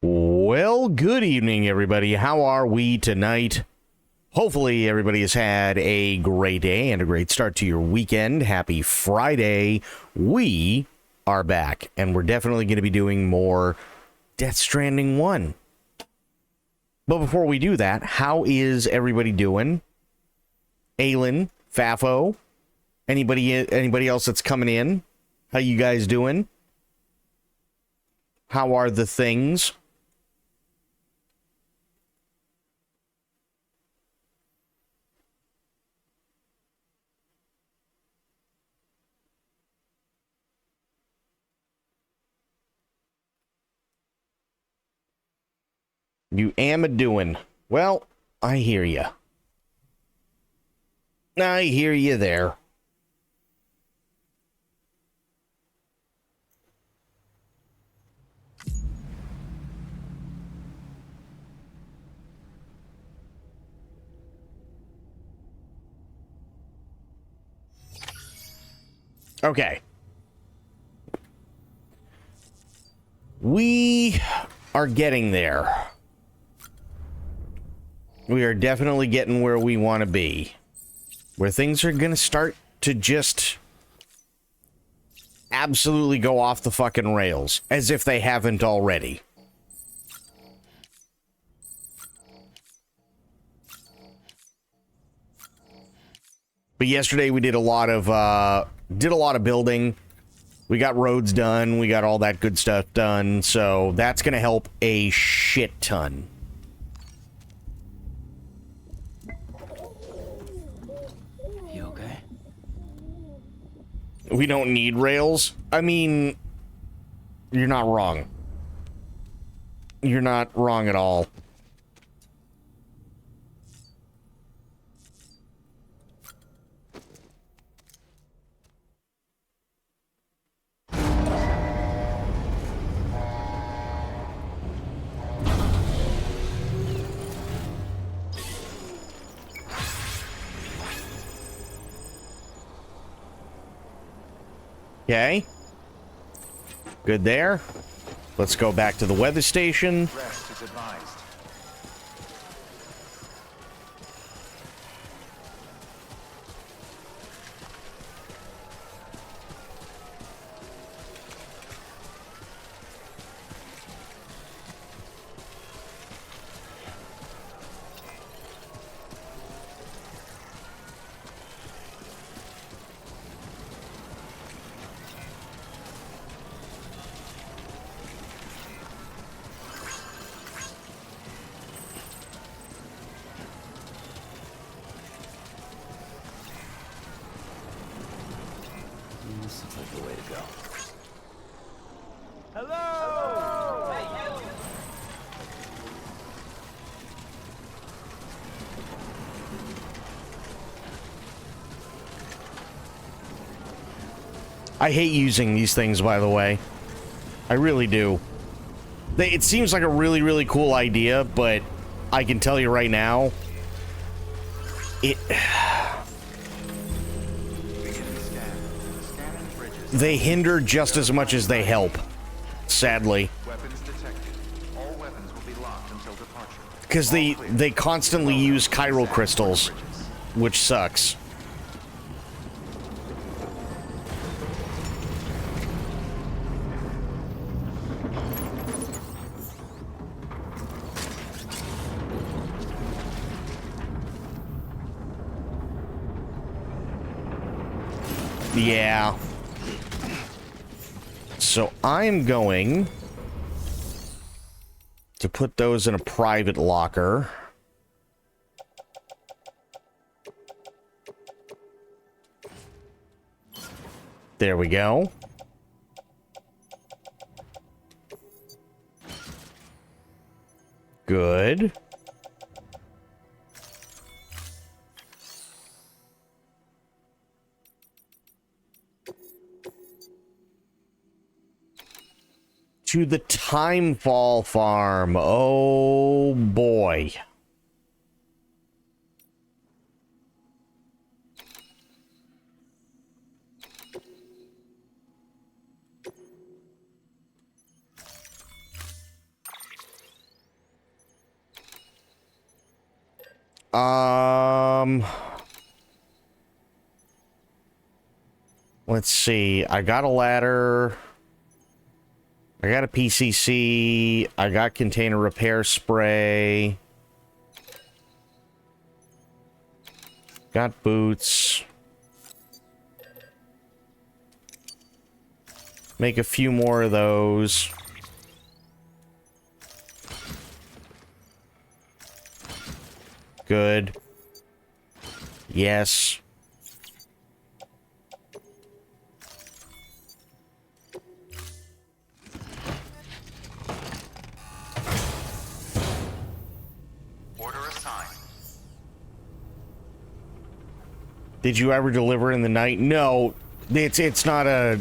Well, good evening, everybody. How are we tonight? Hopefully, everybody has had a great day and a great start to your weekend. Happy Friday. We are back, and we're definitely going to be doing more Death Stranding 1. But before we do that, how is everybody doing? Aylin, Fafo, anybody else that's coming in? How you guys doing? How are the things? You am a doing. Well, I hear you. I hear you there. Okay. We are getting there. We are definitely getting where we want to be. Where things are going to start to just absolutely go off the fucking rails. As if they haven't already. But yesterday we did a lot of building. We got roads done. We got all that good stuff done. So that's going to help a shit ton. You okay? We don't need rails. I mean, you're not wrong. You're not wrong at all. Okay. Good there. Let's go back to the weather station. Rest is advised. This looks like the way to go. Hello! Hey, you! I hate using these things, by the way. I really do. It seems like a really, really cool idea, but I can tell you right now, they hinder just as much as they help, sadly. Weapons detected. All weapons will be locked until departure. Because they constantly use chiral crystals, which sucks. Yeah. So I'm going to put those in a private locker. There we go. Good. To the Timefall farm. Oh boy. Let's see. I got a ladder. I got a PCC. I got container repair spray. Got boots. Make a few more of those. Good. Yes. Order assigned. Did you ever deliver in the night? No, it's not a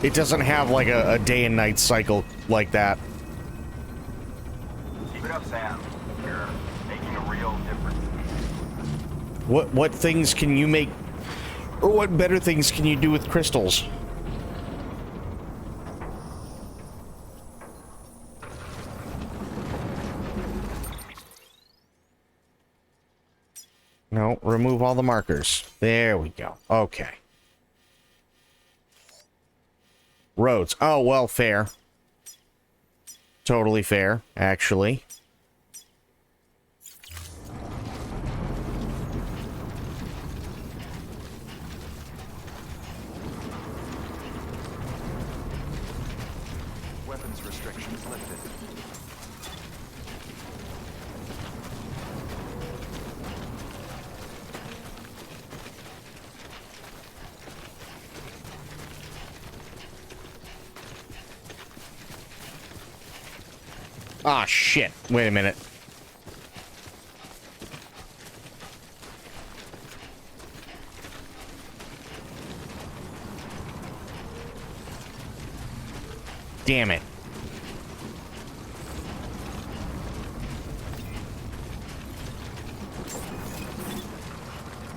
it doesn't have like a day and night cycle like that. Keep it up, Sam. You're making a real difference. What things can you make, or what better things can you do with crystals? No, remove all the markers. There we go. Okay. Roads. Oh, well, fair. Totally fair, actually. Weapons restrictions lifted. Ah, shit. Wait a minute. Damn it.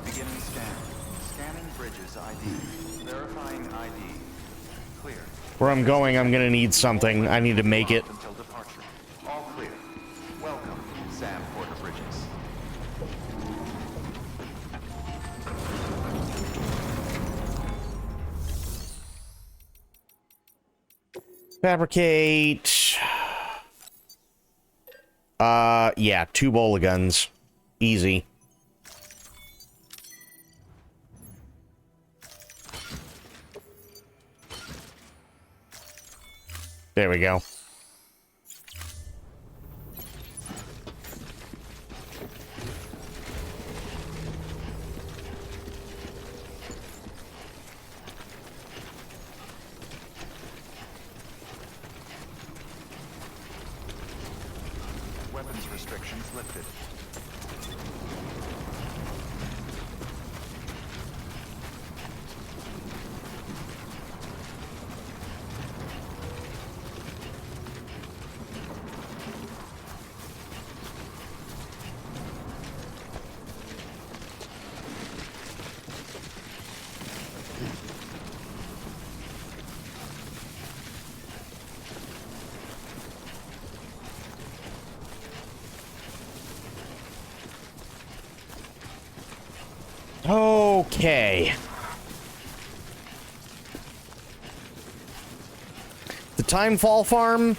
Beginning scan. Scanning bridges ID. Verifying ID. Clear. Where I'm going, I'm gonna need something. I need to make it. Until departure. All clear. Welcome, Sam Porter Bridges. Fabricate. Yeah, 2 bola guns. Easy. There we go. Weapons restrictions lifted. Okay. The Timefall farm,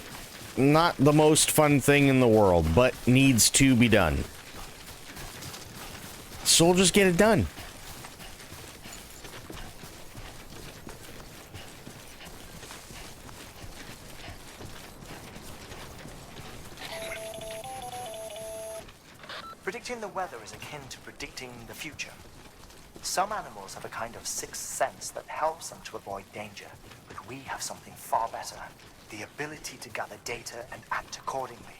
not the most fun thing in the world, but needs to be done. So we'll just get it done. Predicting the weather is akin to predicting the future. Some animals have a kind of sixth sense that helps them to avoid danger, but we have something far better, the ability to gather data and act accordingly.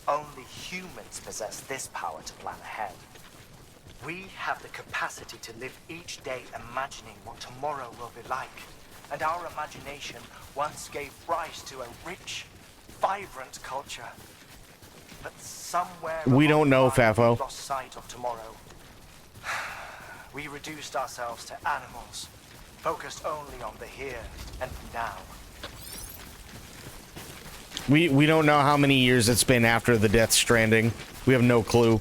Only humans possess this power to plan ahead. We have the capacity to live each day imagining what tomorrow will be like, and our imagination once gave rise to a rich, vibrant culture. But somewhere We don't know, along the line, Fafo. we lost sight of tomorrow. We reduced ourselves to animals, focused only on the here and now. We don't know how many years it's been after the Death Stranding. We have no clue.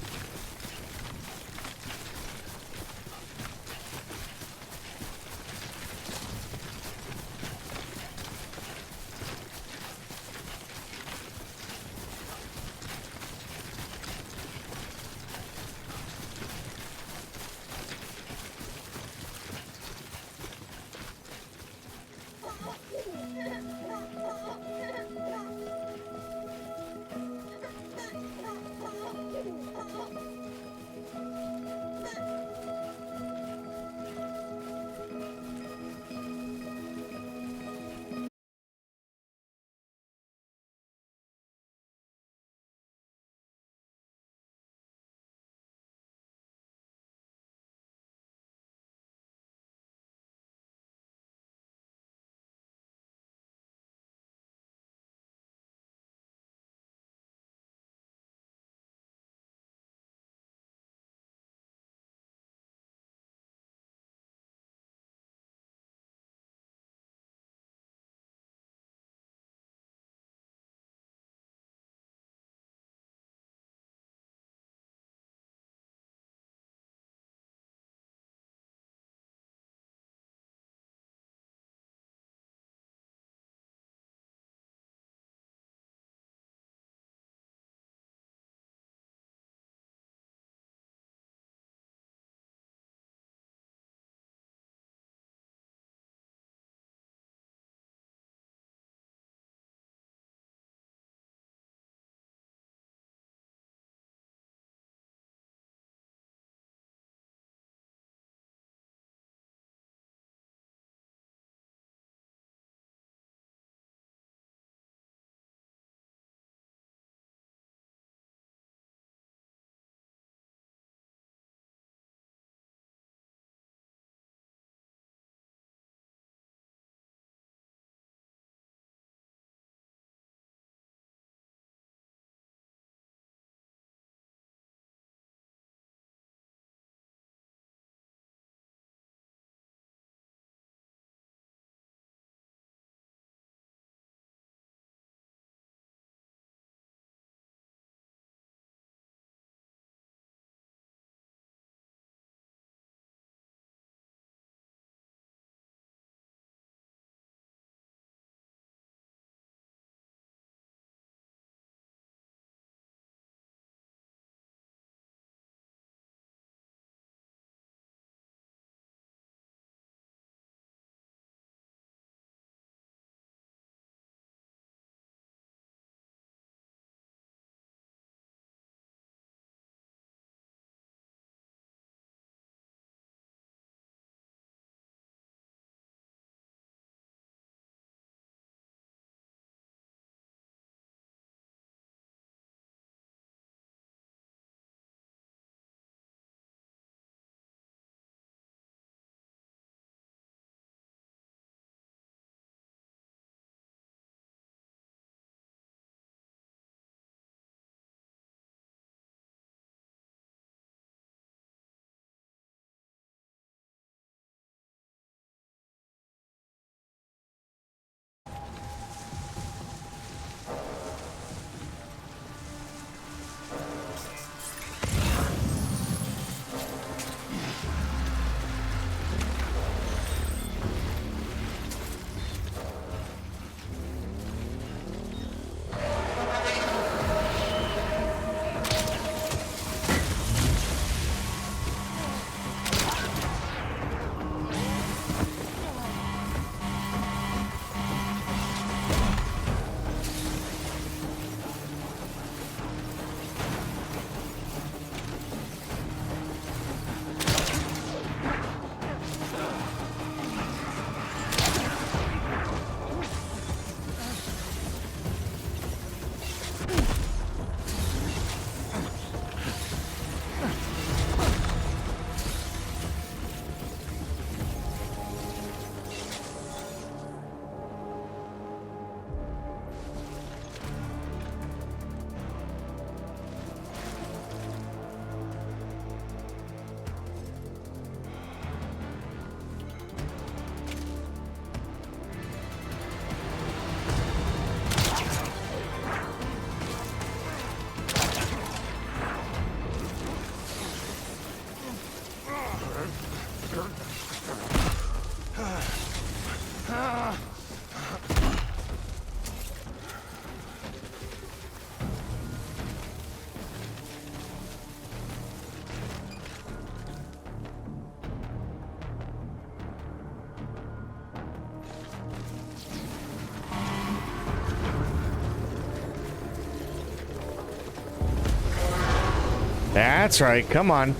That's right. Come on.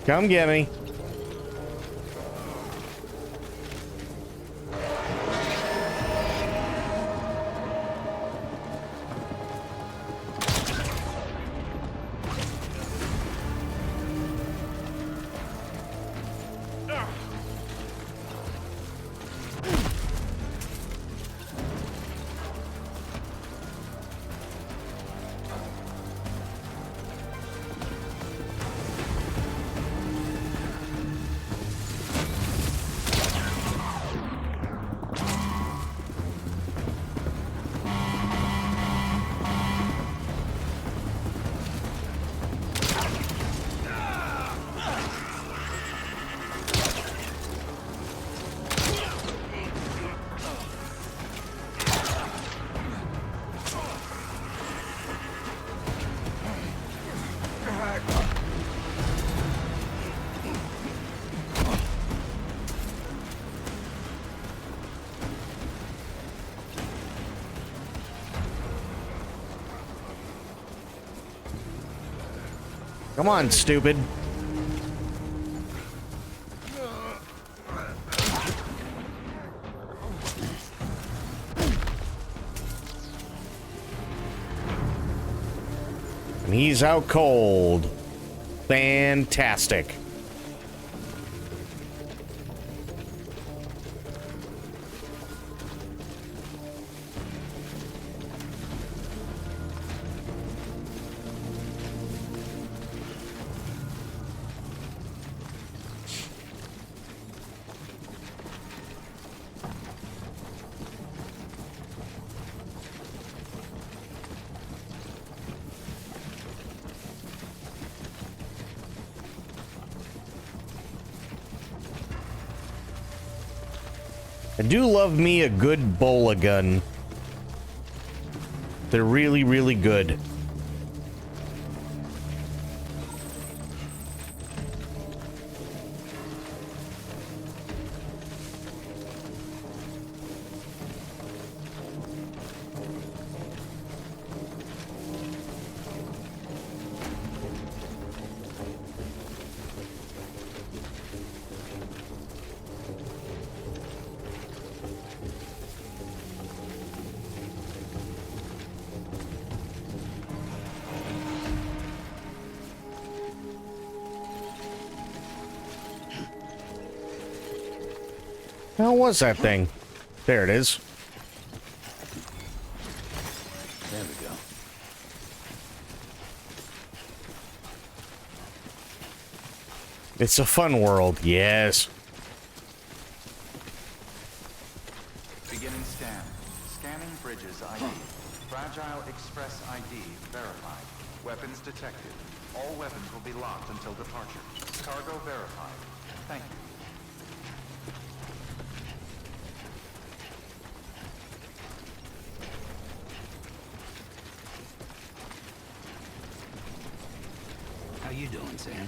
Come get me. Come on, stupid. And he's out cold. Fantastic. I do love me a good bola gun. They're really, really good. How was that thing? There it is. There we go. It's a fun world, yes. Beginning scan. Scanning bridges ID. Fragile Express ID verified. Weapons detected. All weapons will be locked until departure. Cargo verified. Thank you. How you doing, Sam?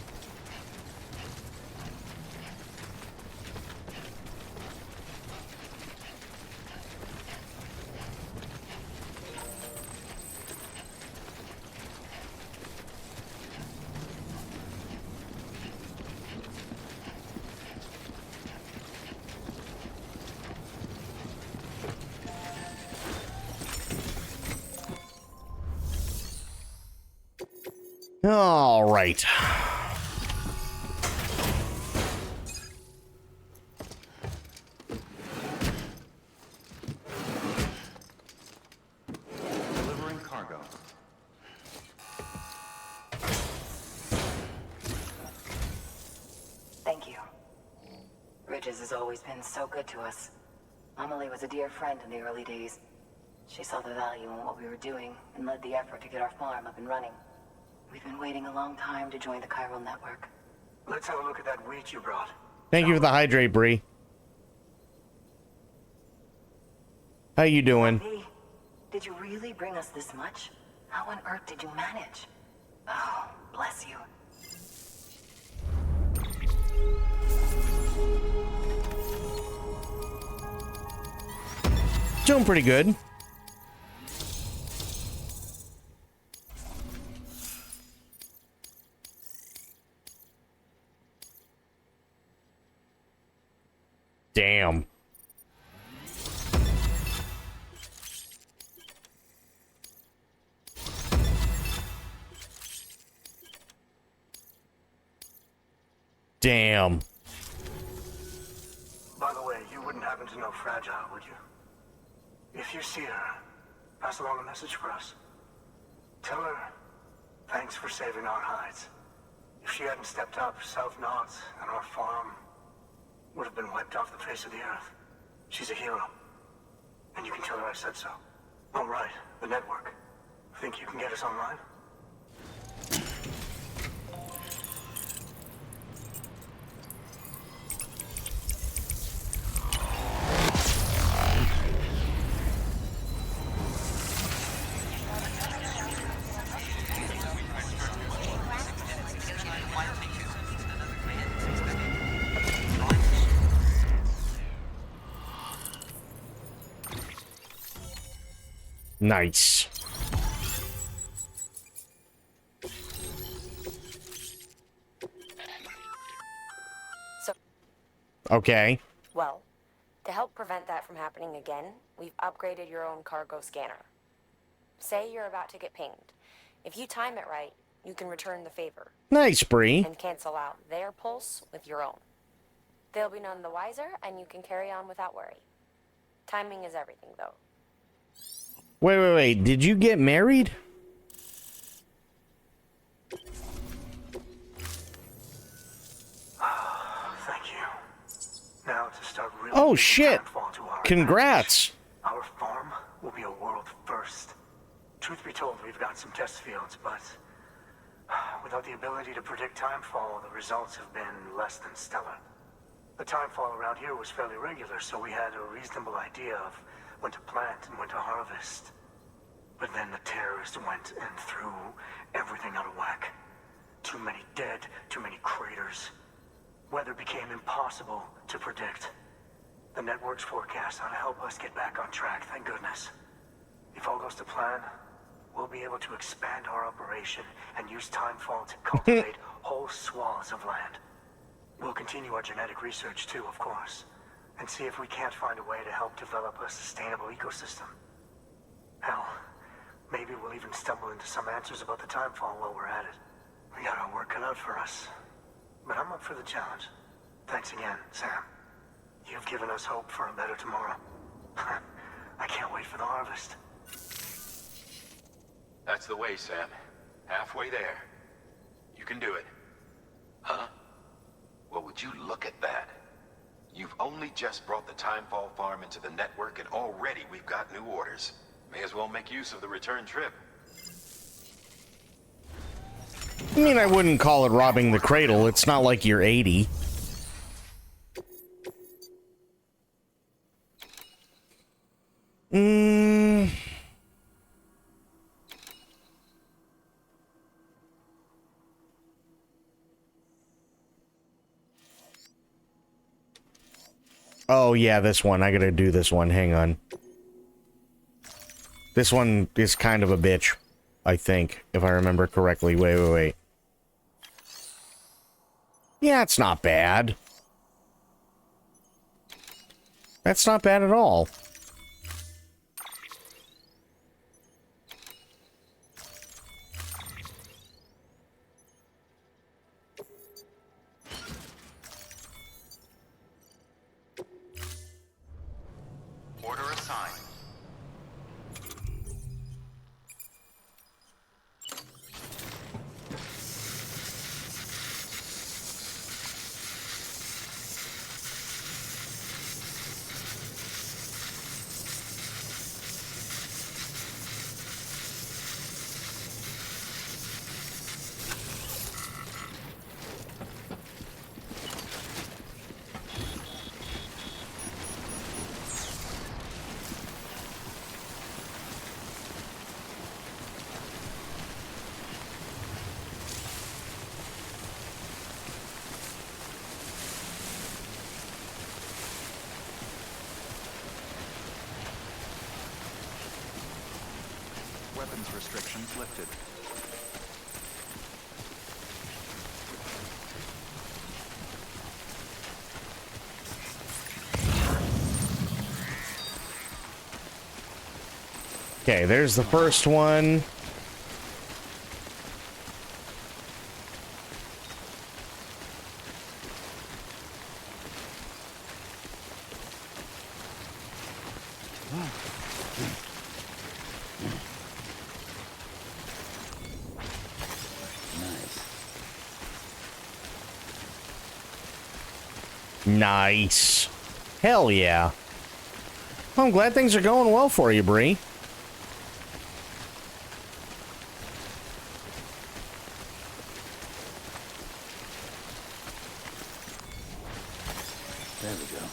All right. Delivering cargo. Thank you. Bridges has always been so good to us. Amelie was a dear friend in the early days. She saw the value in what we were doing and led the effort to get our farm up and running. We've been waiting a long time to join the chiral network. Let's have a look at that wheat you brought. Thank you for the hydrate, Bree. How you doing? Hey, did you really bring us this much? How on earth did you manage? Oh, bless you. Doing pretty good. Damn. Damn. By the way, you wouldn't happen to know Fragile, would you? If you see her, pass along a message for us. Tell her, thanks for saving our hides. If she hadn't stepped up, South Knots and our farm would have been wiped off the face of the earth. She's a hero. And you can tell her I said so. Oh, right, the network. Think you can get us online? Nice. So, Okay. well, to help prevent that from happening again, we've upgraded your own cargo scanner. Say you're about to get pinged. If you time it right, you can return the favor Nice, Bree. and cancel out their pulse with your own. They'll be none the wiser, and you can carry on without worry. Timing is everything, though. Wait. Did you get married? Thank you. Now to start really Oh, using shit. Timefall to our Congrats. advantage. Our farm will be a world first. Truth be told, we've got some test fields, but without the ability to predict timefall, the results have been less than stellar. The timefall around here was fairly regular, so we had a reasonable idea of when to plant and when to harvest. But then the terrorists went and threw everything out of whack. Too many dead, too many craters. Weather became impossible to predict. The network's forecast ought to help us get back on track, thank goodness. If all goes to plan, we'll be able to expand our operation and use timefall to cultivate whole swaths of land. We'll continue our genetic research too, of course, and see if we can't find a way to help develop a sustainable ecosystem. Hell, maybe we'll even stumble into some answers about the timefall while we're at it. We got our work cut out for us, but I'm up for the challenge. Thanks again, Sam. You've given us hope for a better tomorrow. I can't wait for the harvest. That's the way, Sam. Halfway there. You can do it. Huh? Well, would you look at that? You've only just brought the Timefall farm into the network, and already we've got new orders. May as well make use of the return trip. I mean, I wouldn't call it robbing the cradle. It's not like you're 80. Oh, yeah, this one. I gotta do this one. Hang on. This one is kind of a bitch, I think, if I remember correctly. Wait. Yeah, it's not bad. That's not bad at all. Order assigned. Weapons restrictions lifted. Okay, there's the first one. Nice. Hell yeah. Well, I'm glad things are going well for you, Bree. There we go.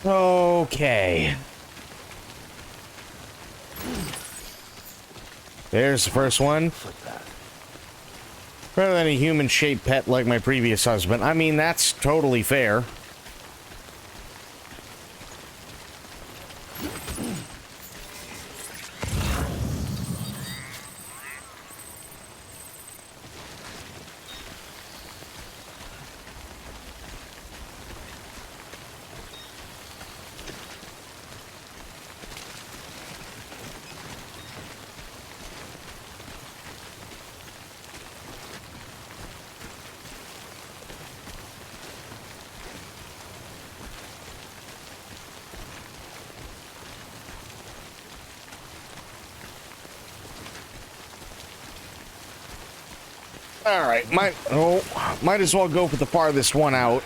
Okay. There's the first one. Rather than a human-shaped pet like my previous husband. I mean, that's totally fair. Alright, might as well go for the farthest one out.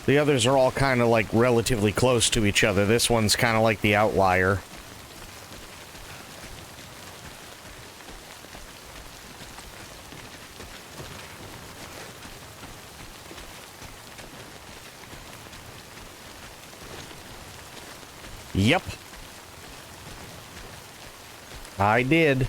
The others are all kind of like relatively close to each other. This one's kind of like the outlier. Yep. I did.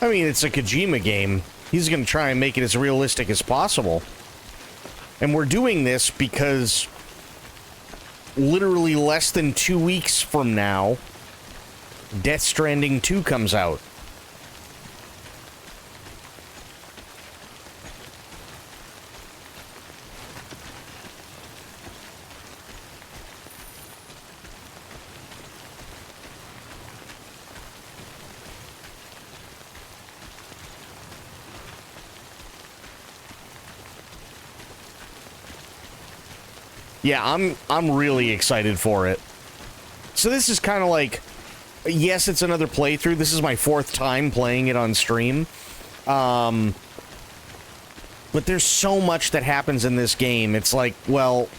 I mean, it's a Kojima game. He's going to try and make it as realistic as possible. And we're doing this because literally less than 2 weeks from now, Death Stranding 2 comes out. Yeah, I'm really excited for it. So this is kind of like, yes, it's another playthrough. This is my 4th time playing it on stream. But there's so much that happens in this game. It's like, well,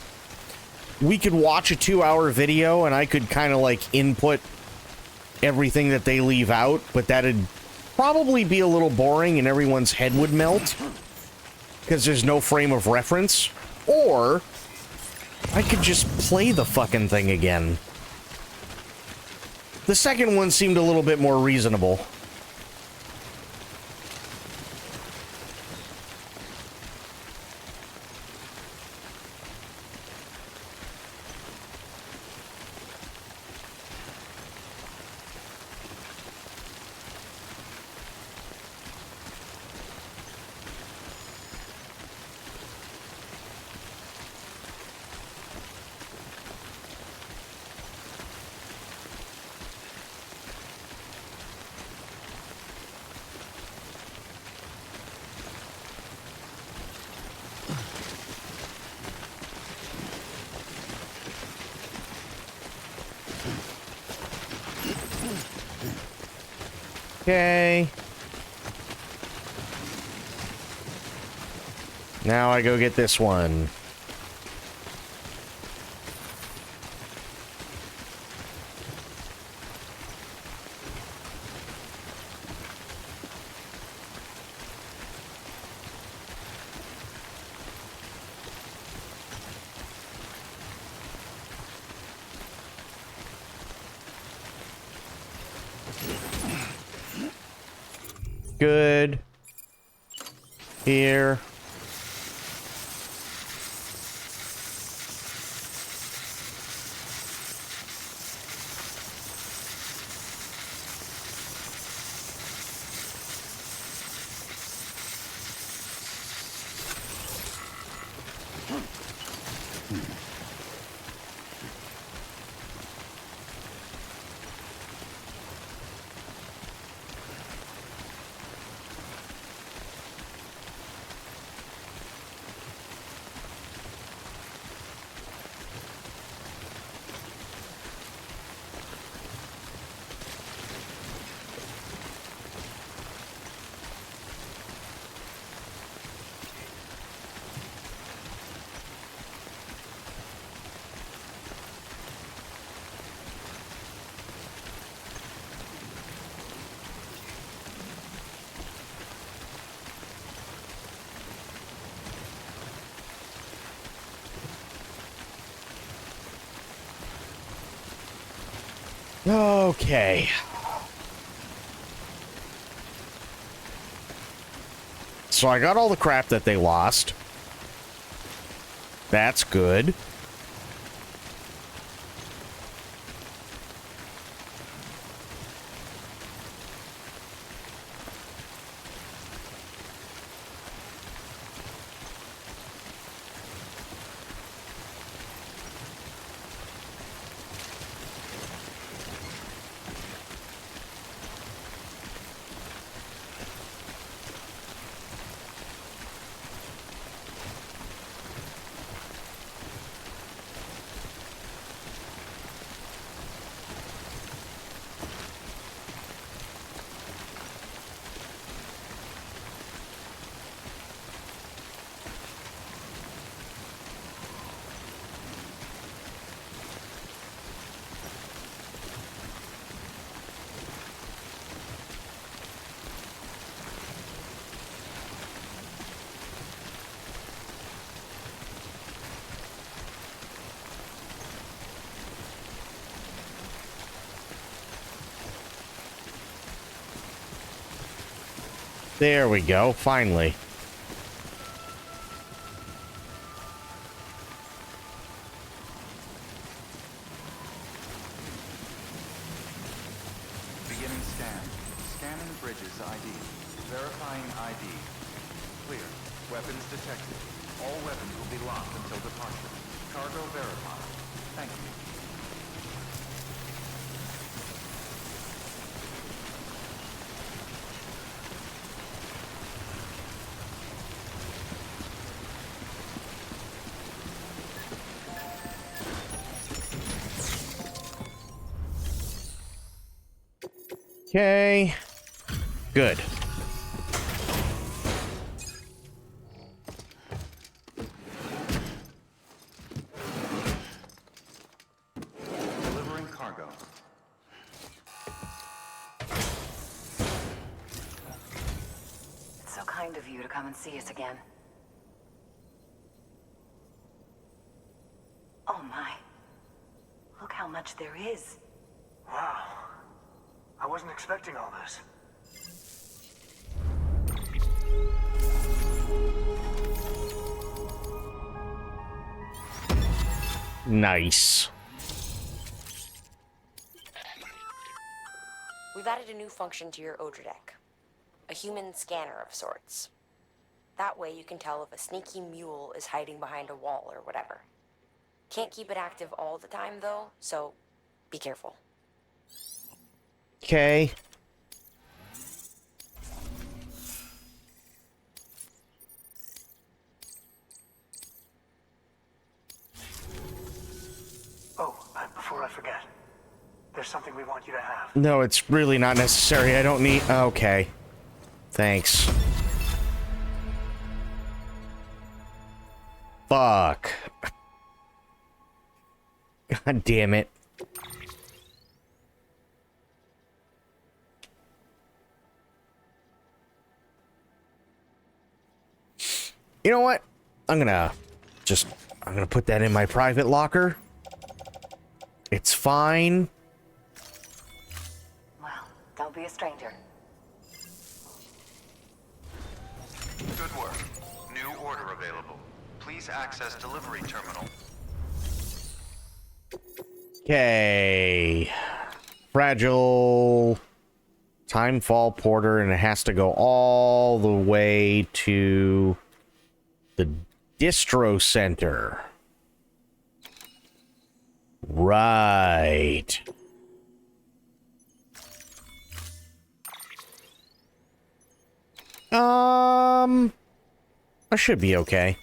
we could watch a 2-hour video and I could kind of like input everything that they leave out, but that'd probably be a little boring and everyone's head would melt because there's no frame of reference. Or I could just play the fucking thing again. The second one seemed a little bit more reasonable. Okay. Now I go get this one. Good. Here. Okay. So I got all the crap that they lost. That's good. There we go, finally. Beginning scan. Scanning bridges ID. Verifying ID. Clear. Weapons detected. All weapons will be locked until departure. Cargo verified. Thank you. Okay. Good. Delivering cargo. It's so kind of you to come and see us again. Oh my. Look how much there is. Wow. I wasn't expecting all this. Nice. We've added a new function to your Odra deck. A human scanner of sorts. That way you can tell if a sneaky mule is hiding behind a wall or whatever. Can't keep it active all the time though, so be careful. Okay. Oh, before I forget, there's something we we want you to have. No, it's really not necessary. I don't need... Okay. Thanks. Fuck. God damn it. You know what? I'm gonna put that in my private locker. It's fine. Well, don't be a stranger. Good work. New order available. Please access delivery terminal. Okay. Fragile Timefall Porter, and it has to go all the way to the distro center. Right. I should be okay.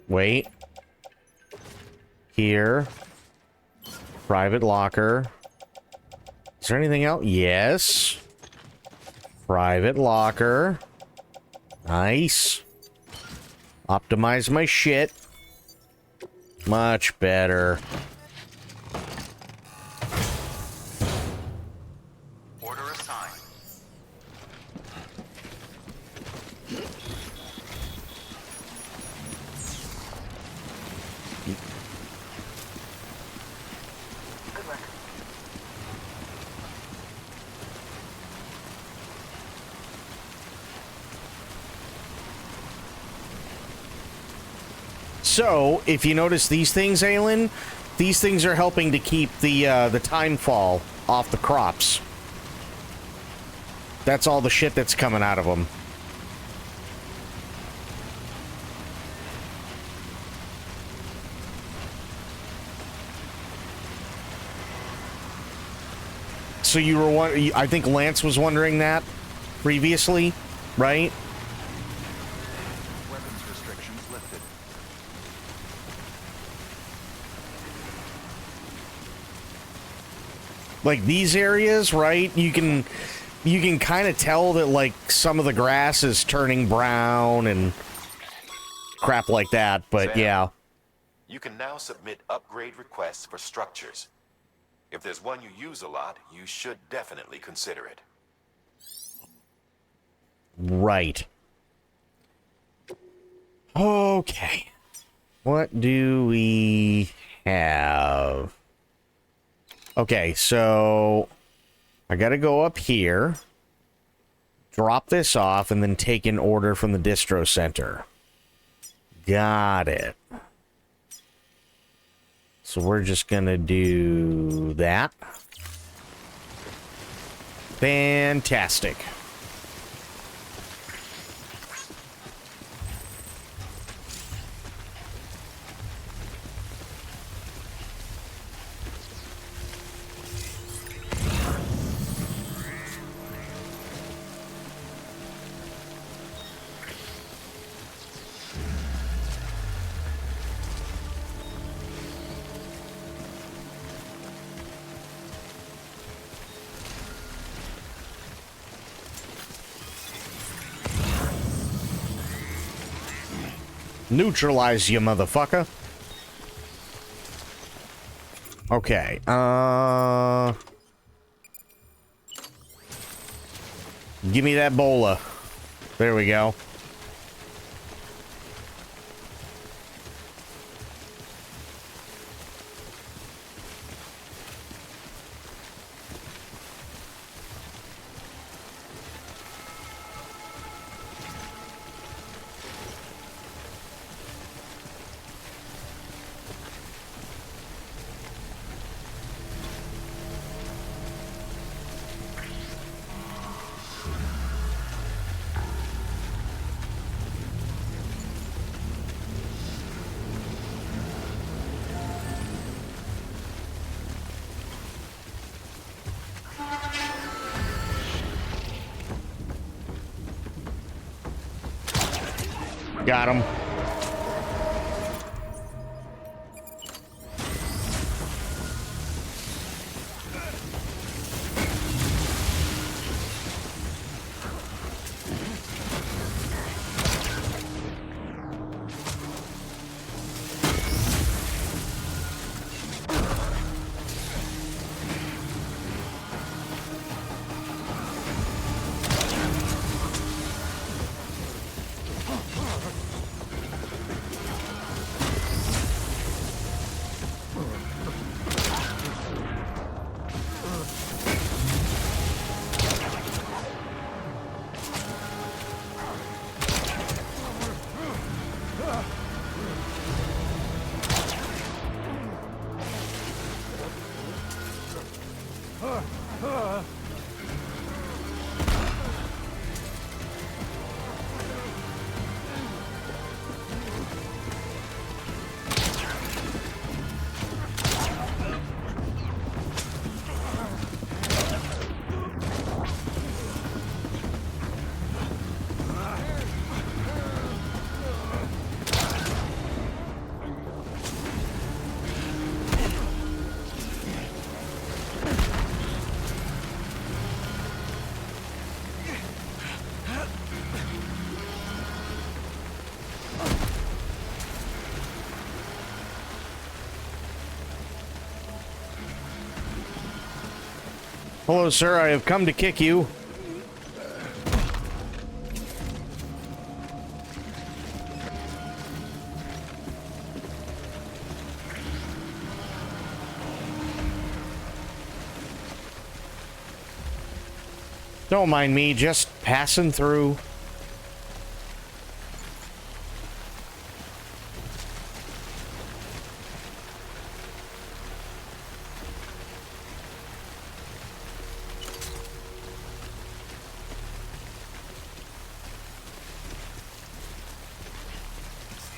Wait. Here. Private locker. Is there anything else? Yes. Private locker. Nice. Optimize my shit. Much better. Order assigned. Good work. So, if you notice these things, Aelin, these things are helping to keep the time fall off the crops. That's all the shit that's coming out of them. So you were I think Lance was wondering that previously, right? Weapons restrictions lifted. Like these areas, right? You can kind of tell that like some of the grass is turning brown and crap like that, but Sam. yeah. You can now submit upgrade requests for structures. If there's one you use a lot, you should definitely consider it. Right. Okay. What do we have? Okay, so I gotta go up here, drop this off, and then take an order from the distro center. Got it. So we're just gonna do that. Fantastic. Neutralize you, motherfucker. Okay, give me that bola. There we go. Got him. Hello, sir. I have come to kick you. Don't mind me, just passing through.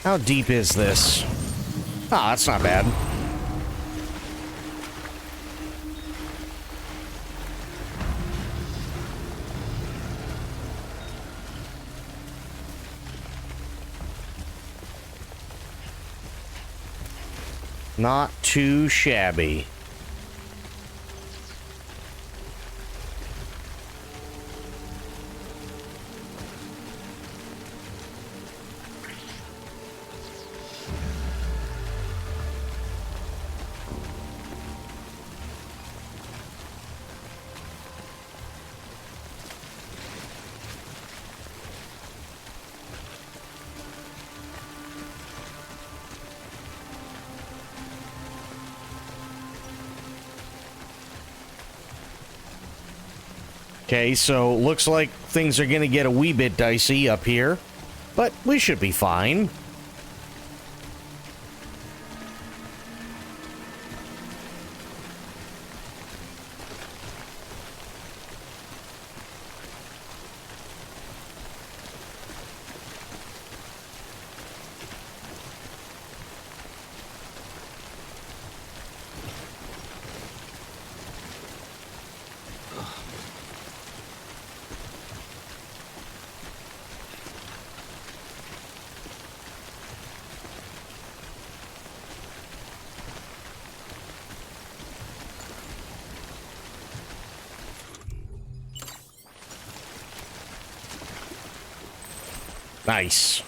How deep is this? Ah, that's not bad. Not too shabby. Okay, so looks like things are gonna get a wee bit dicey up here, but we should be fine. Nice.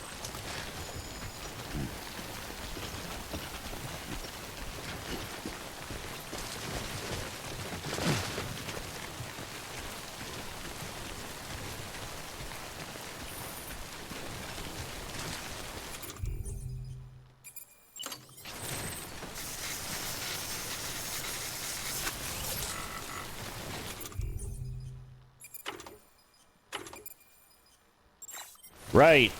Right.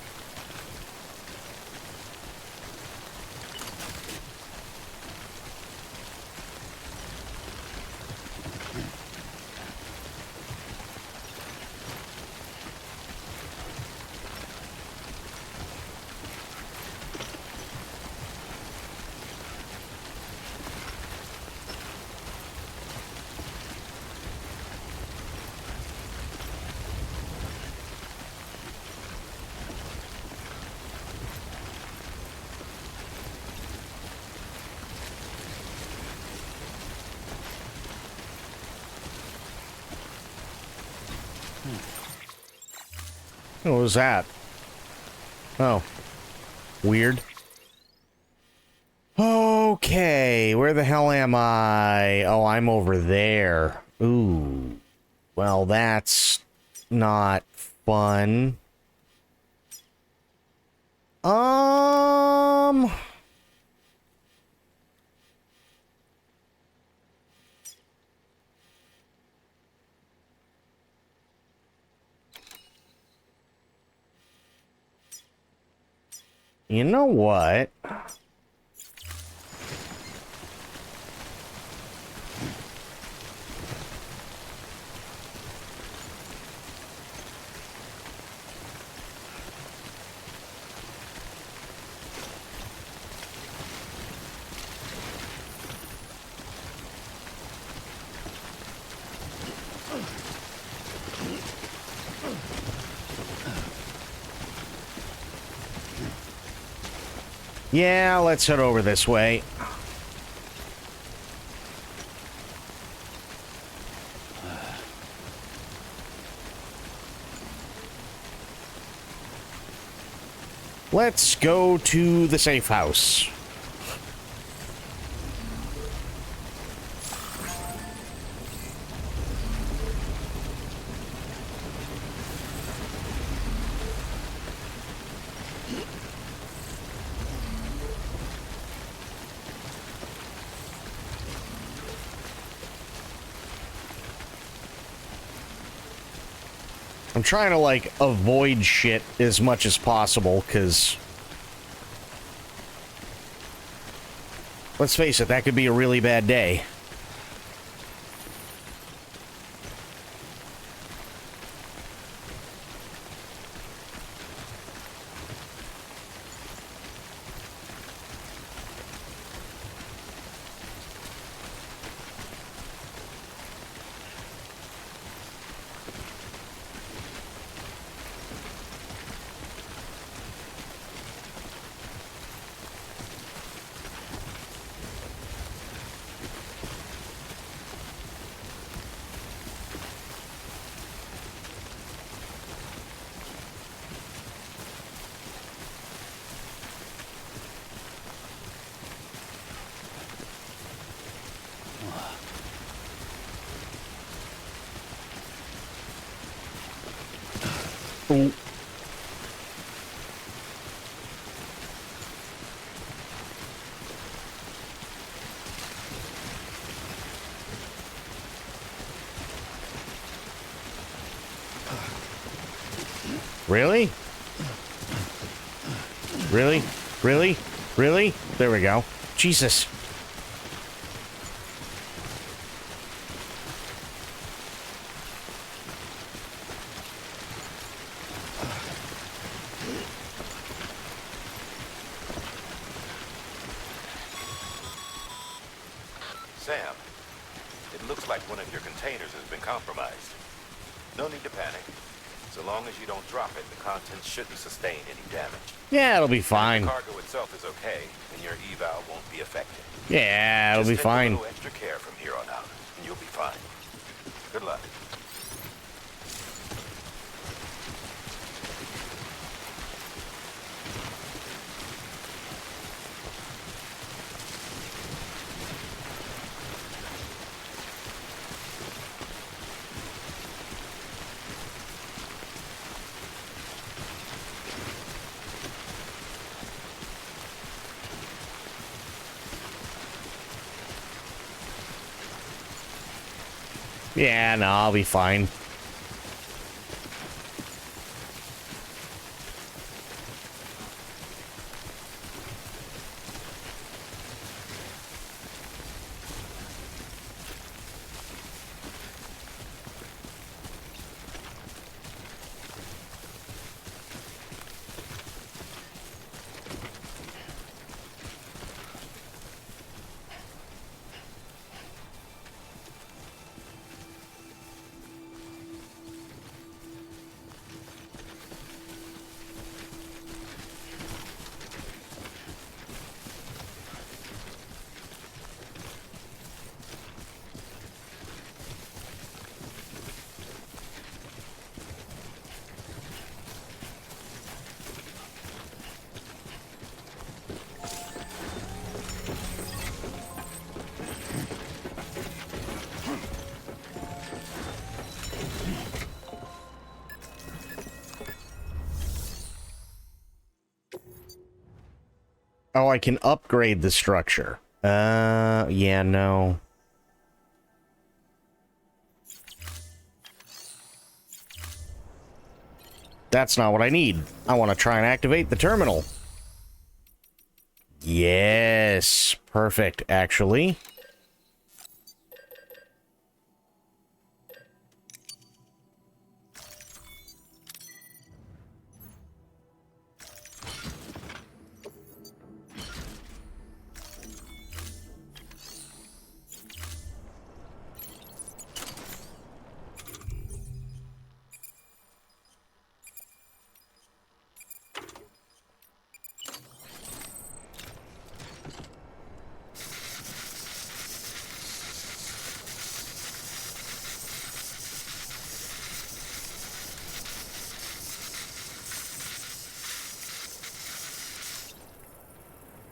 What was that? Oh. Weird. Okay, where the hell am I? Oh, I'm over there. Ooh. Well, that's not fun. You know what? Yeah, let's head over this way. Let's go to the safe house. I'm trying to, like, avoid shit as much as possible, because... let's face it, that could be a really bad day. Ooh. Really? Really? Really? Really? There we go. Jesus. Sam, it looks like one of your containers has been compromised. No need to panic. So long as you don't drop it, the contents shouldn't sustain any damage. Yeah, it'll be fine. The cargo itself is okay, and your eval won't be affected. Yeah, it'll be fine. Just take a little extra care from here on out, and you'll be fine. Good luck. Yeah, no, I'll be fine. Oh, I can upgrade the structure. Yeah, no. That's not what I need. I want to try and activate the terminal. Yes, perfect, actually.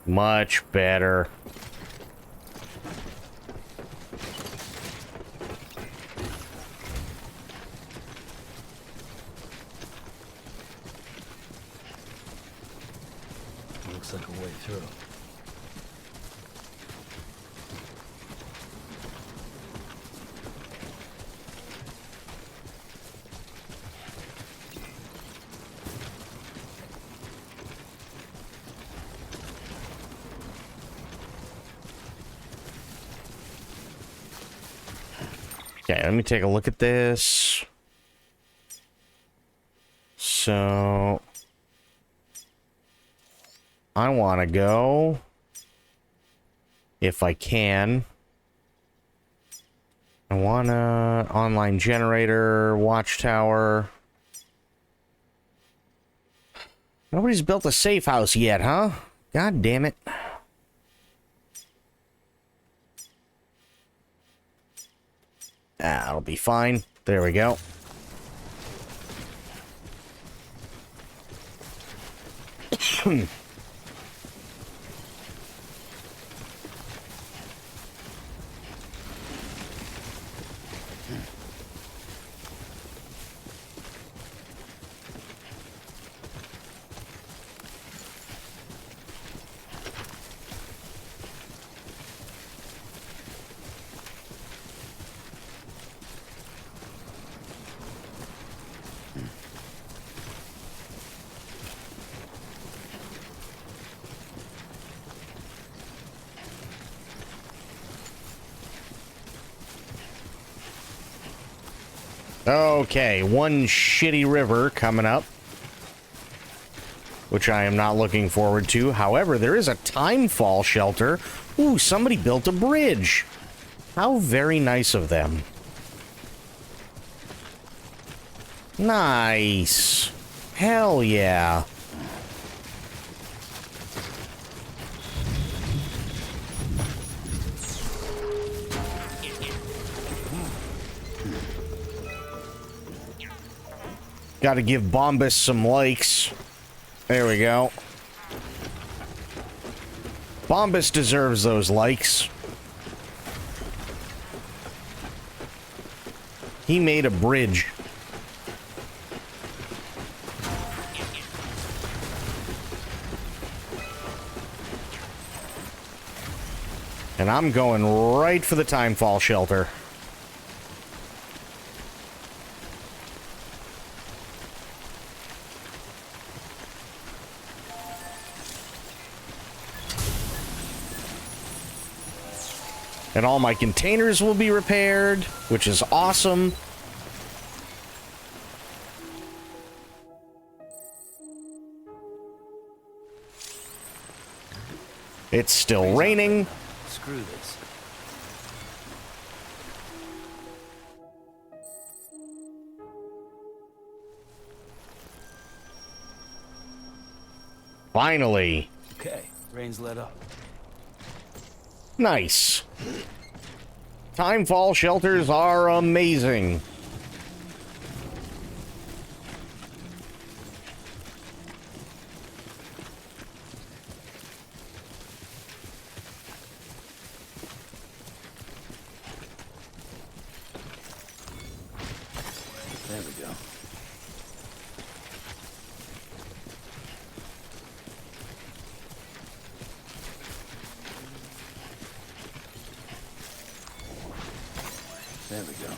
Much better. Looks like a way through. Okay, let me take a look at this. So I want to go, if I can. I want to online generator, watchtower. Nobody's built a safe house yet, huh? God damn it. That'll be fine. There we go. Okay, one shitty river coming up, which I am not looking forward to. However, there is a timefall shelter. Ooh, somebody built a bridge. How very nice of them. Nice. Hell yeah. Got to give Bombus some likes. There we go. Bombus deserves those likes. He made a bridge. And I'm going right for the timefall shelter. And all my containers will be repaired, which is awesome. It's still raining. Screw this. Finally. Okay, rain's let up. Nice. Timefall shelters are amazing. There we go. There we go.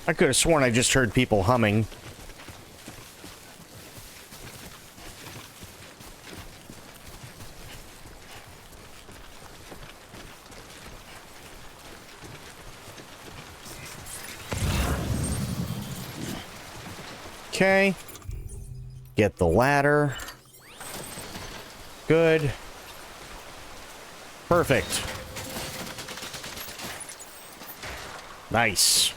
I could have sworn I just heard people humming. Okay. Get the ladder. Good. Perfect. Nice.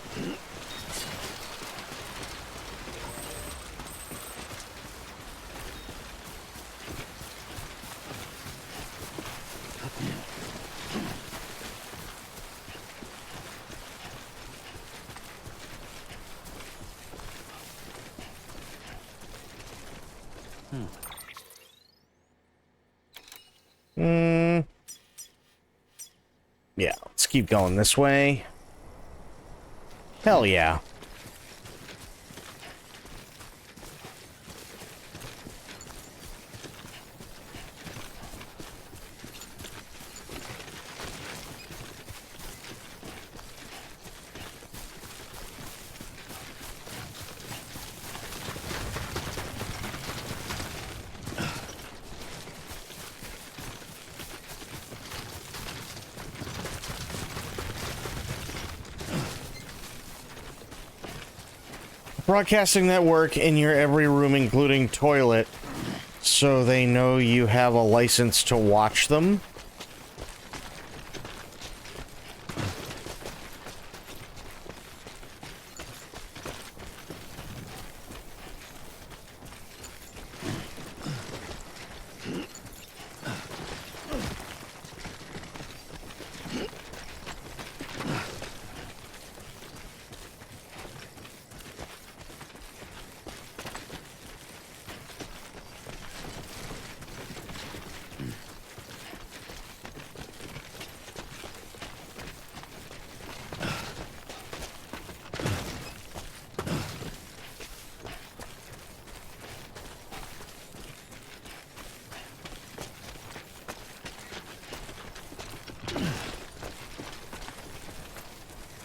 Yeah, let's keep going this way. Hell yeah. Broadcasting network in your every room, including toilet, so they know you have a license to watch them.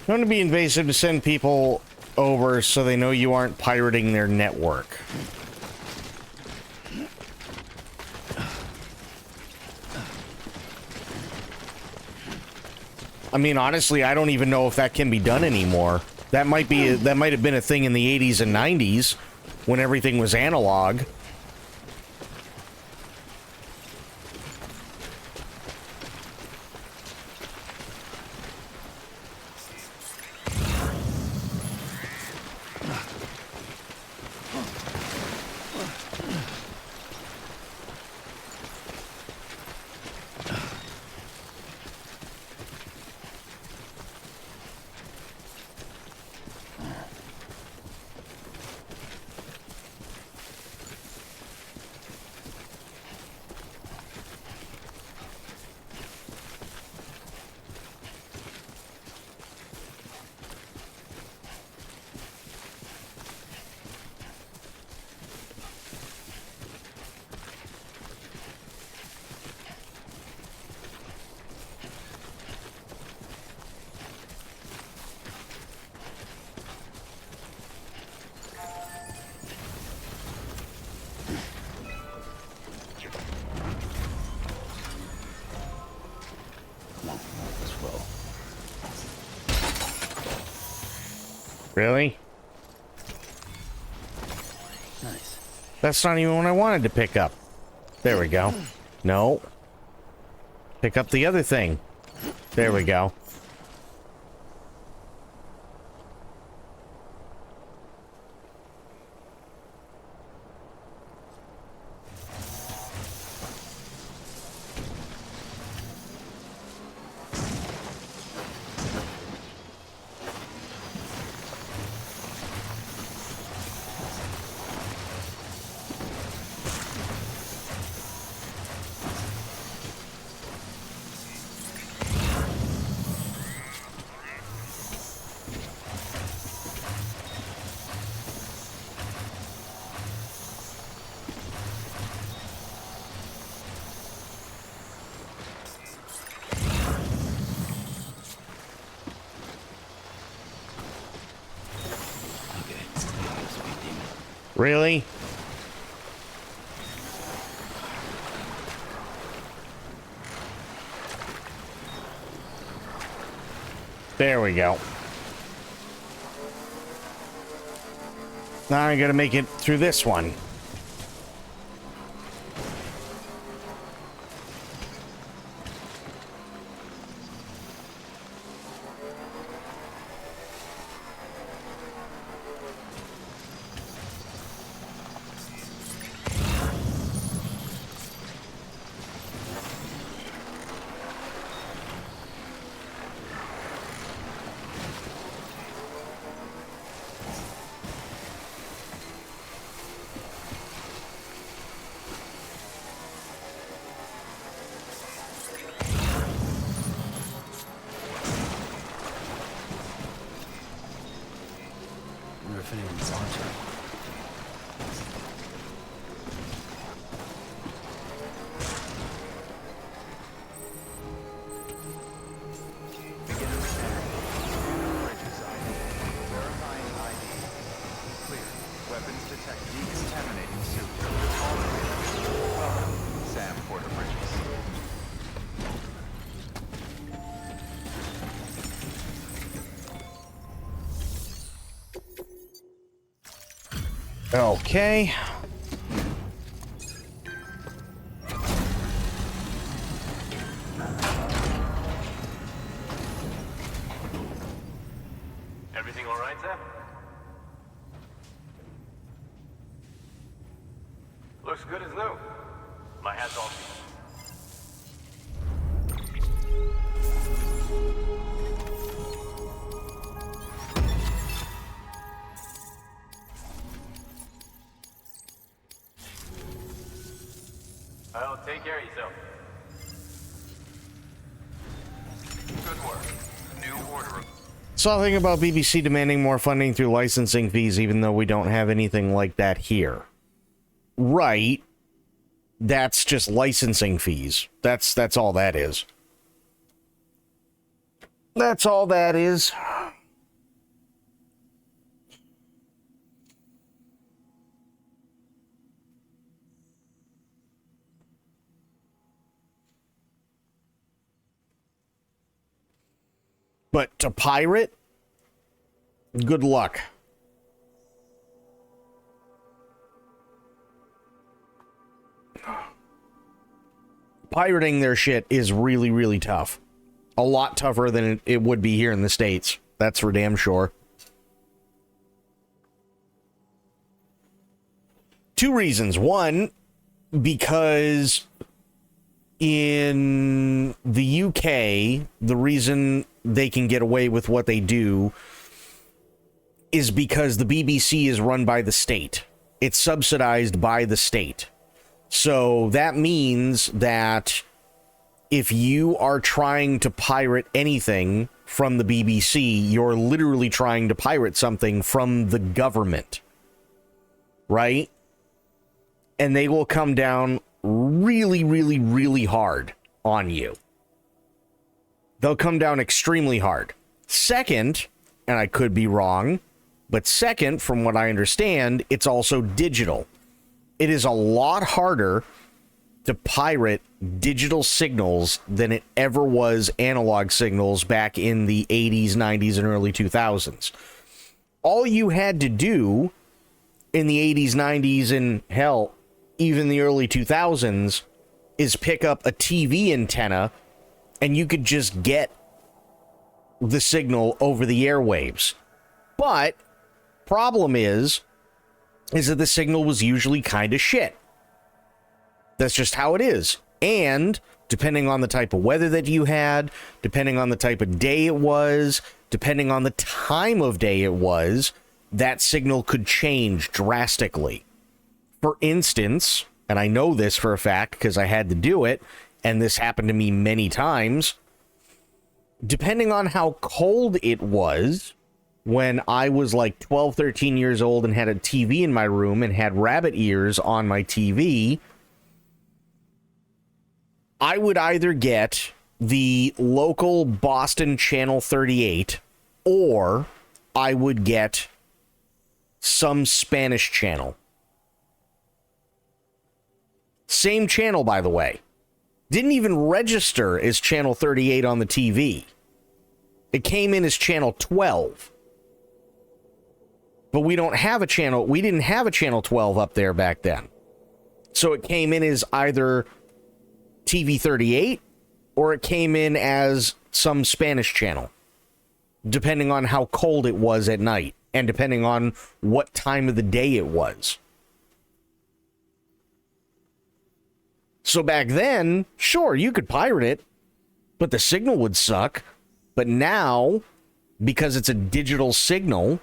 Don't want to be invasive to send people over so they know you aren't pirating their network. I mean, honestly, I don't even know if that can be done anymore. That might have been a thing in the 80s and 90s when everything was analog. Really? Nice. That's not even what I wanted to pick up. There we go. No. Pick up the other thing. There we go. Really? There we go. Now I gotta make it through this one. Wonder if anyone's watching. Beginning scanning. Bridges ID. Verifying ID. Clear. Weapons detect decontaminating suit. All clear. Welcome, Sam Porter Bridges. Okay. Everything all right, Sam? Looks good as new. My hat's off to you. Well, take care of yourself. Good work. New order. Something about BBC demanding more funding through licensing fees, even though we don't have anything like that here. Right. That's just licensing fees. That's all that is. That's all that is. But to pirate, good luck. Pirating their shit is really, really tough. A lot tougher than it would be here in the States. That's for damn sure. Two reasons. One, because in the UK, the reason they can get away with what they do is because the BBC is run by the state. It's subsidized by the state. So that means that if you are trying to pirate anything from the BBC, you're literally trying to pirate something from the government. Right? And they will come down really, really, really hard on you. They'll come down extremely hard. Second, and I could be wrong, but second, from what I understand, it's also digital. It is a lot harder to pirate digital signals than it ever was analog signals back in the 80s, 90s, and early 2000s. All you had to do in the 80s, 90s, and hell, even the early 2000s, is pick up a TV antenna and you could just get the signal over the airwaves. But problem is that the signal was usually kind of shit. That's just how it is. And depending on the type of weather that you had, depending on the type of day it was, depending on the time of day it was, that signal could change drastically. For instance, and I know this for a fact because I had to do it, and this happened to me many times, depending on how cold it was, when I was like 12, 13 years old and had a TV in my room and had rabbit ears on my TV, I would either get the local Boston Channel 38 or I would get some Spanish channel. Same channel, by the way. Didn't even register as channel 38 on the TV. It came in as channel 12. But we don't have a channel. We didn't have a channel 12 up there back then. So it came in as either TV 38 or it came in as some Spanish channel, depending on how cold it was at night and depending on what time of the day it was. So back then, sure, you could pirate it, but the signal would suck. But now, because it's a digital signal,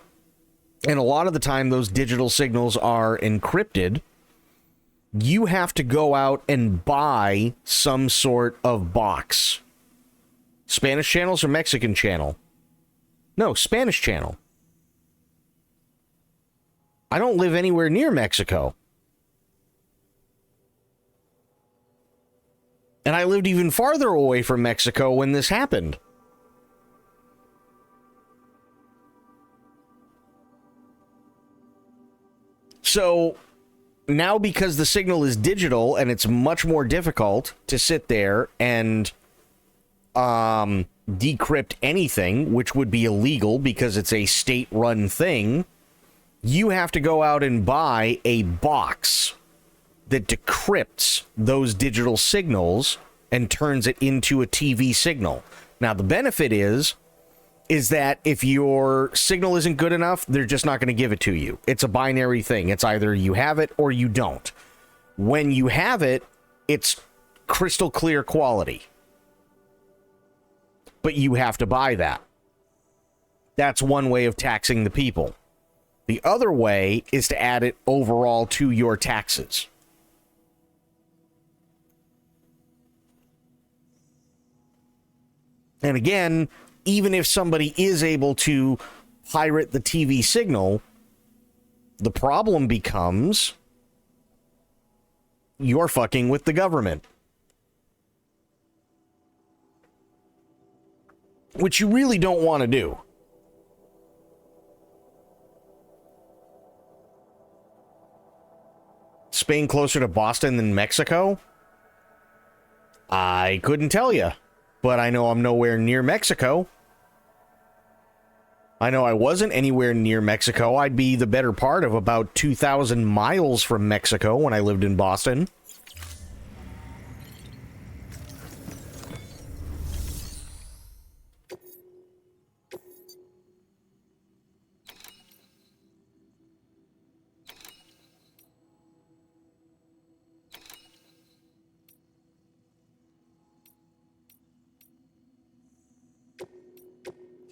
and a lot of the time those digital signals are encrypted, you have to go out and buy some sort of box. Spanish channels or Mexican channel? No, Spanish channel. I don't live anywhere near Mexico. And I lived even farther away from Mexico when this happened. So now, because the signal is digital and it's much more difficult to sit there and decrypt anything, which would be illegal because it's a state-run thing, you have to go out and buy a box that decrypts those digital signals and turns it into a TV signal. Now, the benefit is that if your signal isn't good enough, they're just not going to give it to you. It's a binary thing. It's either you have it or you don't. When you have it, it's crystal clear quality. But you have to buy that. That's one way of taxing the people. The other way is to add it overall to your taxes. And again, even if somebody is able to pirate the TV signal, the problem becomes you're fucking with the government. Which you really don't want to do. Spain closer to Boston than Mexico? I couldn't tell you. But I know I'm nowhere near Mexico. I know I wasn't anywhere near Mexico. I'd be the better part of about 2,000 miles from Mexico when I lived in Boston.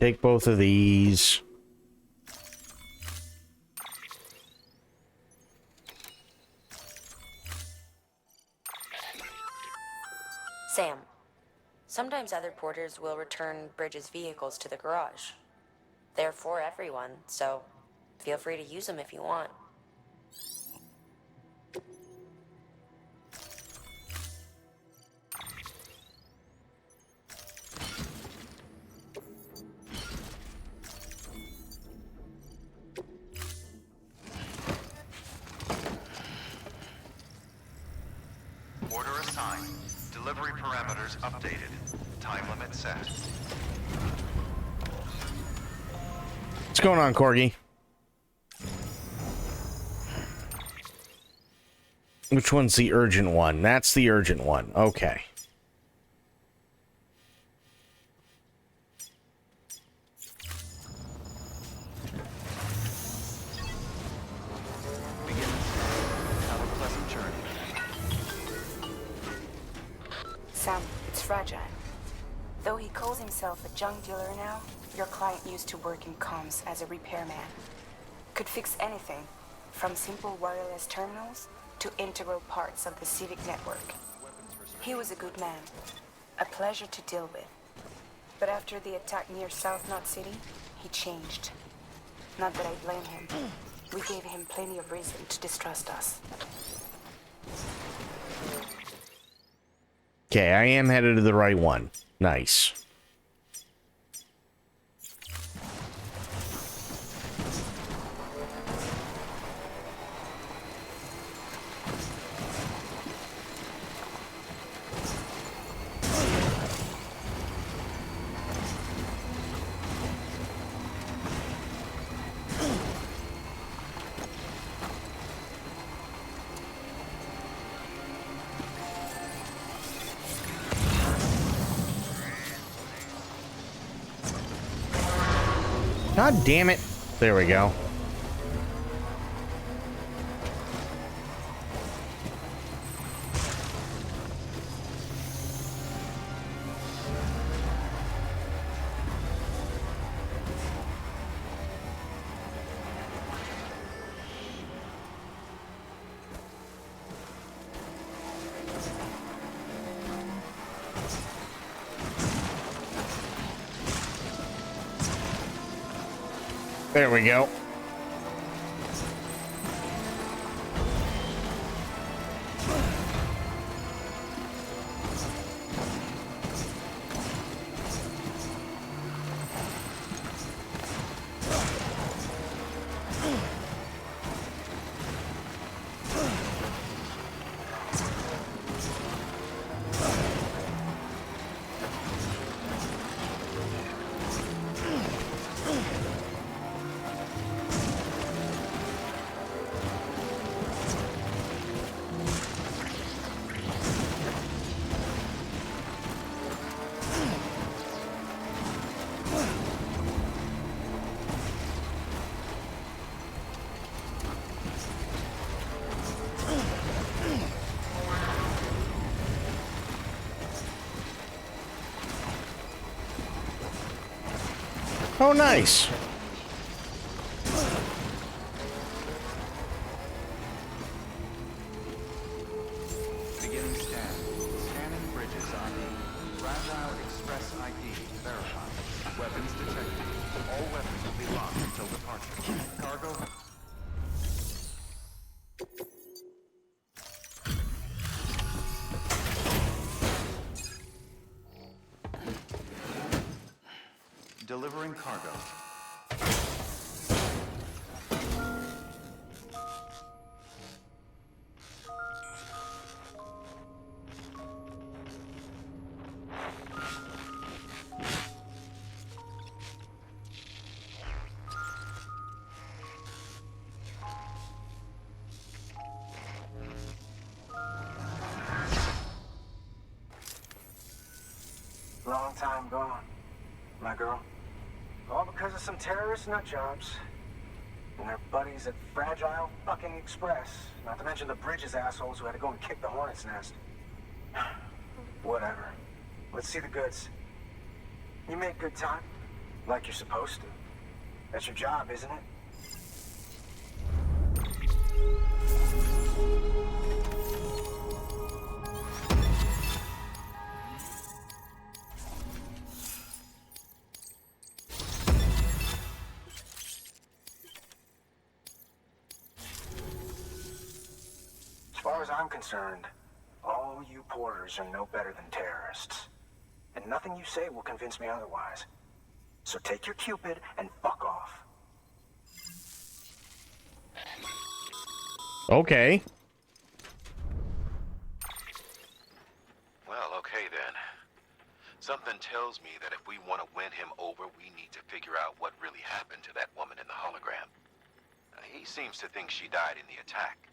Take both of these. Sam, sometimes other porters will return Bridges' vehicles to the garage. They're for everyone, so feel free to use them if you want. Order assigned. Delivery parameters updated. Time limit set. What's going on, Corgi? Which one's the urgent one? That's the urgent one. Okay. Have a pleasant journey. Sam, it's fragile. Though he calls himself a junk dealer now, your client used to work in comms as a repairman. Could fix anything, from simple wireless terminals to integral parts of the civic network. He was a good man, a pleasure to deal with. But after the attack near South Knot City, he changed. Not that I blame him. We gave him plenty of reason to distrust us. Okay, I am headed to the right one. Nice. God damn it. There we go. There we go. Oh, nice. Beginning scan. Scanning bridges ID. Fragile Express ID verified. Weapons detected. All weapons will be locked until departure. Cargo. Delivering cargo. Long time gone, my girl. All because of some terrorist nut jobs. And their buddies at Fragile fucking Express. Not to mention the Bridges assholes who had to go and kick the hornet's nest. Whatever. Let's see the goods. You make good time. Like you're supposed to. That's your job, isn't it? As far as I'm concerned, all you porters are no better than terrorists. And nothing you say will convince me otherwise. So take your Cupid and fuck off. Okay. Well, okay then. Something tells me that if we want to win him over, we need to figure out what really happened to that woman in the hologram. He seems to think she died in the attack.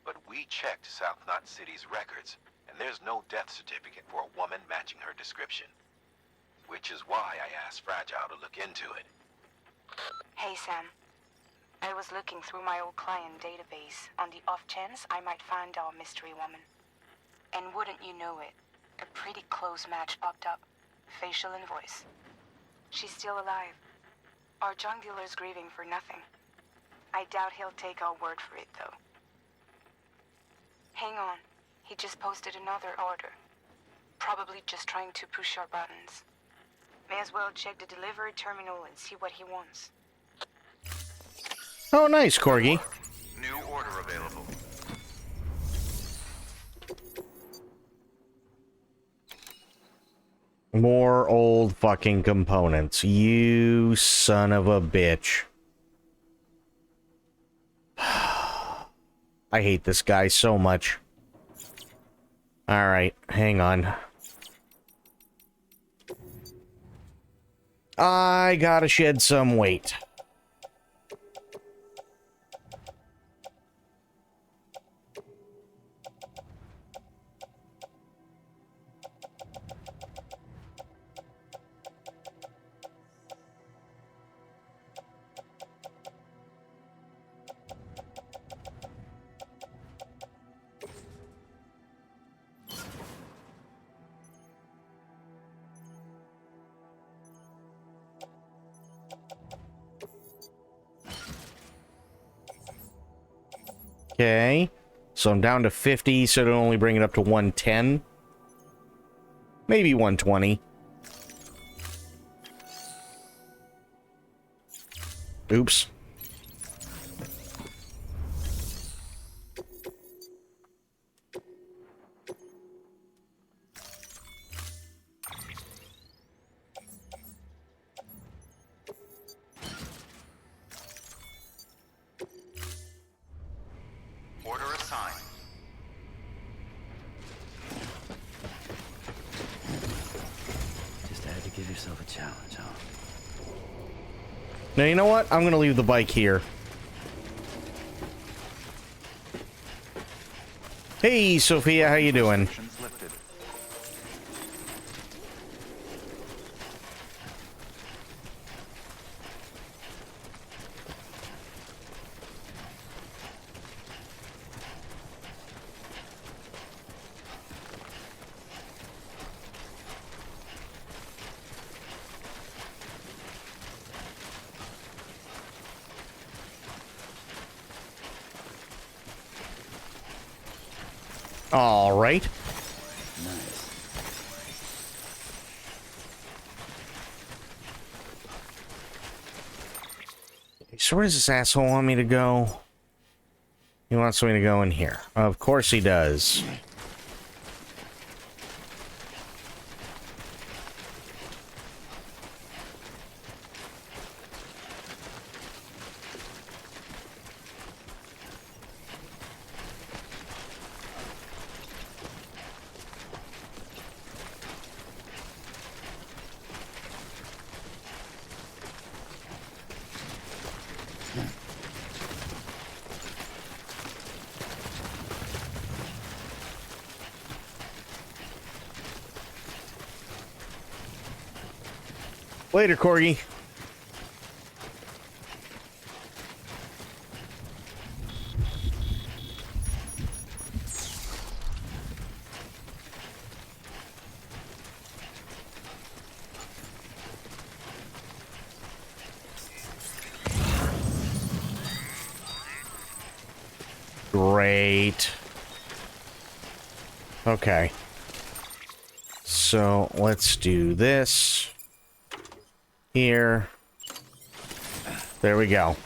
But we checked South Knot City's records, and there's no death certificate for a woman matching her description. Which is why I asked Fragile to look into it. Hey, Sam. I was looking through my old client database on the off chance I might find our mystery woman. And wouldn't you know it, a pretty close match popped up. Facial and voice. She's still alive. Our junk dealer's grieving for nothing. I doubt he'll take our word for it, though. Hang on. He just posted another order. Probably just trying to push our buttons. May as well check the delivery terminal and see what he wants. Oh, nice, Corgi. New order available. More old fucking components. You son of a bitch. I hate this guy so much. Alright, hang on. I gotta shed some weight. Okay. So I'm down to 50, so it'll only bring it up to 110. Maybe 120. Oops. Order assigned. Just had to give yourself a challenge, huh? Now, you know what? I'm going to leave the bike here. Hey, Sophia, how you doing? Restrictions lifted. All right. Nice. So where does this asshole want me to go? He wants me to go in here. Of course he does. Later, Corgi. Great. Okay. So let's do this. Here. There we go.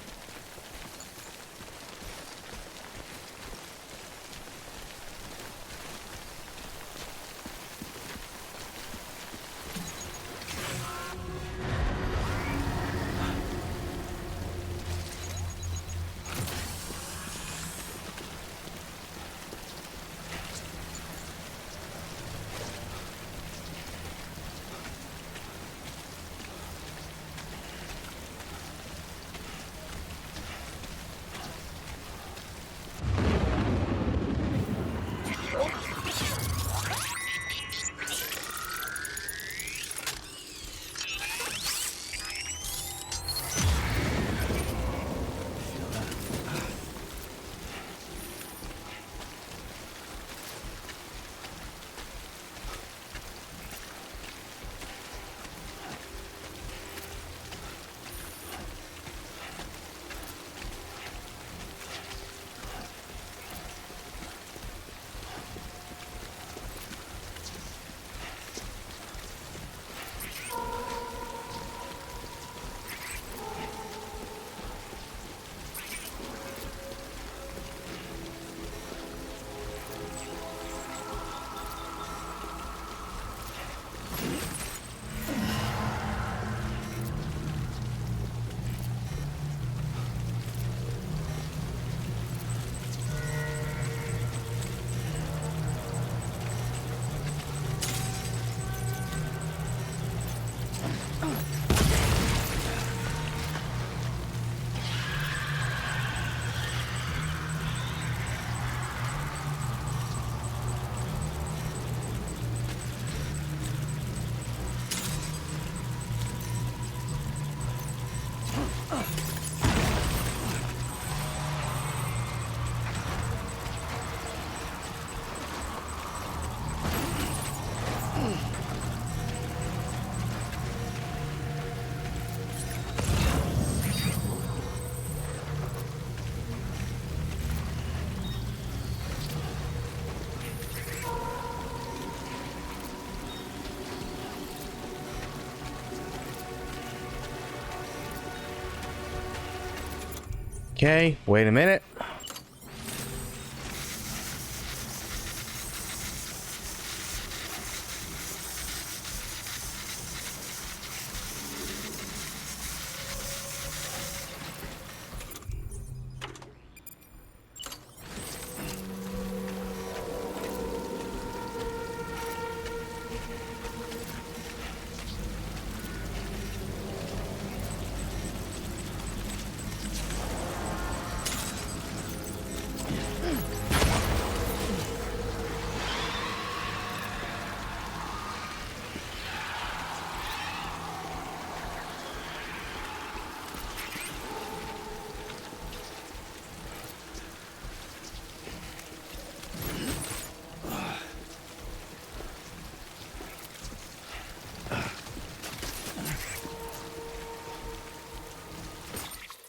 Okay, wait a minute.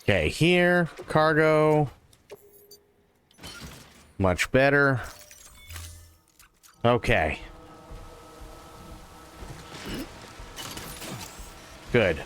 Okay, here, cargo. Much better. Okay. Good.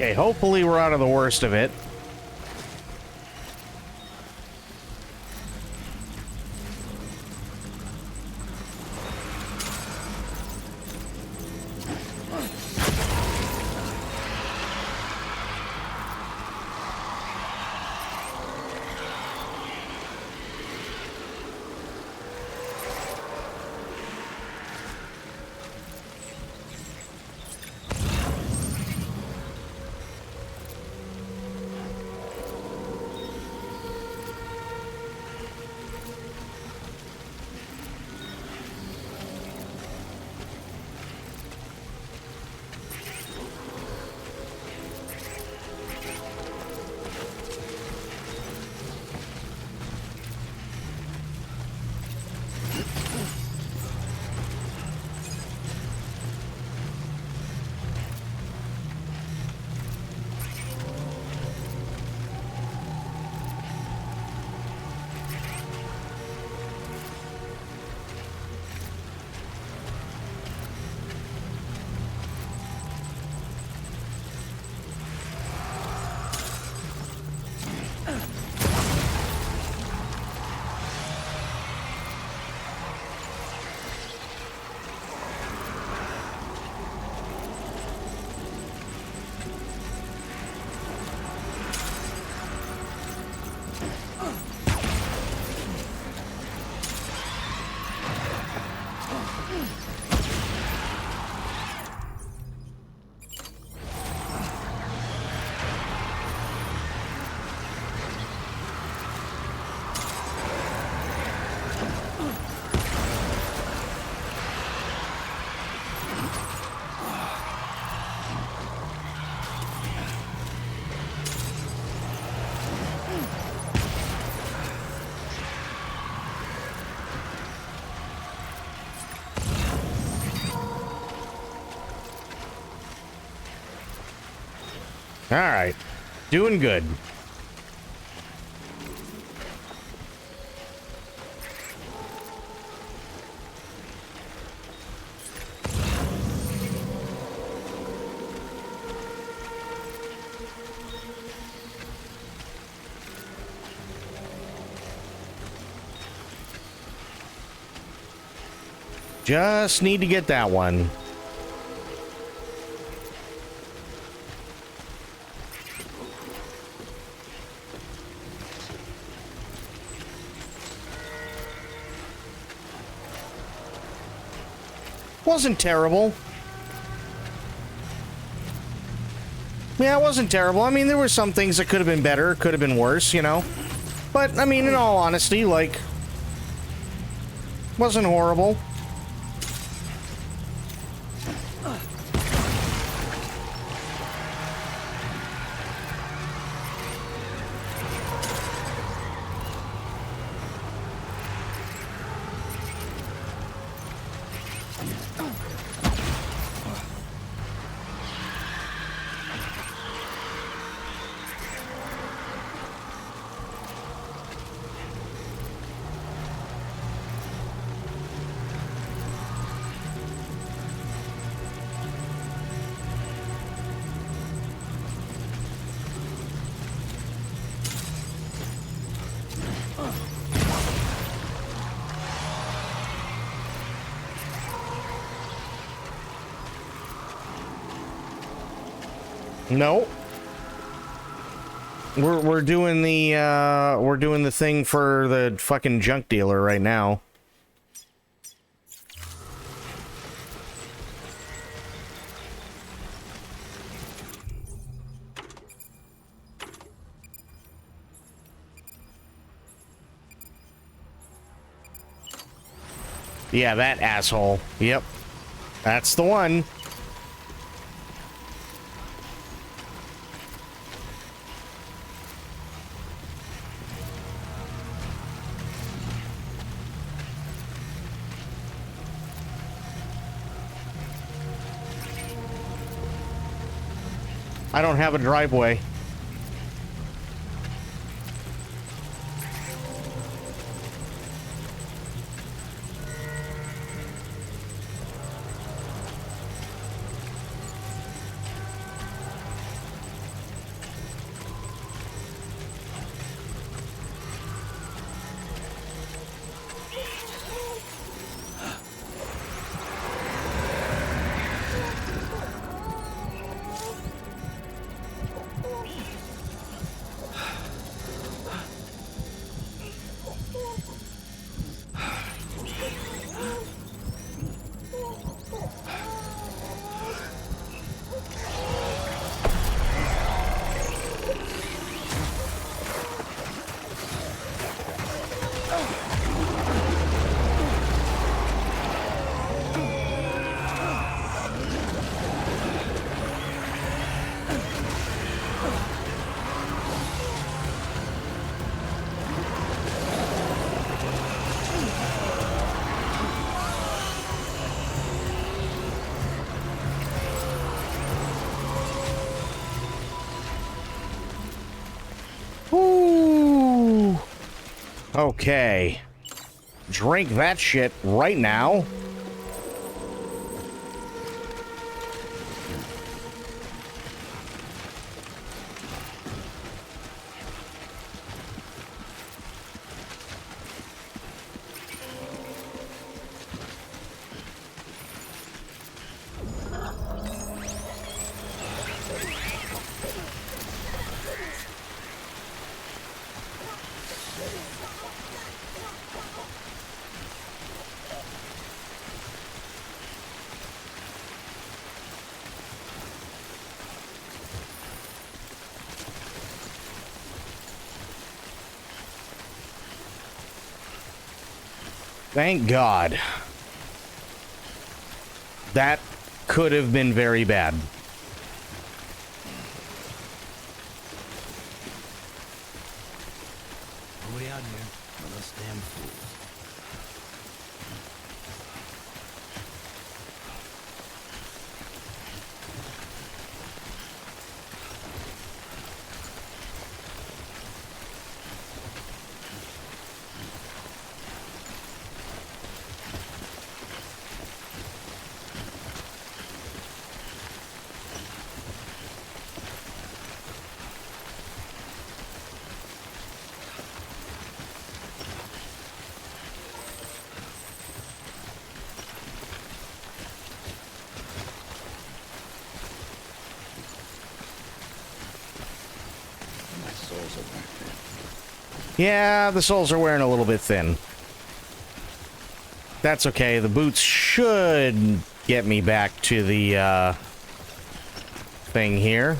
Okay, hopefully we're out of the worst of it. Alright. Doing good. Just need to get that one. Wasn't terrible. Yeah, it wasn't terrible. I mean, there were some things that could have been better, could have been worse, you know. But, I mean, in all honesty, like, wasn't horrible. No. We're doing the thing for the fucking junk dealer right now. Yeah, that asshole. Yep. That's the one. I don't have a driveway. Ooh. Okay. Drink that shit right now. Thank God. That could have been very bad. Nobody out here but us damn fools. Yeah, the soles are wearing a little bit thin. That's okay. The boots should get me back to the thing here.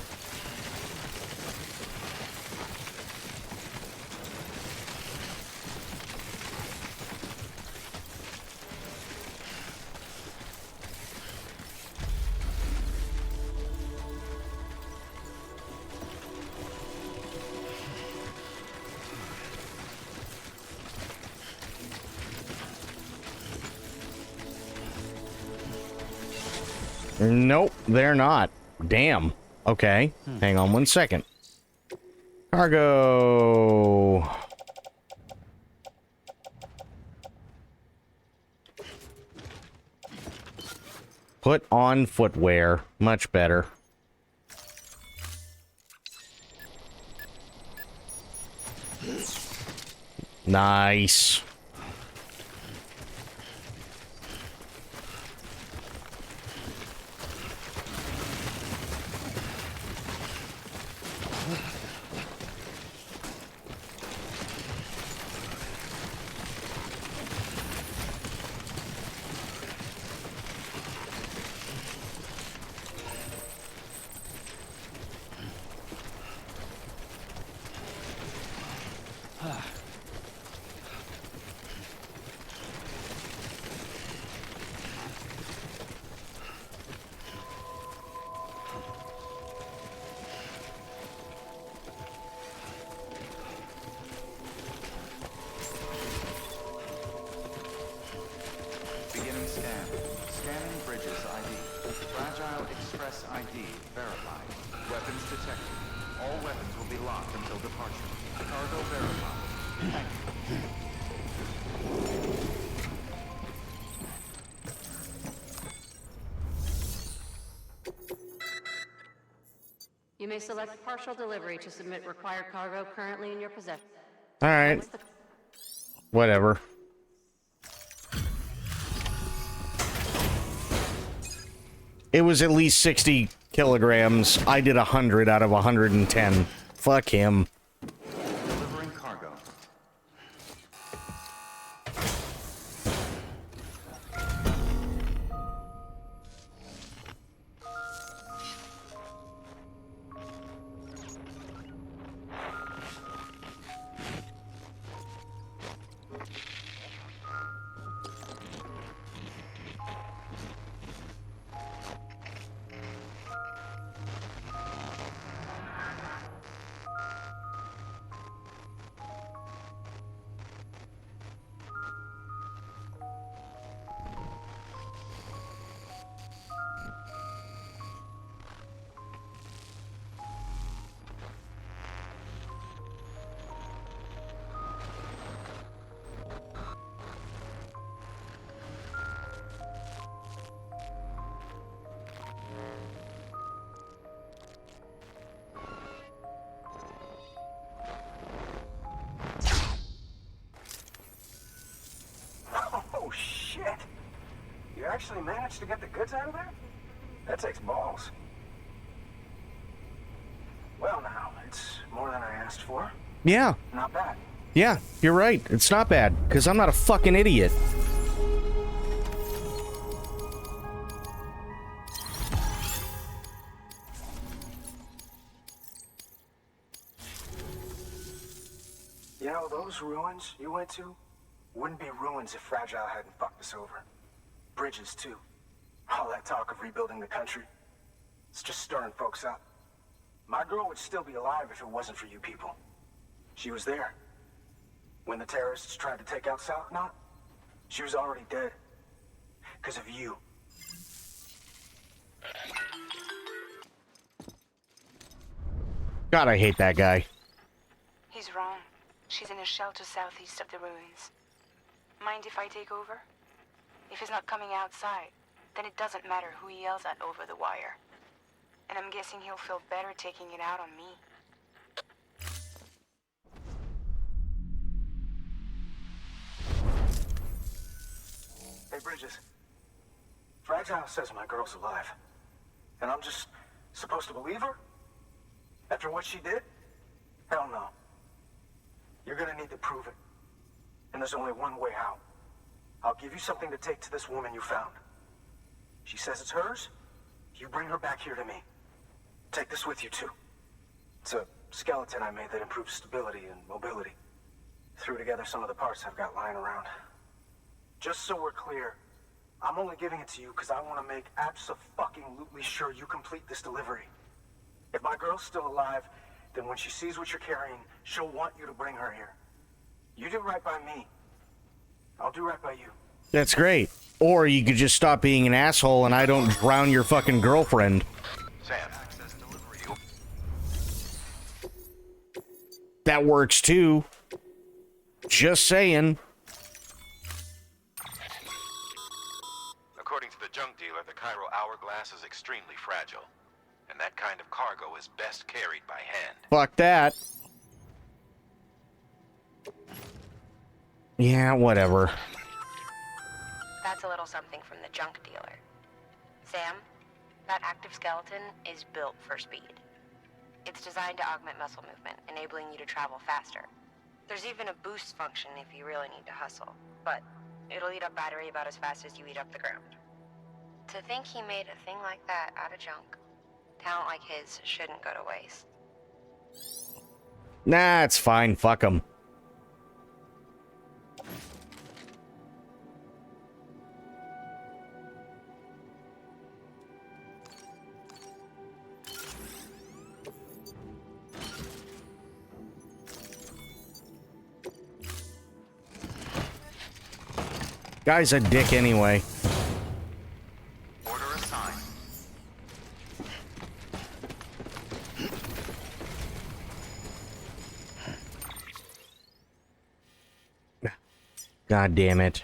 Nope, they're not. Damn. Okay. Hang on 1 second. Cargo. Put on footwear. Much better. Nice. Beginning scan. Scanning bridges ID. Fragile Express ID verified. Weapons detected. All weapons will be locked until departure. Cargo verified. Thank you. You may select partial delivery to submit required cargo currently in your possession. All right. Whatever. It was at least 60 kilograms. I did 100 out of 110. Fuck him. Delivering cargo. Oh, shit! You actually managed to get the goods out of there? That takes balls. Well, now, it's more than I asked for. Yeah. Not bad. Yeah, you're right. It's not bad, because I'm not a fucking idiot. You know, those ruins you went to wouldn't be ruins if Fragile hadn't fucked us over. Bridges, too. All that talk of rebuilding the country. It's just stirring folks up. My girl would still be alive if it wasn't for you people. She was there. When the terrorists tried to take out South Knot, she was already dead. Because of you. God, I hate that guy. He's wrong. She's in a shelter southeast of the ruins. Mind if I take over? If he's not coming outside, then it doesn't matter who he yells at over the wire. And I'm guessing he'll feel better taking it out on me. Hey, Bridges. Fragile says my girl's alive. And I'm just supposed to believe her? After what she did? Hell no. You're gonna need to prove it. And there's only one way out. I'll give you something to take to this woman you found. She says it's hers. You bring her back here to me. Take this with you, too. It's a skeleton I made that improves stability and mobility. Threw together some of the parts I've got lying around. Just so we're clear, I'm only giving it to you because I want to make abso-fucking-lutely sure you complete this delivery. If my girl's still alive, then when she sees what you're carrying, she'll want you to bring her here. You do right by me. I'll do right by you. That's great. Or you could just stop being an asshole and I don't drown your fucking girlfriend. Sam, That works too. Just saying. according to the junk dealer, the Chiral hourglass is extremely fragile. And that kind of cargo is best carried by hand. Fuck that. Yeah, whatever. That's a little something from the junk dealer. Sam, that active skeleton is built for speed. It's designed to augment muscle movement, enabling you to travel faster. There's even a boost function if you really need to hustle, but it'll eat up battery about as fast as you eat up the ground. To think he made a thing like that out of junk. Talent like his shouldn't go to waste. Nah, it's fine. Fuck him. Guy's a dick anyway. Order assigned. God damn it.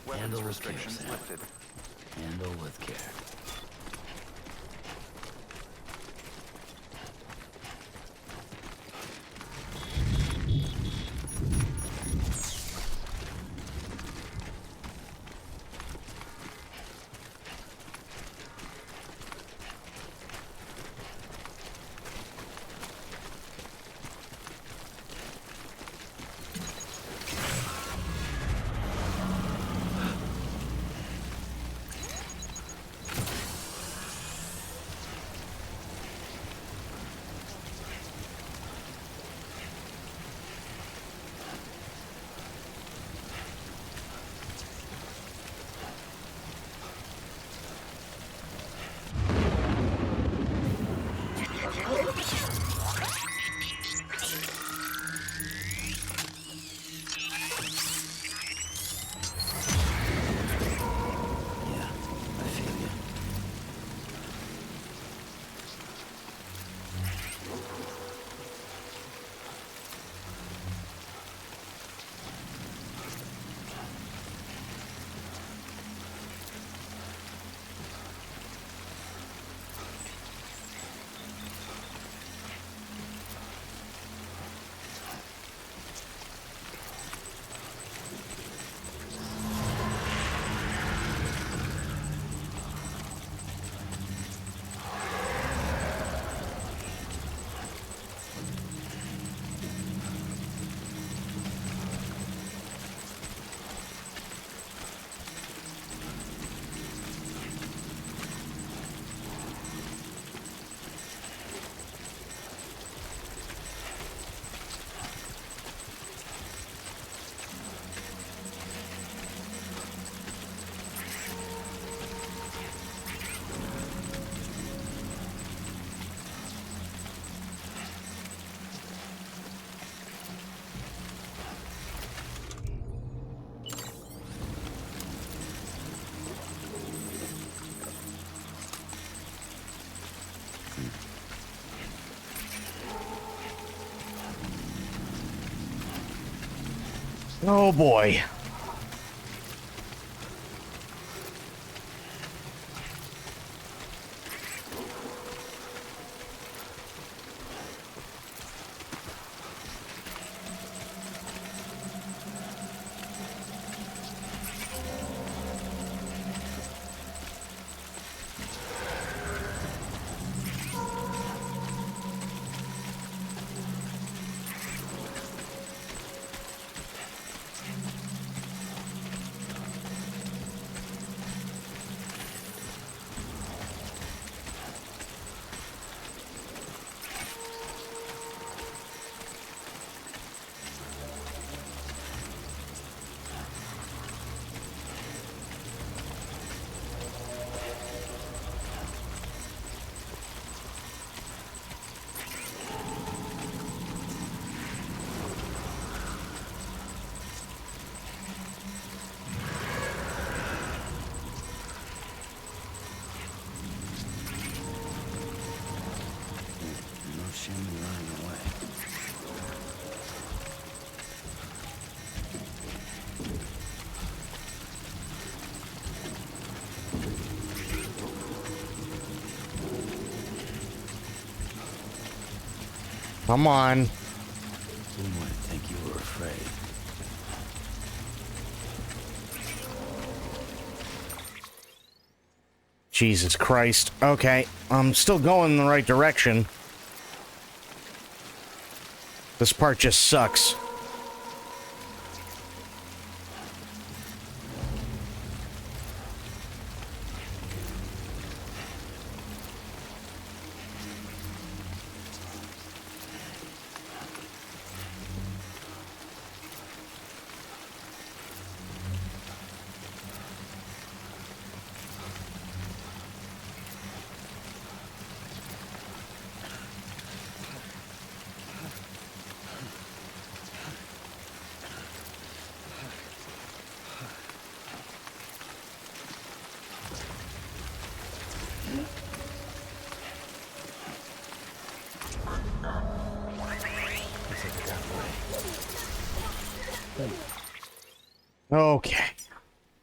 Weapons Handle with restrictions care, Sam. lifted. Handle with care. Yeah, I feel you. Oh boy. Come on. Who might think you were afraid? Jesus Christ. Okay, I'm still going in the right direction. This part just sucks. Okay.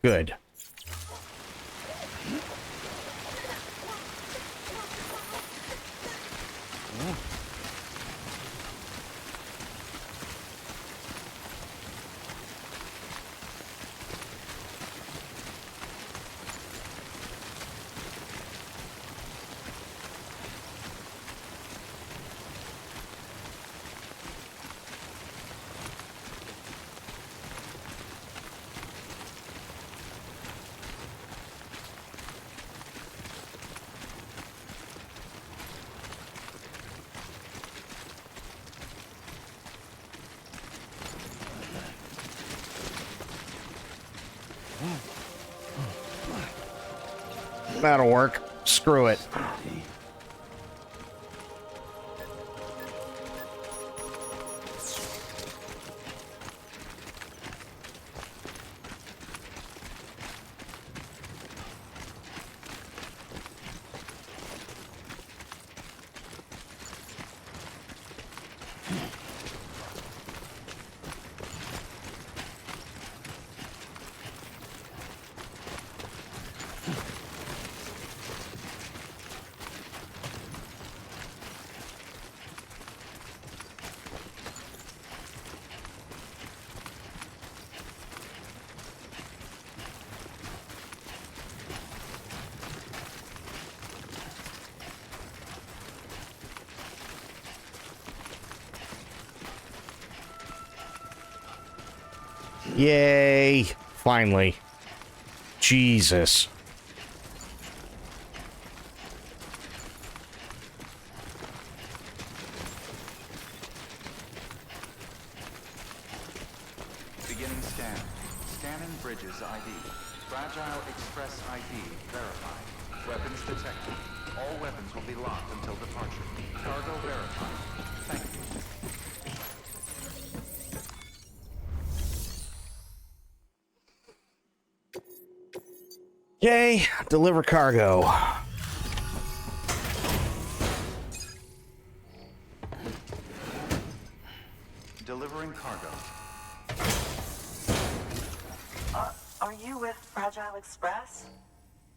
Good. That'll work. Screw it. Yay. Finally. Jesus. Beginning scan. Scanning bridges ID. Fragile Express ID verified. Weapons detected. All weapons will be locked until departure. Cargo verified. Thank you. Yay. Deliver cargo. Delivering cargo. Are you with Fragile Express?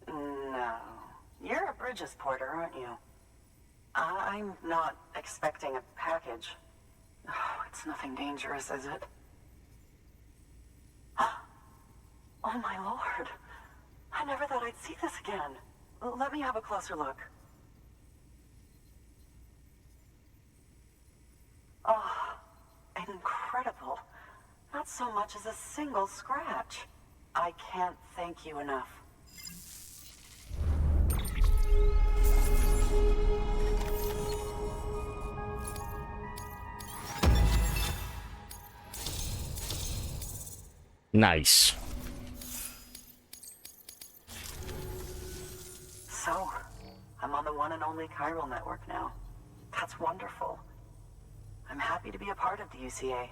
No. You're a Bridges porter, aren't you? I'm not expecting a package. Oh, it's nothing dangerous, is it? Oh my lord. I never thought I'd see this again. Let me have a closer look. Oh, incredible. Not so much as a single scratch. I can't thank you enough. Nice. So, I'm on the one and only chiral network now. That's wonderful. I'm happy to be a part of the UCA.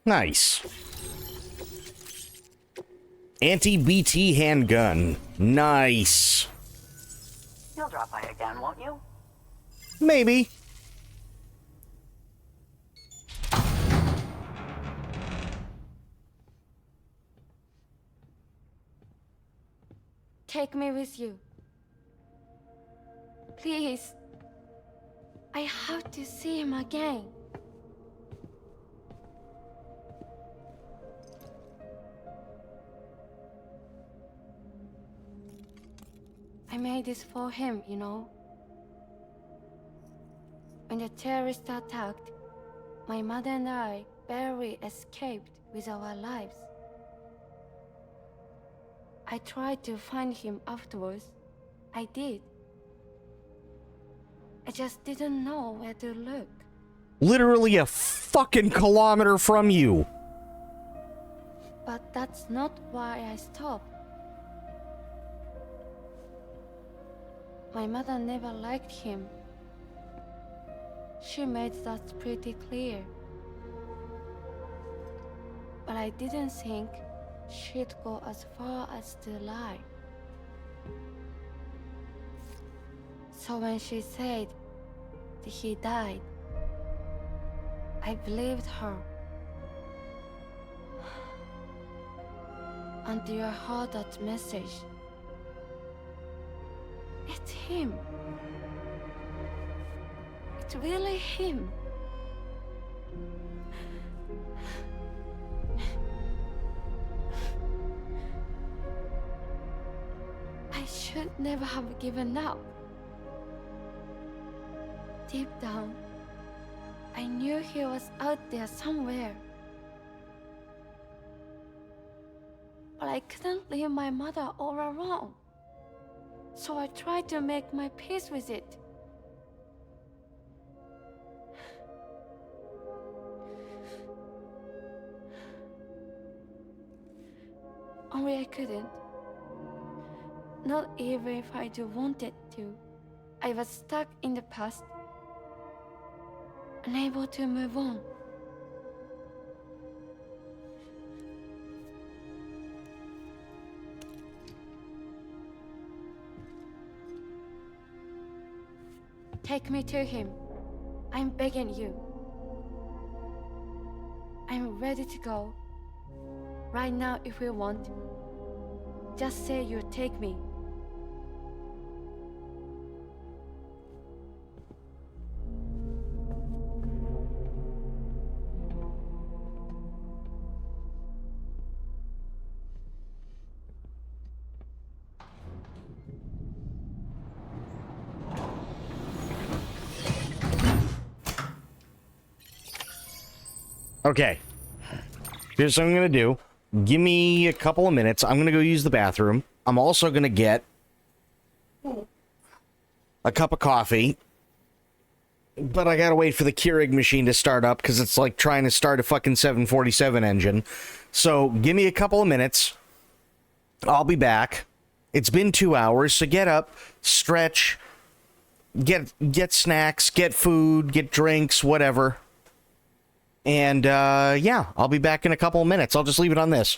Nice. Anti-BT handgun. Nice. You'll drop by again, won't you? Maybe. Take me with you. Please. I have to see him again. I made this for him, you know. When the terrorists attacked, my mother and I barely escaped with our lives. I tried to find him afterwards. I did. I just didn't know where to look. Literally a fucking kilometer from you. But that's not why I stopped. My mother never liked him. She made that pretty clear. But I didn't think she'd go as far as to lie. So when she said that he died, I believed her. Until I heard that message. It's him. It's really him. I should never have given up. Deep down, I knew he was out there somewhere. But I couldn't leave my mother all alone. So I tried to make my peace with it. Only I couldn't. Not even if I do wanted to. I was stuck in the past, unable to move on. Take me to him. I'm begging you. I'm ready to go. Right now, if you want. Just say you take me. Okay. Here's what I'm going to do. Give me a couple of minutes. I'm going to go use the bathroom. I'm also going to get a cup of coffee. But I got to wait for the Keurig machine to start up because it's like trying to start a fucking 747 engine. So give me a couple of minutes. I'll be back. It's been 2 hours, so get up, stretch, get snacks, get food, get drinks, whatever. And, yeah, I'll be back in a couple of minutes. I'll just leave it on this.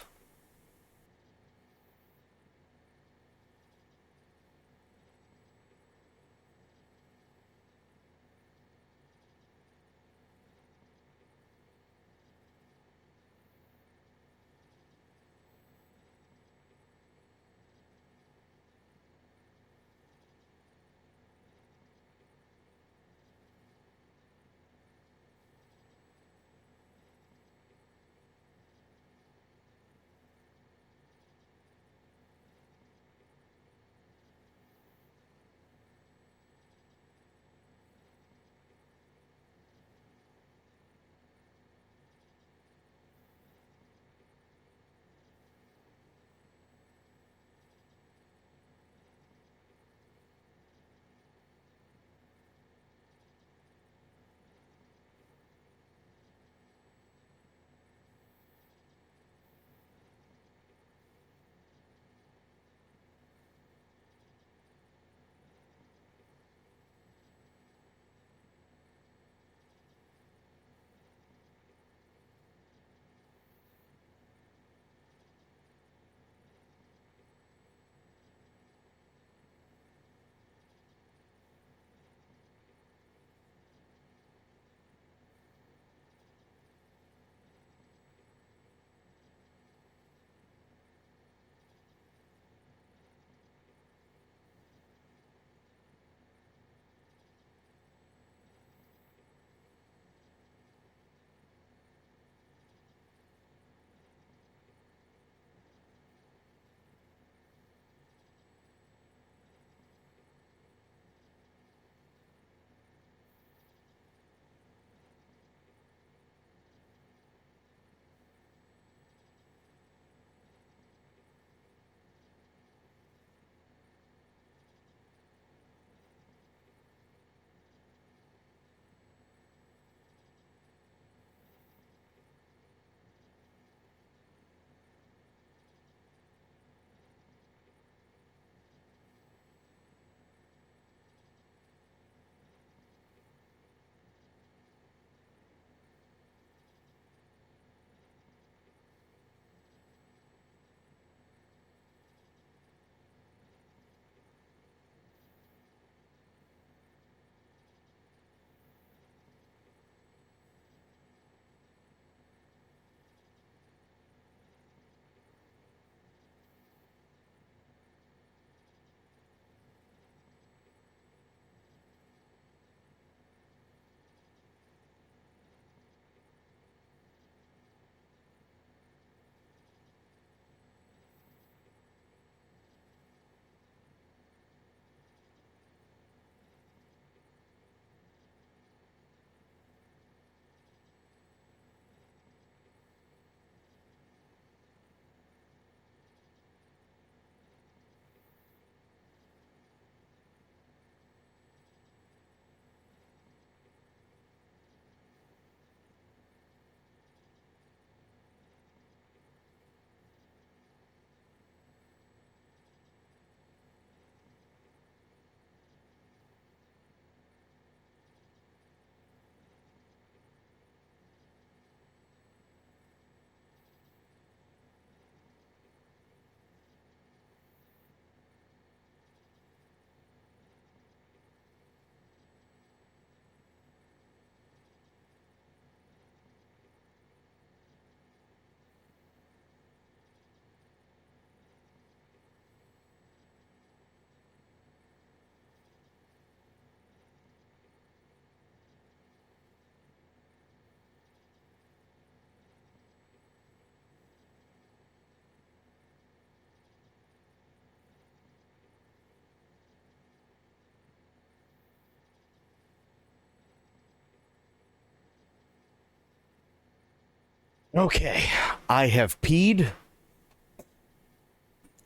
Okay, I have peed,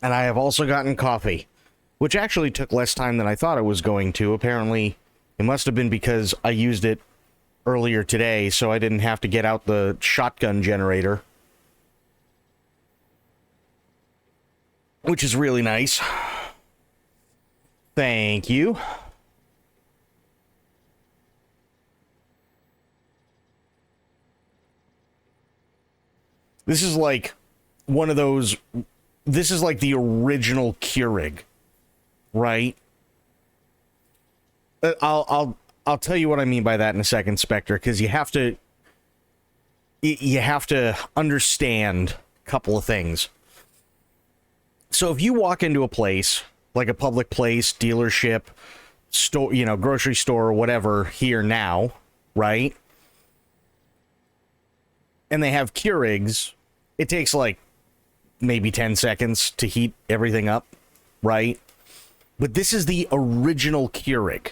and I have also gotten coffee, which actually took less time than I thought it was going to. Apparently, it must have been because I used it earlier today, so I didn't have to get out the shotgun generator, which is really nice. Thank you. This is like one of those. This is like the original Keurig, right? I'll tell you what I mean by that in a second, Spectre, because you have to understand a couple of things. So if you walk into a place like a public place, dealership, store, grocery store or whatever here now, right? And they have Keurigs, it takes like maybe 10 seconds to heat everything up, right? But this is the original Keurig.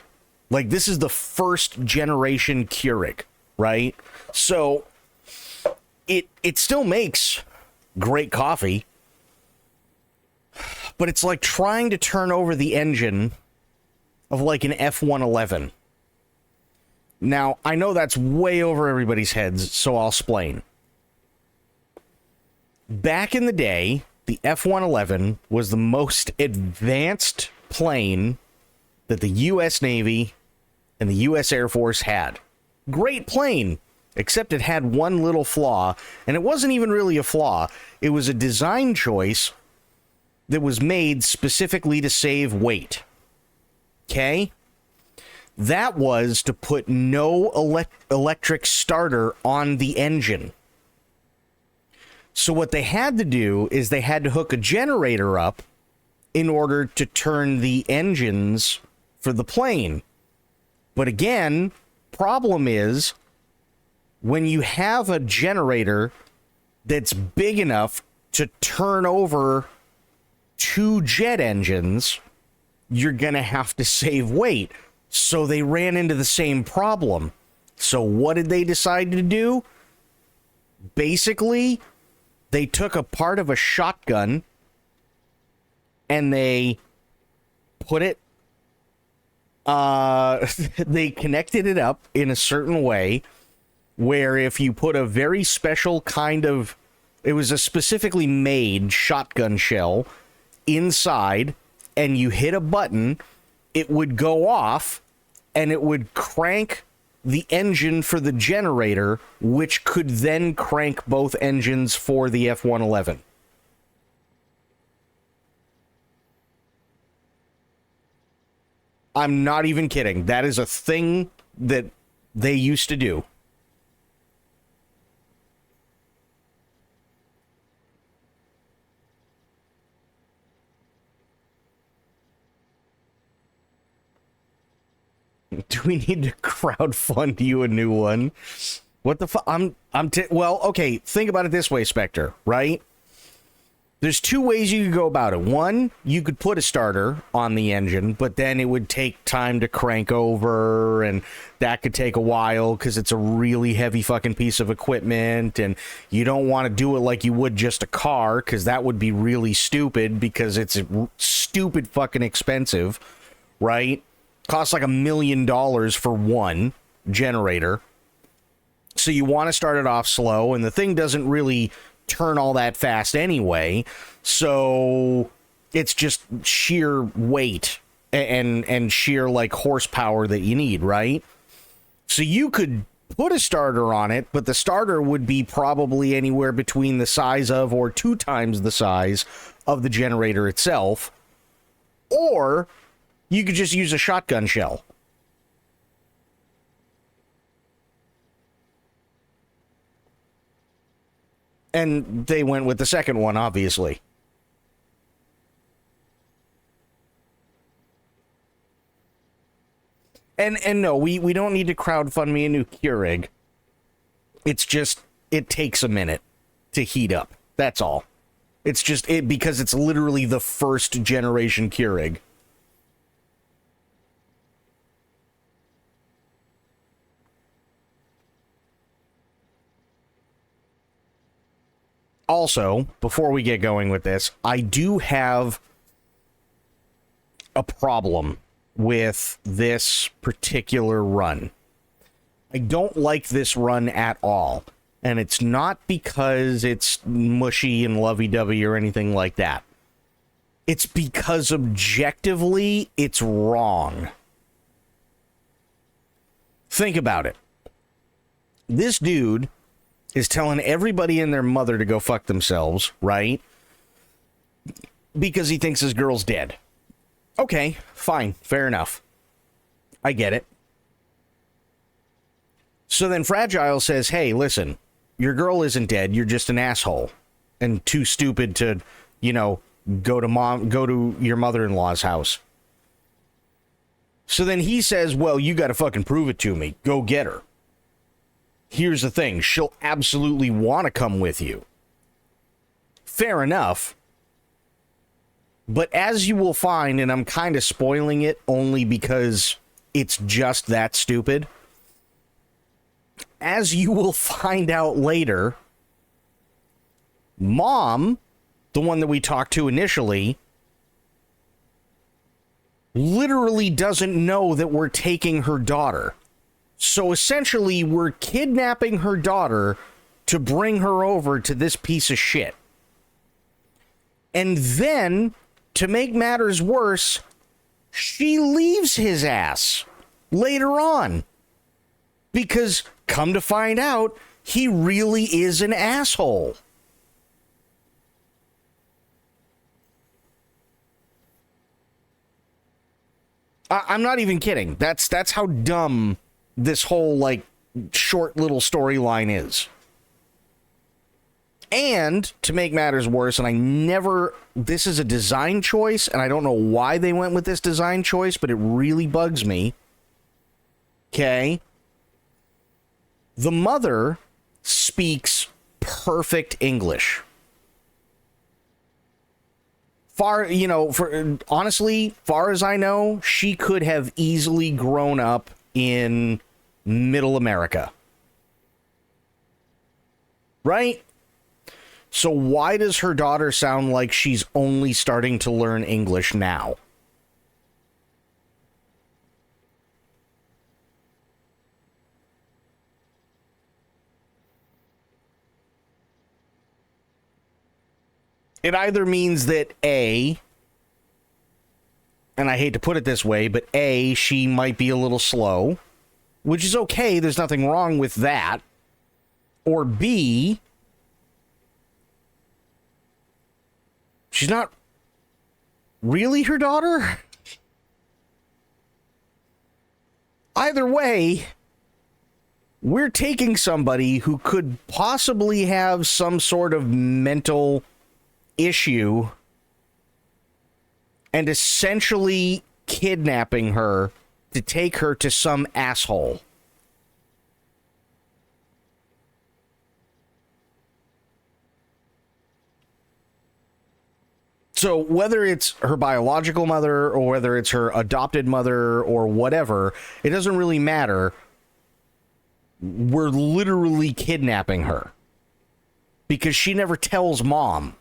Like, this is the first generation Keurig, right? So it still makes great coffee, but it's like trying to turn over the engine of like an F-111. Now, I know that's way over everybody's heads, so I'll explain. Back in the day, the F-111 was the most advanced plane that the U.S. Navy and the U.S. Air Force had. Great plane, except it had one little flaw, and it wasn't even really a flaw. It was a design choice that was made specifically to save weight. Okay? That was to put no electric starter on the engine. So what they had to do is they had to hook a generator up in order to turn the engines for the plane. But again, problem is when you have a generator that's big enough to turn over two jet engines, you're going to have to save weight. So they ran into the same problem. So what did they decide to do? Basically, they took a part of a shotgun and they put it, they connected it up in a certain way where if you put a very special kind of, it was a specifically made shotgun shell inside and you hit a button, it would go off and it would crank the engine for the generator, which could then crank both engines for the F-111. I'm not even kidding. That is a thing that they used to do. Do we need to crowdfund you a new one? What the fuck? Well, okay, think about it this way, Spectre, right? There's two ways you could go about it. One, you could put a starter on the engine, but then it would take time to crank over, and that could take a while because it's a really heavy fucking piece of equipment, and you don't want to do it like you would just a car because that would be really stupid because it's stupid fucking expensive, right? Costs like $1 million for one generator. So you want to start it off slow, and the thing doesn't really turn all that fast anyway. So it's just sheer weight and sheer like horsepower that you need, right? So you could put a starter on it, but the starter would be probably anywhere between the size of or 2 times the size of the generator itself. Or you could just use a shotgun shell. And they went with the second one, obviously. And no, we don't need to crowdfund me a new Keurig. It's just, it takes a minute to heat up. That's all. It's just, because it's literally the first generation Keurig. Also, before we get going with this, I do have a problem with this particular run. I don't like this run at all. And it's not because it's mushy and lovey-dovey or anything like that. It's because objectively, it's wrong. Think about it. This dude is telling everybody and their mother to go fuck themselves, right? Because he thinks his girl's dead. Okay, fine, fair enough. I get it. So then Fragile says, hey, listen, your girl isn't dead, you're just an asshole. And too stupid to, go to your mother-in-law's house. So then he says, well, you gotta fucking prove it to me. Go get her. Here's the thing, she'll absolutely want to come with you. Fair enough. But as you will find, and I'm kind of spoiling it only because it's just that stupid, as you will find out later, Mom, the one that we talked to initially, literally doesn't know that we're taking her daughter. So essentially, we're kidnapping her daughter to bring her over to this piece of shit. And then, to make matters worse, she leaves his ass later on. Because, come to find out, he really is an asshole. I'm not even kidding. That's how dumb this whole, short little storyline is. And, to make matters worse, this is a design choice, and I don't know why they went with this design choice, but it really bugs me. Okay? The mother speaks perfect English. Honestly, far as I know, she could have easily grown up in Middle America. Right? So why does her daughter sound like she's only starting to learn English now? It either means that A, and I hate to put it this way, but A, she might be a little slow, which is okay, there's nothing wrong with that. Or B, she's not really her daughter? Either way, we're taking somebody who could possibly have some sort of mental issue and essentially kidnapping her to take her to some asshole. So whether it's her biological mother or whether it's her adopted mother or whatever, it doesn't really matter. We're literally kidnapping her because she never tells Mom.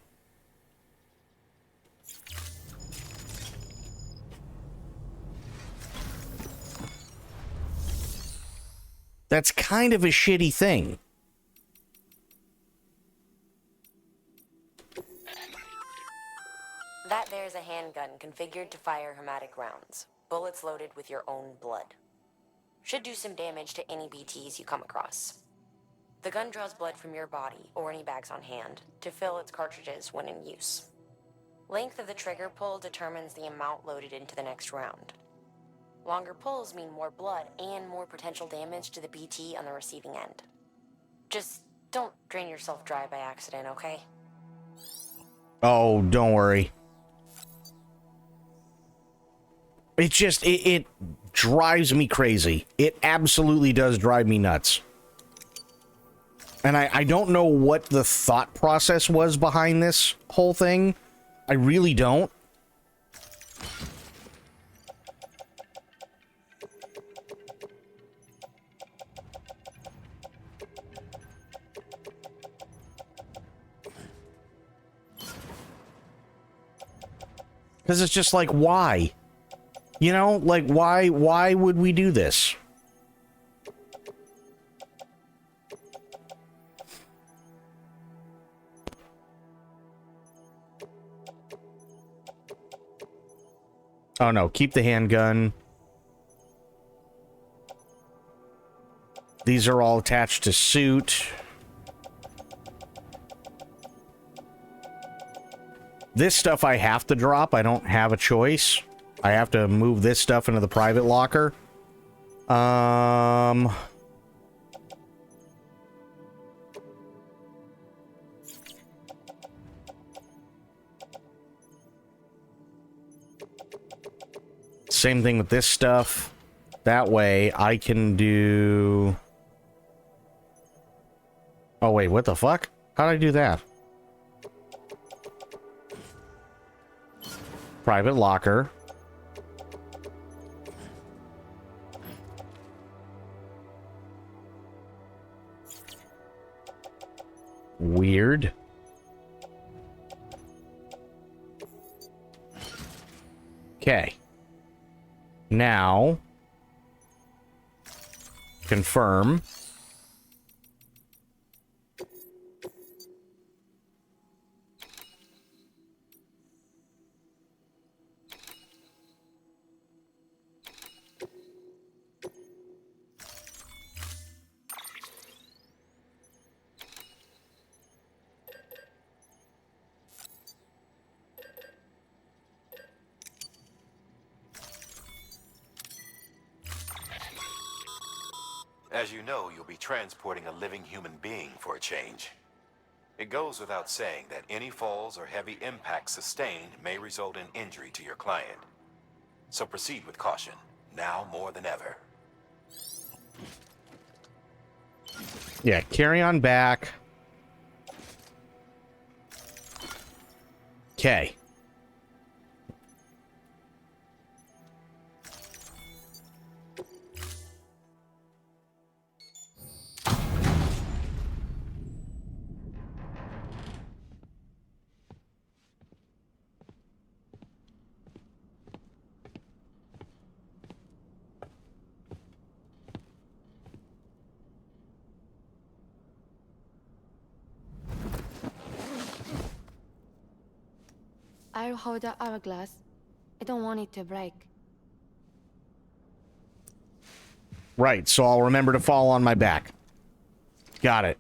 That's kind of a shitty thing. That there's a handgun configured to fire hermetic rounds, bullets loaded with your own blood. Should do some damage to any BTs you come across. The gun draws blood from your body, or any bags on hand, to fill its cartridges when in use. Length of the trigger pull determines the amount loaded into the next round. Longer pulls mean more blood and more potential damage to the BT on the receiving end. Just don't drain yourself dry by accident, okay? Oh, don't worry. It drives me crazy. It absolutely does drive me nuts. And I don't know what the thought process was behind this whole thing. I really don't. Because it's just like, why? You know, like, why would we do this? Oh no, keep the handgun. These are all attached to suit. This stuff I have to drop. I don't have a choice. I have to move this stuff into the private locker. Same thing with this stuff. That way I can do... Oh, wait, what the fuck? How'd I do that? Private locker. Weird. Okay. Now, confirm. As you know, you'll be transporting a living human being for a change. It goes without saying that any falls or heavy impacts sustained may result in injury to your client. So proceed with caution, now more than ever. Yeah, carry on back. Okay. I'll hold the hourglass. I don't want it to break. Right, so I'll remember to fall on my back. Got it.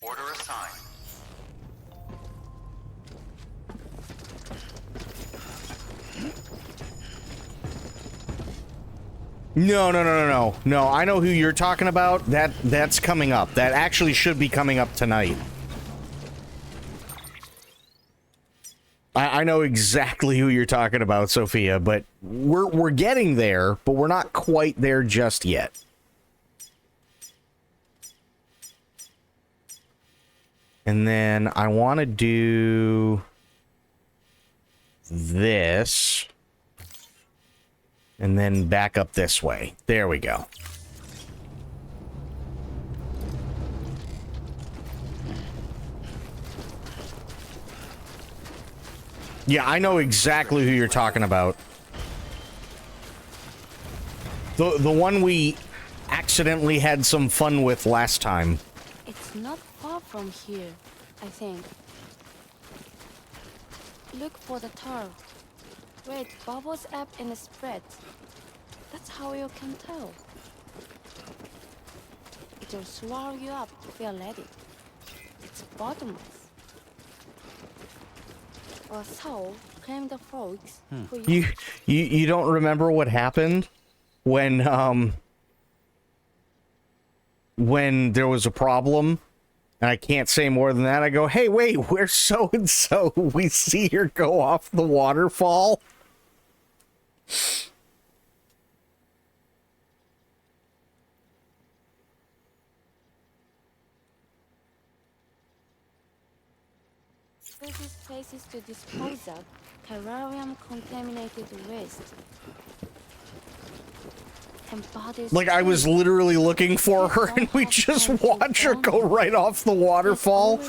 Order assigned. No, I know who you're talking about. That's coming up. That actually should be coming up tonight. I know exactly who you're talking about, Sophia, but we're getting there, but we're not quite there just yet. And then I want to do this. And then back up this way. There we go. Yeah, I know exactly who you're talking about. The one we accidentally had some fun with last time. It's not far from here, I think. Look for the tar. Where it bubbles up and spreads. That's how you can tell. It'll swallow you up if you're ready. It's bottomless. Or so claim the folks who You don't remember what happened when there was a problem? And I can't say more than that. I go, hey, wait, where's so-and-so? We see her go off the waterfall. places to dispose of terrarium-contaminated waste. embodies. Like, I was literally looking for her, and we just watch her go right off the waterfall.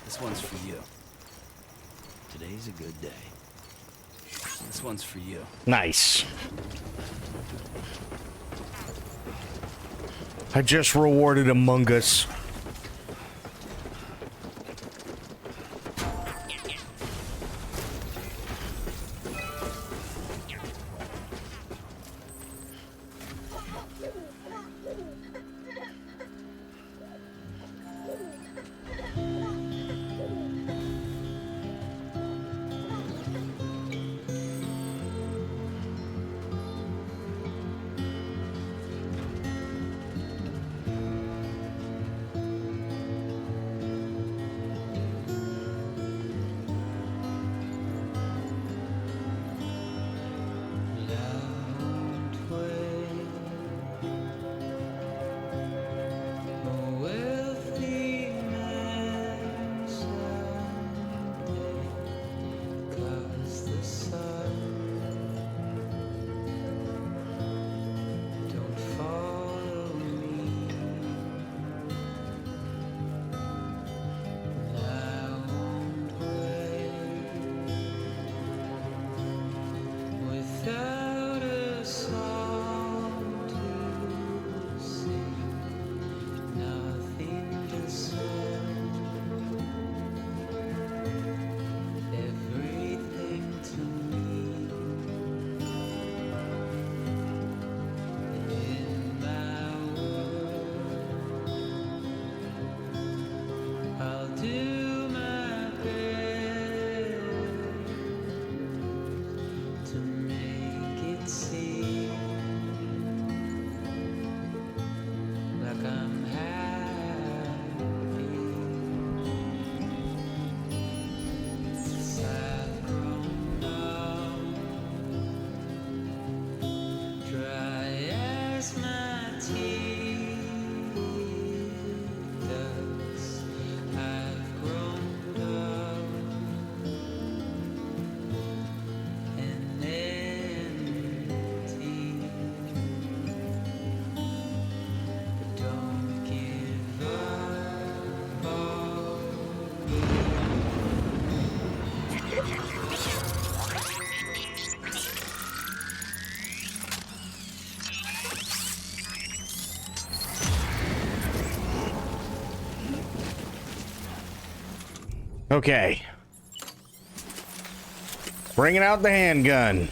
This one's for you. Today's a good day. This one's for you. Nice. I just rewarded Among Us. Okay. Bringing out the handgun.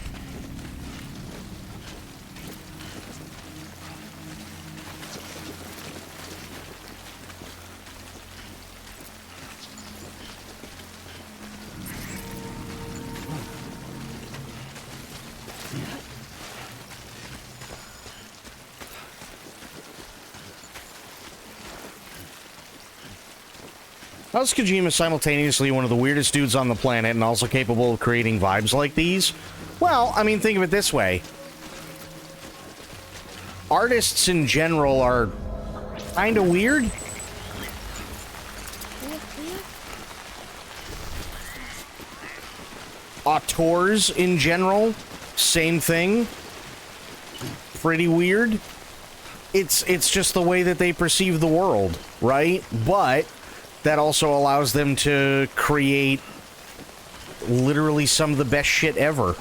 How's Kojima simultaneously one of the weirdest dudes on the planet and also capable of creating vibes like these? Well, I mean, think of it this way. Artists in general are kind of weird. Auteurs in general, same thing. Pretty weird. It's just the way that they perceive the world, right? But that also allows them to create literally some of the best shit ever.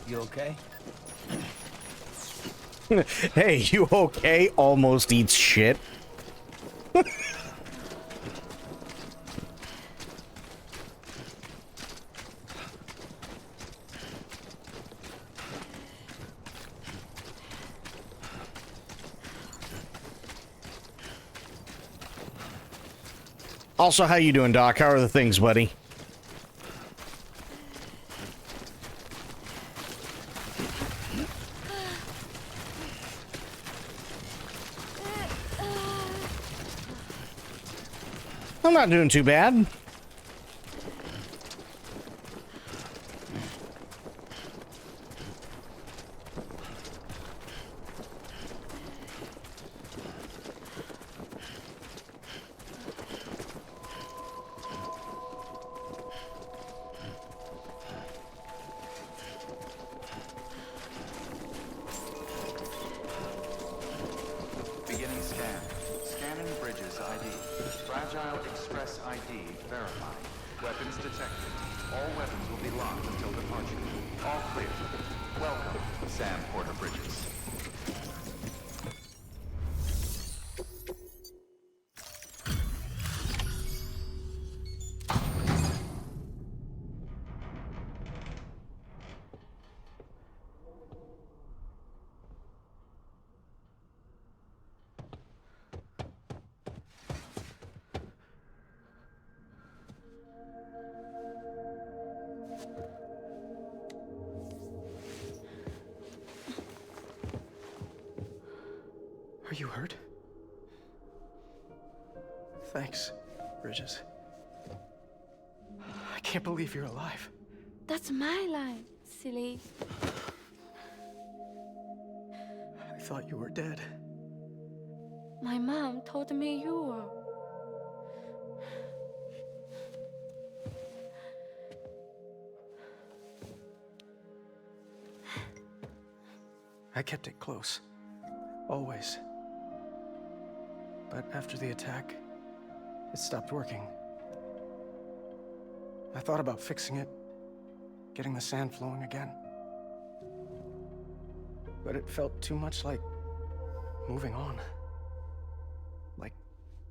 You okay? Hey, you okay? Almost eats shit. Also, how you doing, Doc? How are the things, buddy? I'm not doing too bad. Beginning scan. Scanning bridges ID. Fragile Express ID verified. Weapons detected. All weapons will be locked until departure. All clear. Welcome, Sam Porter Bridges. Are you hurt? Thanks, Bridges. I can't believe you're alive. That's my line, silly. I thought you were dead. My mom told me you were. I kept it close. Always. But after the attack, it stopped working. I thought about fixing it, getting the sand flowing again. But it felt too much like moving on. Like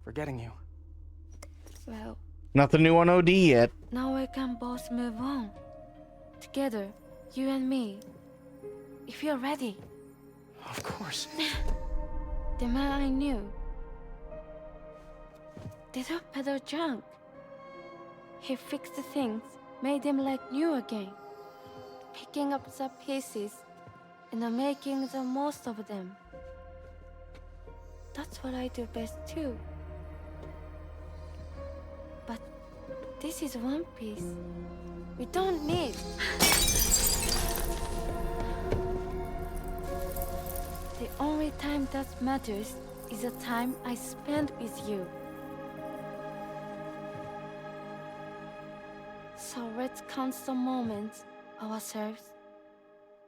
forgetting you. Well, Nothing new on OD yet. now we can both move on. Together, you and me. If you're ready. Of course. The man I knew. They took better junk. He fixed things, made them like new again. Picking up the pieces and making the most of them. That's what I do best too. But this is one piece. We don't need. The only time that matters is the time I spend with you. So let's count the moments ourselves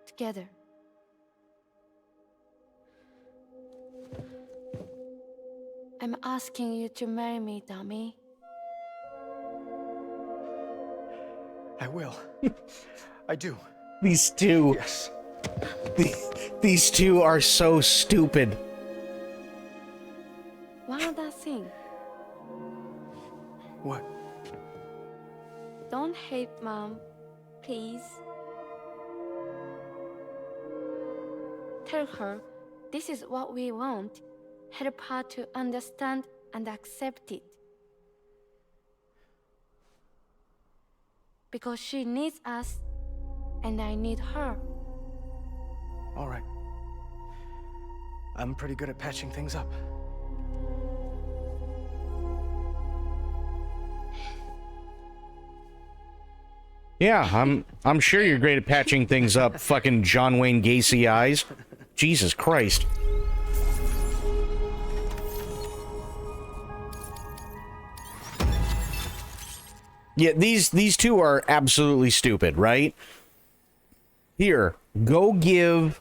together. I'm asking you to marry me, dummy. I will. I do. These two. Yes. These two are so stupid. One other thing. What? Don't hate Mom, please. Tell her this is what we want. Help her to understand and accept it. Because she needs us, and I need her. All right. I'm pretty good at patching things up. Yeah, I'm sure you're great at patching things up, fucking John Wayne Gacy eyes. Jesus Christ. Yeah, these two are absolutely stupid, right? Here, go give...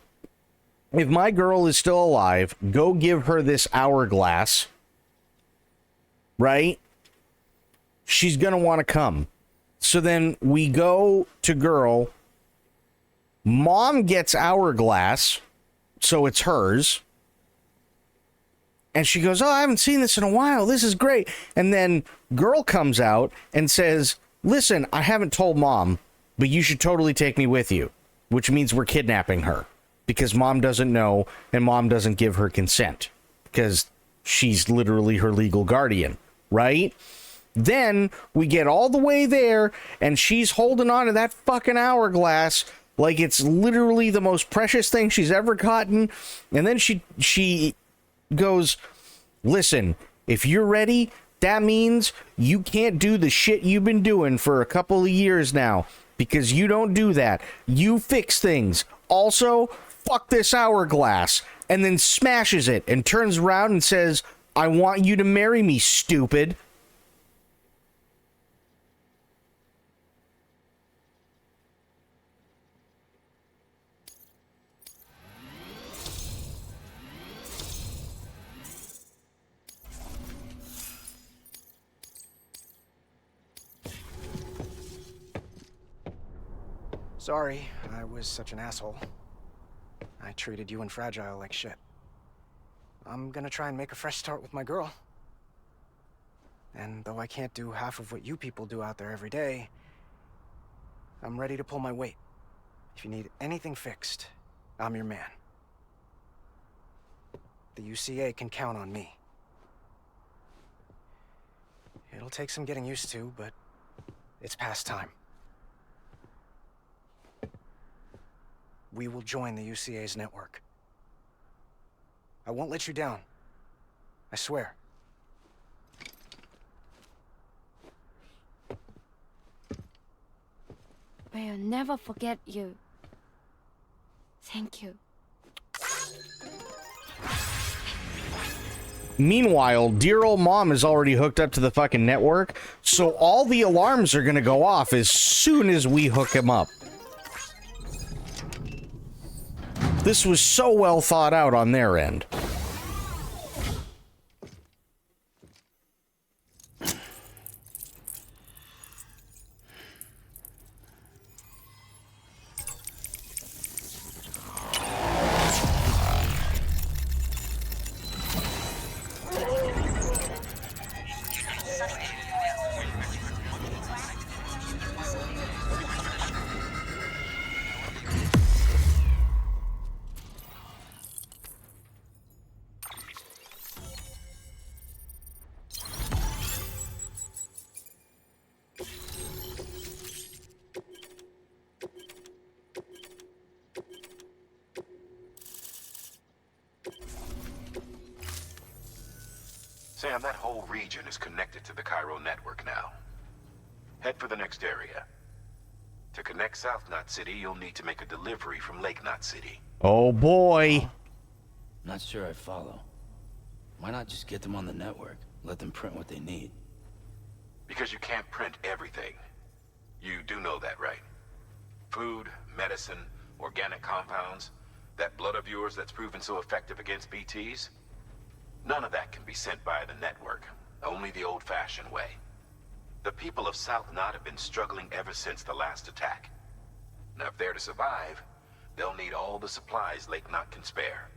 If my girl is still alive, go give her this hourglass. Right? She's gonna want to come. So then we go to girl, Mom gets Hourglass, so it's hers. And she goes, oh, I haven't seen this in a while. This is great. And then girl comes out and says, listen, I haven't told Mom, but you should totally take me with you, which means we're kidnapping her because Mom doesn't know and Mom doesn't give her consent because she's literally her legal guardian, right? Then we get all the way there and she's holding on to that fucking hourglass like it's literally the most precious thing she's ever gotten. And then she goes, listen, if you're ready, that means you can't do the shit you've been doing for a couple of years now because you don't do that. You fix things. Also, fuck this hourglass. And then smashes it and turns around and says, I want you to marry me, stupid. Sorry, I was such an asshole. I treated you and Fragile like shit. I'm gonna try and make a fresh start with my girl. And though I can't do half of what you people do out there every day, I'm ready to pull my weight. If you need anything fixed, I'm your man. The UCA can count on me. It'll take some getting used to, but it's past time. We will join the UCA's network. I won't let you down. I swear. We'll never forget you. Thank you. Meanwhile, dear old Mom is already hooked up to the fucking network, so all the alarms are gonna go off as soon as we hook him up. This was so well thought out on their end. Sam, that whole region is connected to the Cairo network now. Head for the next area. To connect South Knot City, you'll need to make a delivery from Lake Knot City. Oh boy. Not sure I follow. Why not just get them on the network? Let them print what they need. Because you can't print everything. You do know that, right? Food, medicine, organic compounds, that blood of yours that's proven so effective against BTs? None of that can be sent by the network. Only the old-fashioned way. The people of South Knot have been struggling ever since the last attack. Now, if they're to survive, they'll need all the supplies Lake Knot can spare.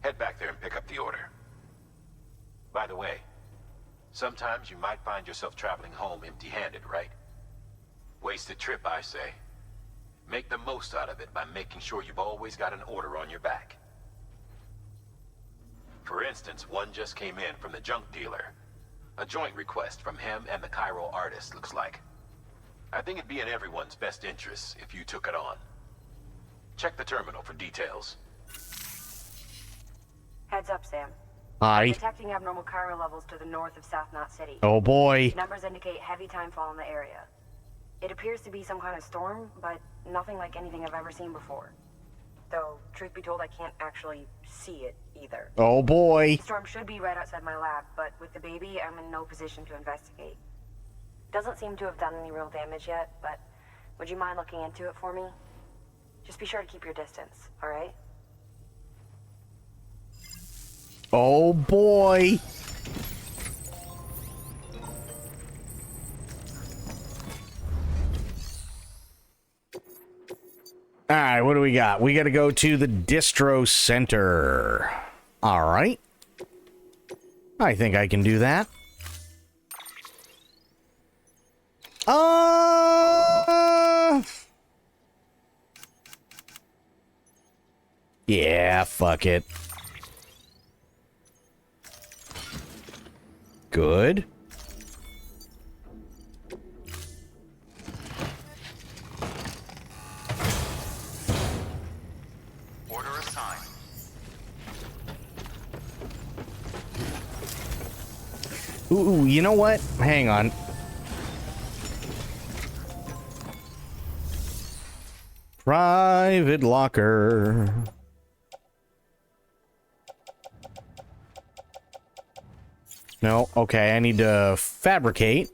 Head back there and pick up the order. By the way, sometimes you might find yourself traveling home empty-handed, right? Wasted trip, I say. Make the most out of it by making sure you've always got an order on your back. For instance, one just came in from the junk dealer. A joint request from him and the Cairo artist, looks like. I think it'd be in everyone's best interest if you took it on. Check the terminal for details. Heads up, Sam. Hi. Detecting abnormal Cairo levels to the north of South Knot City. Oh boy. Numbers indicate heavy timefall in the area. It appears to be some kind of storm, but nothing like anything I've ever seen before. Though, truth be told, I can't actually see it either. Oh boy. The storm should be right outside my lab, but with the baby, I'm in no position to investigate. Doesn't seem to have done any real damage yet, but would you mind looking into it for me? Just be sure to keep your distance, alright? Oh boy. All right, what do we got? We got to go to the distro center. All right. I think I can do that. Yeah, fuck it. Good. Order assigned. Ooh, you know what? Hang on. Private locker. No, okay, I need to fabricate.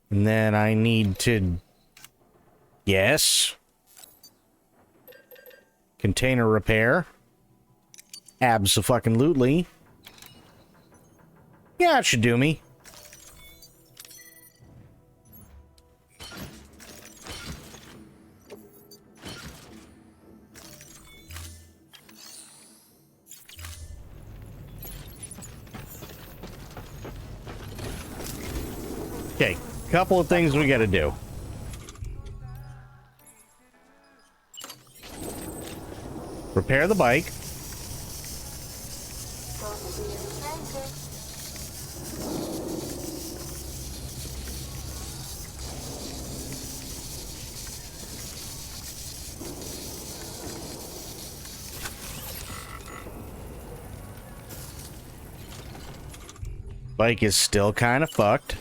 And then I need to... Yes. Container repair. Abso-fucking-lutely. Yeah, it should do me. Okay, couple of things we gotta do. Repair the bike. Bike is still kind of fucked.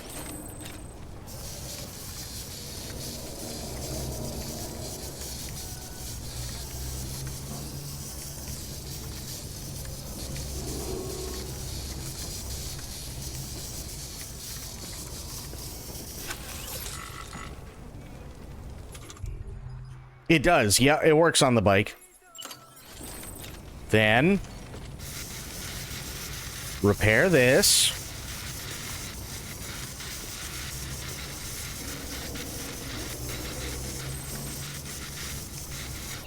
It does. Yeah, it works on the bike. Then repair this.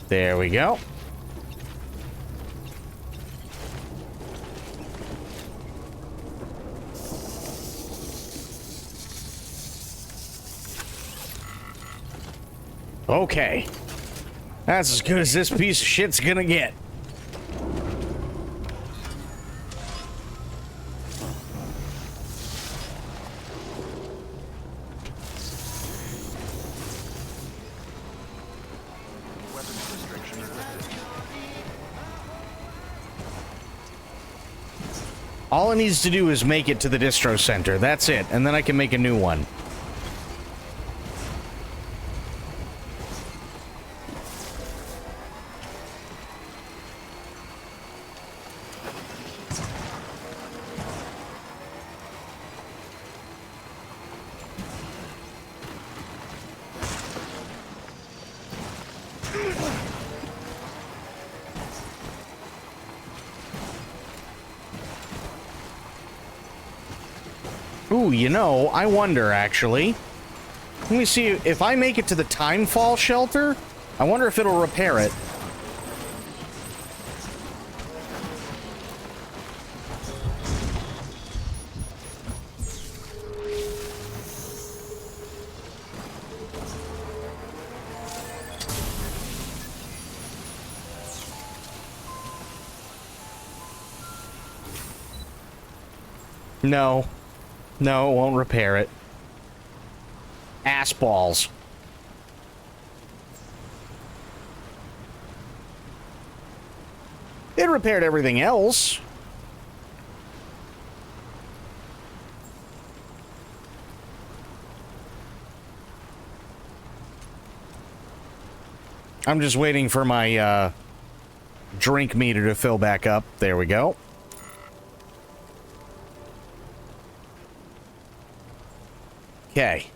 There we go. Okay. That's as good as this piece of shit's gonna get. All it needs to do is make it to the distro center. That's it. And then I can make a new one. Ooh, you know, I wonder, actually. Let me see, if I make it to the Timefall shelter, I wonder if it'll repair it. No. No, it won't repair it. Ass balls. It repaired everything else. I'm just waiting for my drink meter to fill back up. There we go. Okay.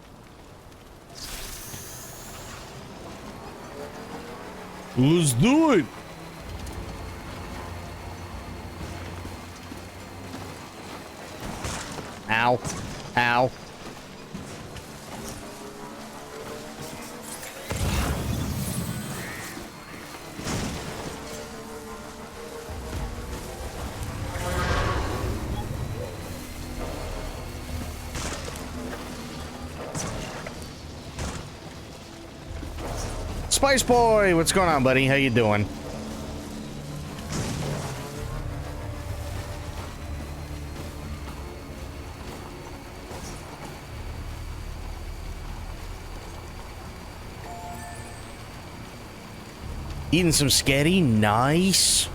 Let's do it. Ow. Ow. Spice Boy! What's going on, buddy? How you doing? Eating some sketty? Nice.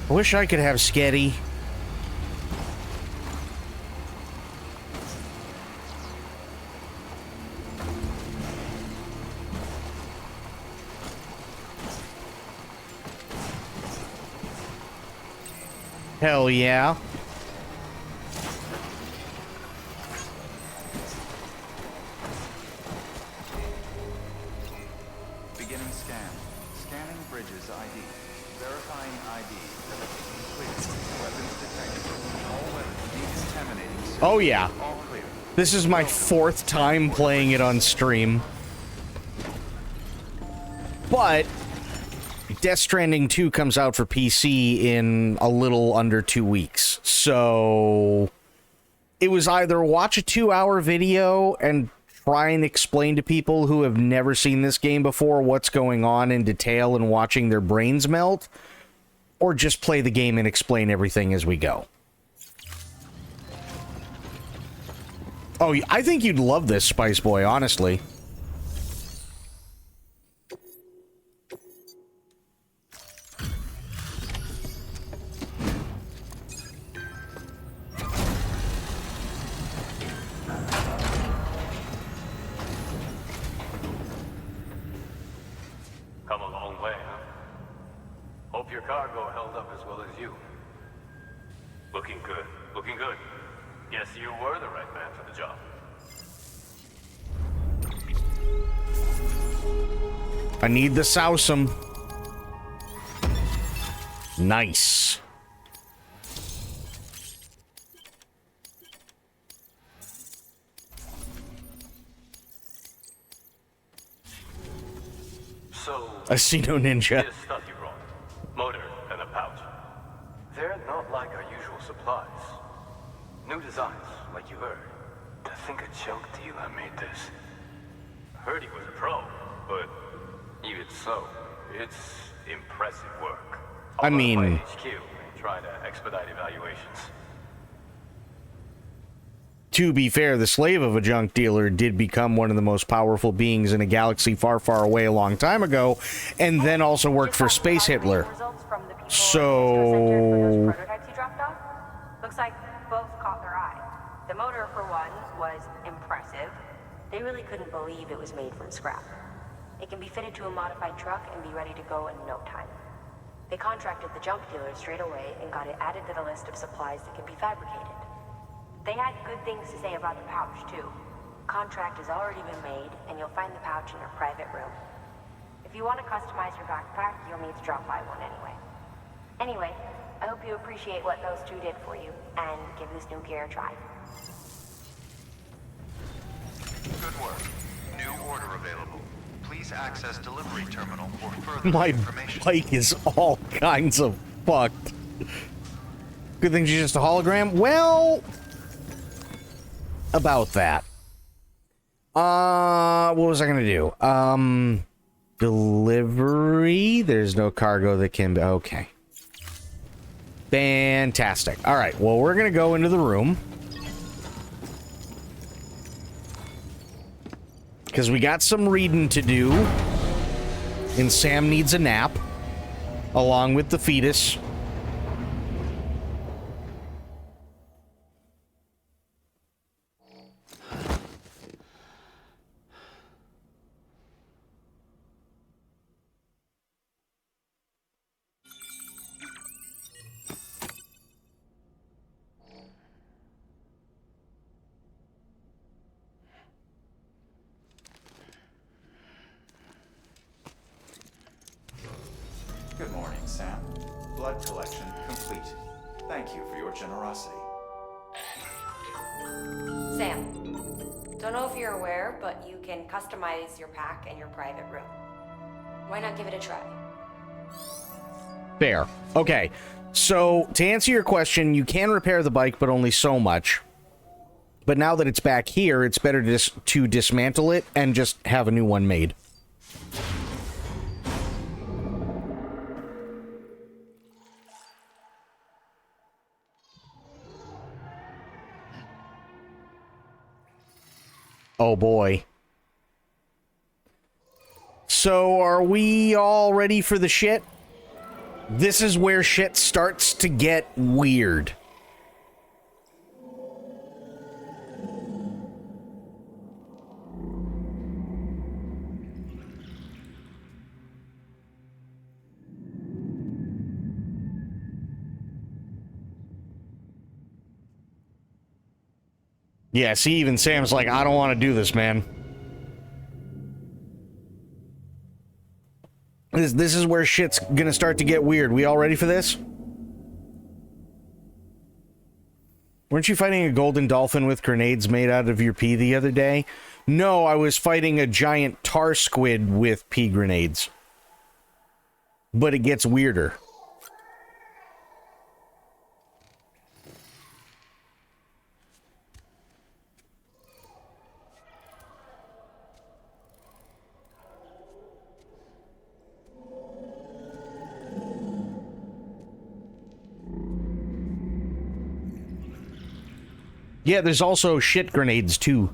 I wish I could have sketty. Hell yeah. Beginning scan. Scanning bridges ID. Verifying ID. Clear. Weapons detected. All weapons decontaminating. Oh yeah. All clear. This is my 4th time playing it on stream. But Death Stranding 2 comes out for PC in a little under 2 weeks. So it was either watch a 2-hour video and try and explain to people who have never seen this game before what's going on in detail and watching their brains melt, or just play the game and explain everything as we go. Oh, I think you'd love this, Spice Boy, honestly. Come a long way, huh? Hope your cargo held up as well as you. Looking good. Looking good. Guess you were the right man for the job. I need the Sousum. Nice. So, I see no ninja. here's stuff you brought. Motor and a pouch. They're not like our usual supplies. New designs, like you heard. To think a joke dealer made this. Heard he was a pro, but even so, it's impressive work. I mean, I'll go to my HQ and try to expedite evaluations. to be fair, the slave of a junk dealer did become one of the most powerful beings in a galaxy far, far away a long time ago, and then also worked for Space Hitler. So... Prototypes you dropped off? Looks like both caught their eye. The motor, for one, was impressive. They really couldn't believe it was made from scrap. It can be fitted to a modified truck and be ready to go in no time. They contracted the junk dealer straight away and got it added to the list of supplies that can be fabricated. They had good things to say about the pouch, too. Contract has already been made, and you'll find the pouch in your private room. If you want to customize your backpack, you'll need to drop by one anyway. Anyway, I hope you appreciate what those two did for you, and give this new gear a try. Good work. New order available. Please access delivery terminal for further My information. bike is all kinds of fucked. Good thing she's just a hologram? Well... about that. What was I gonna do? Delivery? There's no cargo that can be... okay. Fantastic. Alright, well, we're gonna go into the room. Because we got some reading to do. And Sam needs a nap. Along with the fetus. Good morning, Sam. Blood collection complete. Thank you for your generosity. Sam, don't know if you're aware, but you can customize your pack in your private room. Why not give it a try? Fair. Okay. So, to answer your question, you can repair the bike, but only so much. But now that it's back here, it's better to dismantle it and just have a new one made. Oh boy. So, are we all ready for the shit? This is where shit starts to get weird. Yeah, see, even Sam's like, I don't want to do this, man. This is where shit's gonna start to get weird. We all ready for this? Weren't you fighting a golden dolphin with grenades made out of your pee the other day? No, I was fighting a giant tar squid with pea grenades. But it gets weirder. Yeah, there's also shit grenades, too.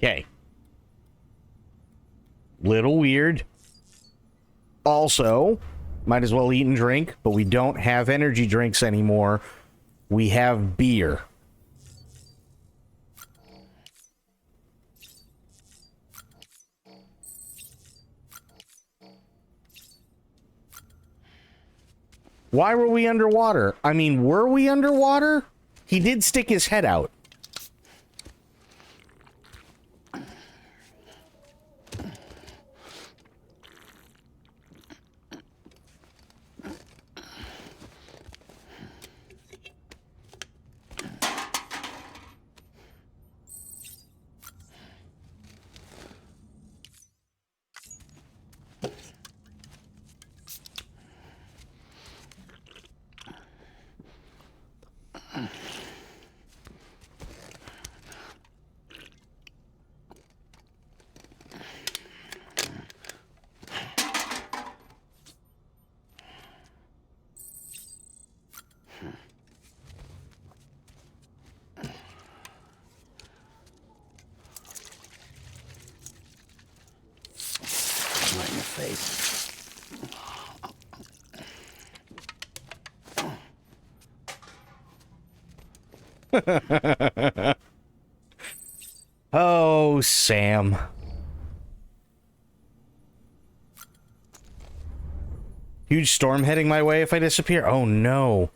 Okay. Little weird. Also, might as well eat and drink, but we don't have energy drinks anymore. We have beer. Why were we underwater? I mean, were we underwater? He did stick his head out. Right in your face. Oh, Sam. Huge storm heading my way if I disappear. Oh, no.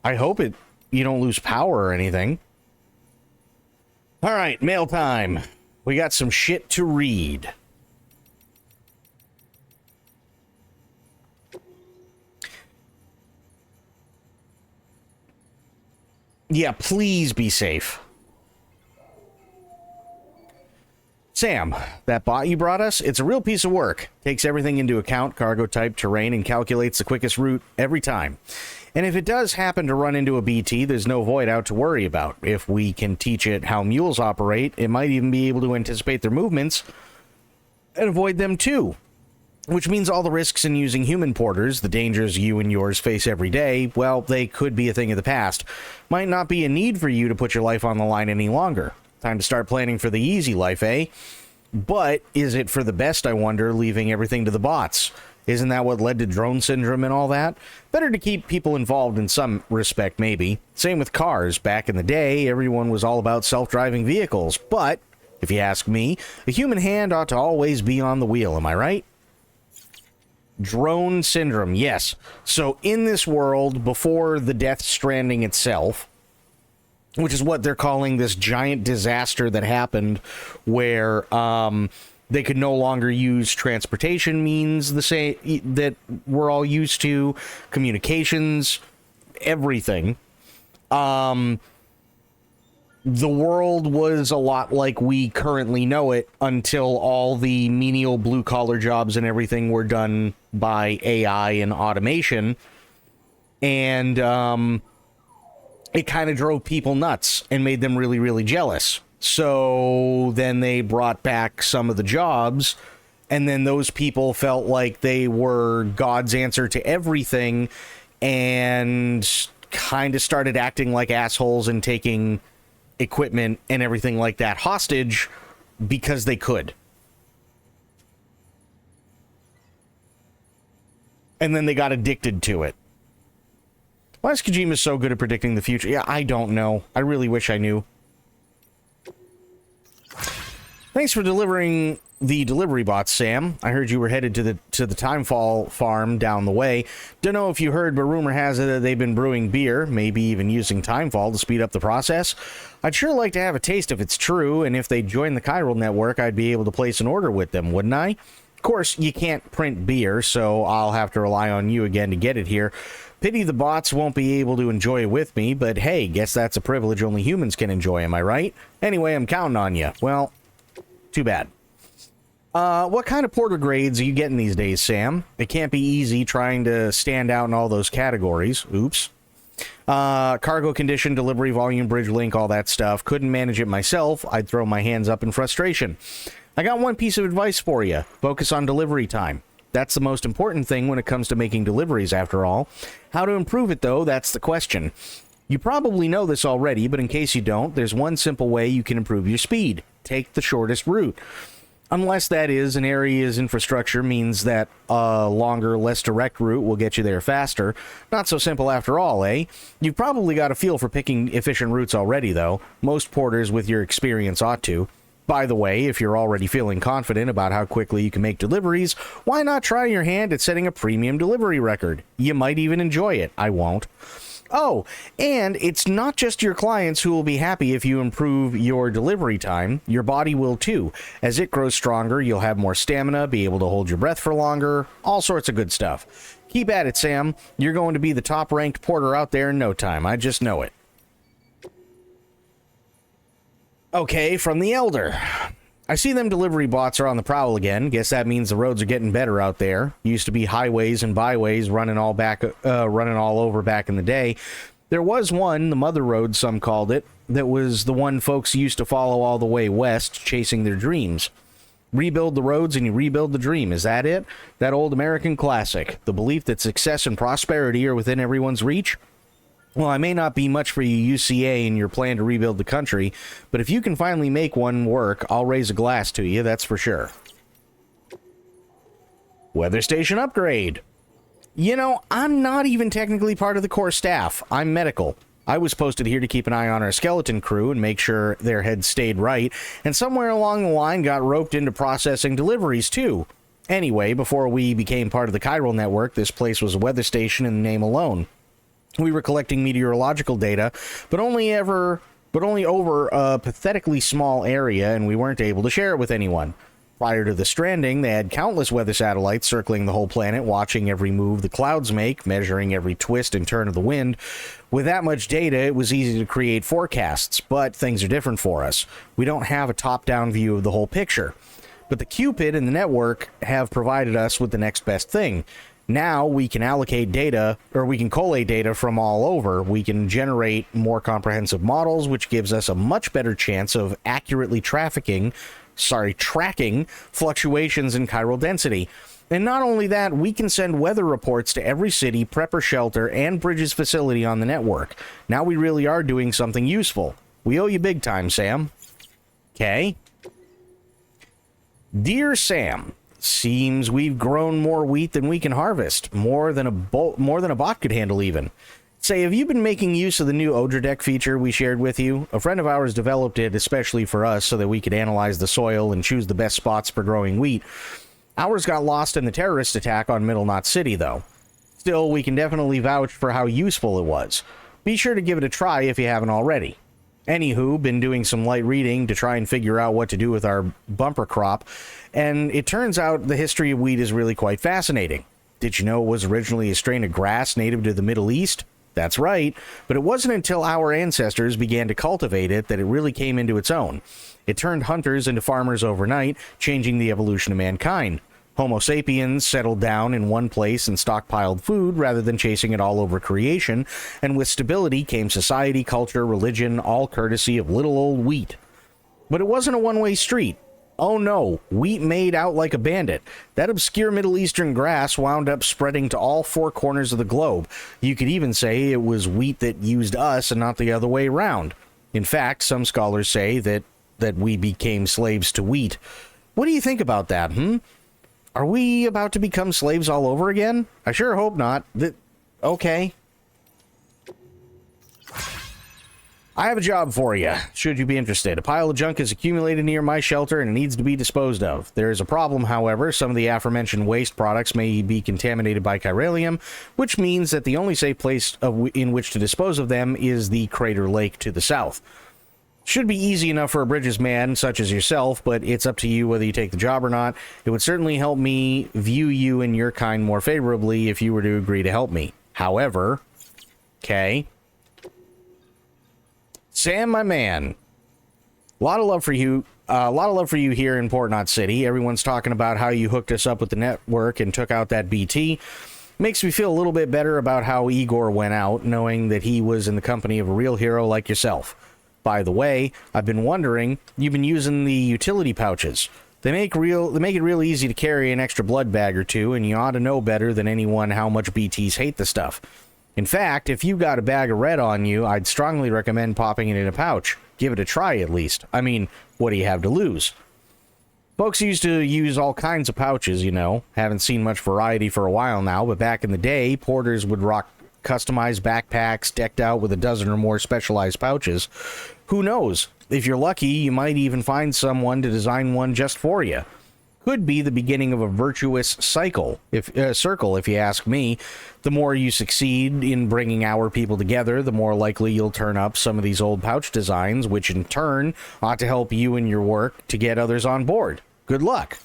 I hope you don't lose power or anything. All right, mail time. We got some shit to read. Yeah, please be safe. Sam, that bot you brought us, it's a real piece of work. Takes everything into account, cargo type, terrain, and calculates the quickest route every time. And if it does happen to run into a BT, there's no void out to worry about. If we can teach it how mules operate, it might even be able to anticipate their movements and avoid them too. Which means all the risks in using human porters, the dangers you and yours face every day, well, they could be a thing of the past. Might not be a need for you to put your life on the line any longer. Time to start planning for the easy life, eh? But is it for the best, I wonder, leaving everything to the bots? Isn't that what led to drone syndrome and all that? Better to keep people involved in some respect, maybe. Same with cars. Back in the day, everyone was all about self-driving vehicles. But, if you ask me, a human hand ought to always be on the wheel, am I right? Drone syndrome, yes. So in this world, before the Death Stranding itself, which is what they're calling this giant disaster that happened where they could no longer use transportation means the same that we're all used to, communications, everything. The world was a lot like we currently know it until all the menial blue-collar jobs and everything were done by AI and automation. And it kind of drove people nuts and made them really, really jealous. So then they brought back some of the jobs, and then those people felt like they were God's answer to everything and kind of started acting like assholes and taking equipment and everything like that hostage because they could. And then they got addicted to it. Why is Kojima so good at predicting the future? Yeah, I don't know. I really wish I knew. Thanks for delivering the delivery bots, Sam. I heard you were headed to the Timefall farm down the way. Don't know if you heard, but rumor has it that they've been brewing beer, maybe even using Timefall to speed up the process. I'd sure like to have a taste if it's true, and if they join the Chiral network, I'd be able to place an order with them, wouldn't I? Of course, you can't print beer, so I'll have to rely on you again to get it here. Pity the bots won't be able to enjoy it with me, but hey, guess that's a privilege only humans can enjoy, am I right? Anyway, I'm counting on you. Well, too bad. What kind of porter grades are you getting these days, Sam? It can't be easy trying to stand out in all those categories. Oops. Cargo condition, delivery volume, bridge link, all that stuff. Couldn't manage it myself. I'd throw my hands up in frustration. I got one piece of advice for you. Focus on delivery time. That's the most important thing when it comes to making deliveries, after all. How to improve it, though, that's the question. You probably know this already, but in case you don't, there's one simple way you can improve your speed. Take the shortest route. Unless that is an area's infrastructure means that a longer, less direct route will get you there faster. Not so simple after all, eh? You've probably got a feel for picking efficient routes already, though. Most porters with your experience ought to. By the way, if you're already feeling confident about how quickly you can make deliveries, why not try your hand at setting a premium delivery record? You might even enjoy it. I won't. Oh, and it's not just your clients who will be happy if you improve your delivery time. Your body will too. As it grows stronger, you'll have more stamina, be able to hold your breath for longer, all sorts of good stuff. Keep at it, Sam. You're going to be the top-ranked porter out there in no time. I just know it. Okay, from the Elder. I see them delivery bots are on the prowl again. Guess that means the roads are getting better out there. Used to be highways and byways running all over back in the day. There was one, the Mother Road some called it, that was the one folks used to follow all the way west, chasing their dreams. Rebuild the roads and you rebuild the dream. Is that it? That old American classic. The belief that success and prosperity are within everyone's reach? Well, I may not be much for you UCA in your plan to rebuild the country, but if you can finally make one work, I'll raise a glass to you, that's for sure. Weather station upgrade. You know, I'm not even technically part of the core staff. I'm medical. I was posted here to keep an eye on our skeleton crew and make sure their heads stayed right, and somewhere along the line got roped into processing deliveries too. Anyway, before we became part of the Chiral network, this place was a weather station in the name alone. We were collecting meteorological data, but only over a pathetically small area, and we weren't able to share it with anyone. Prior to the Stranding, they had countless weather satellites circling the whole planet, watching every move the clouds make, measuring every twist and turn of the wind. With that much data, it was easy to create forecasts, but things are different for us. We don't have a top-down view of the whole picture. But the Cupid and the network have provided us with the next best thing. Now we can allocate data, or we can collate data from all over. We can generate more comprehensive models, which gives us a much better chance of accurately tracking fluctuations in chiral density. And not only that, we can send weather reports to every city, prepper shelter, and bridges facility on the network. Now we really are doing something useful. We owe you big time, Sam. Okay. Dear Sam, seems we've grown more wheat than we can harvest, more than a bot could handle even. Say, have you been making use of the new Odradek feature we shared with you? A friend of ours developed it especially for us so that we could analyze the soil and choose the best spots for growing wheat. Ours got lost in the terrorist attack on Middle Knot City, though. Still, we can definitely vouch for how useful it was. Be sure to give it a try if you haven't already. Anywho, been doing some light reading to try and figure out what to do with our bumper crop, and it turns out the history of wheat is really quite fascinating. Did you know it was originally a strain of grass native to the Middle East? That's right, but it wasn't until our ancestors began to cultivate it that it really came into its own. It turned hunters into farmers overnight, changing the evolution of mankind. Homo sapiens settled down in one place and stockpiled food rather than chasing it all over creation, and with stability came society, culture, religion, all courtesy of little old wheat. But it wasn't a one-way street. Oh no, wheat made out like a bandit. That obscure Middle Eastern grass wound up spreading to all four corners of the globe. You could even say it was wheat that used us and not the other way around. In fact, some scholars say that we became slaves to wheat. What do you think about that, Are we about to become slaves all over again? I sure hope not. Okay. I have a job for you, should you be interested. A pile of junk is accumulated near my shelter and it needs to be disposed of. There is a problem, however. Some of the aforementioned waste products may be contaminated by chiralium, which means that the only safe place in which to dispose of them is the Crater Lake to the south. Should be easy enough for a Bridges man such as yourself, but it's up to you whether you take the job or not. It would certainly help me view you and your kind more favorably if you were to agree to help me. However, okay. Sam, my man, a lot of love for you. Here in Port Knot City. Everyone's talking about how you hooked us up with the network and took out that BT. Makes me feel a little bit better about how Igor went out, knowing that he was in the company of a real hero like yourself. By the way, I've been wondering, you've been using the utility pouches. They make it real easy to carry an extra blood bag or two, and you ought to know better than anyone how much BTs hate the stuff. In fact, if you've got a bag of red on you, I'd strongly recommend popping it in a pouch. Give it a try, at least. I mean, what do you have to lose? Folks used to use all kinds of pouches, you know. Haven't seen much variety for a while now, but back in the day, porters would rock customized backpacks decked out with a dozen or more specialized pouches. Who knows? If you're lucky, you might even find someone to design one just for you. Could be the beginning of a virtuous circle, if you ask me. The more you succeed in bringing our people together, the more likely you'll turn up some of these old pouch designs, which in turn ought to help you in your work to get others on board. Good luck.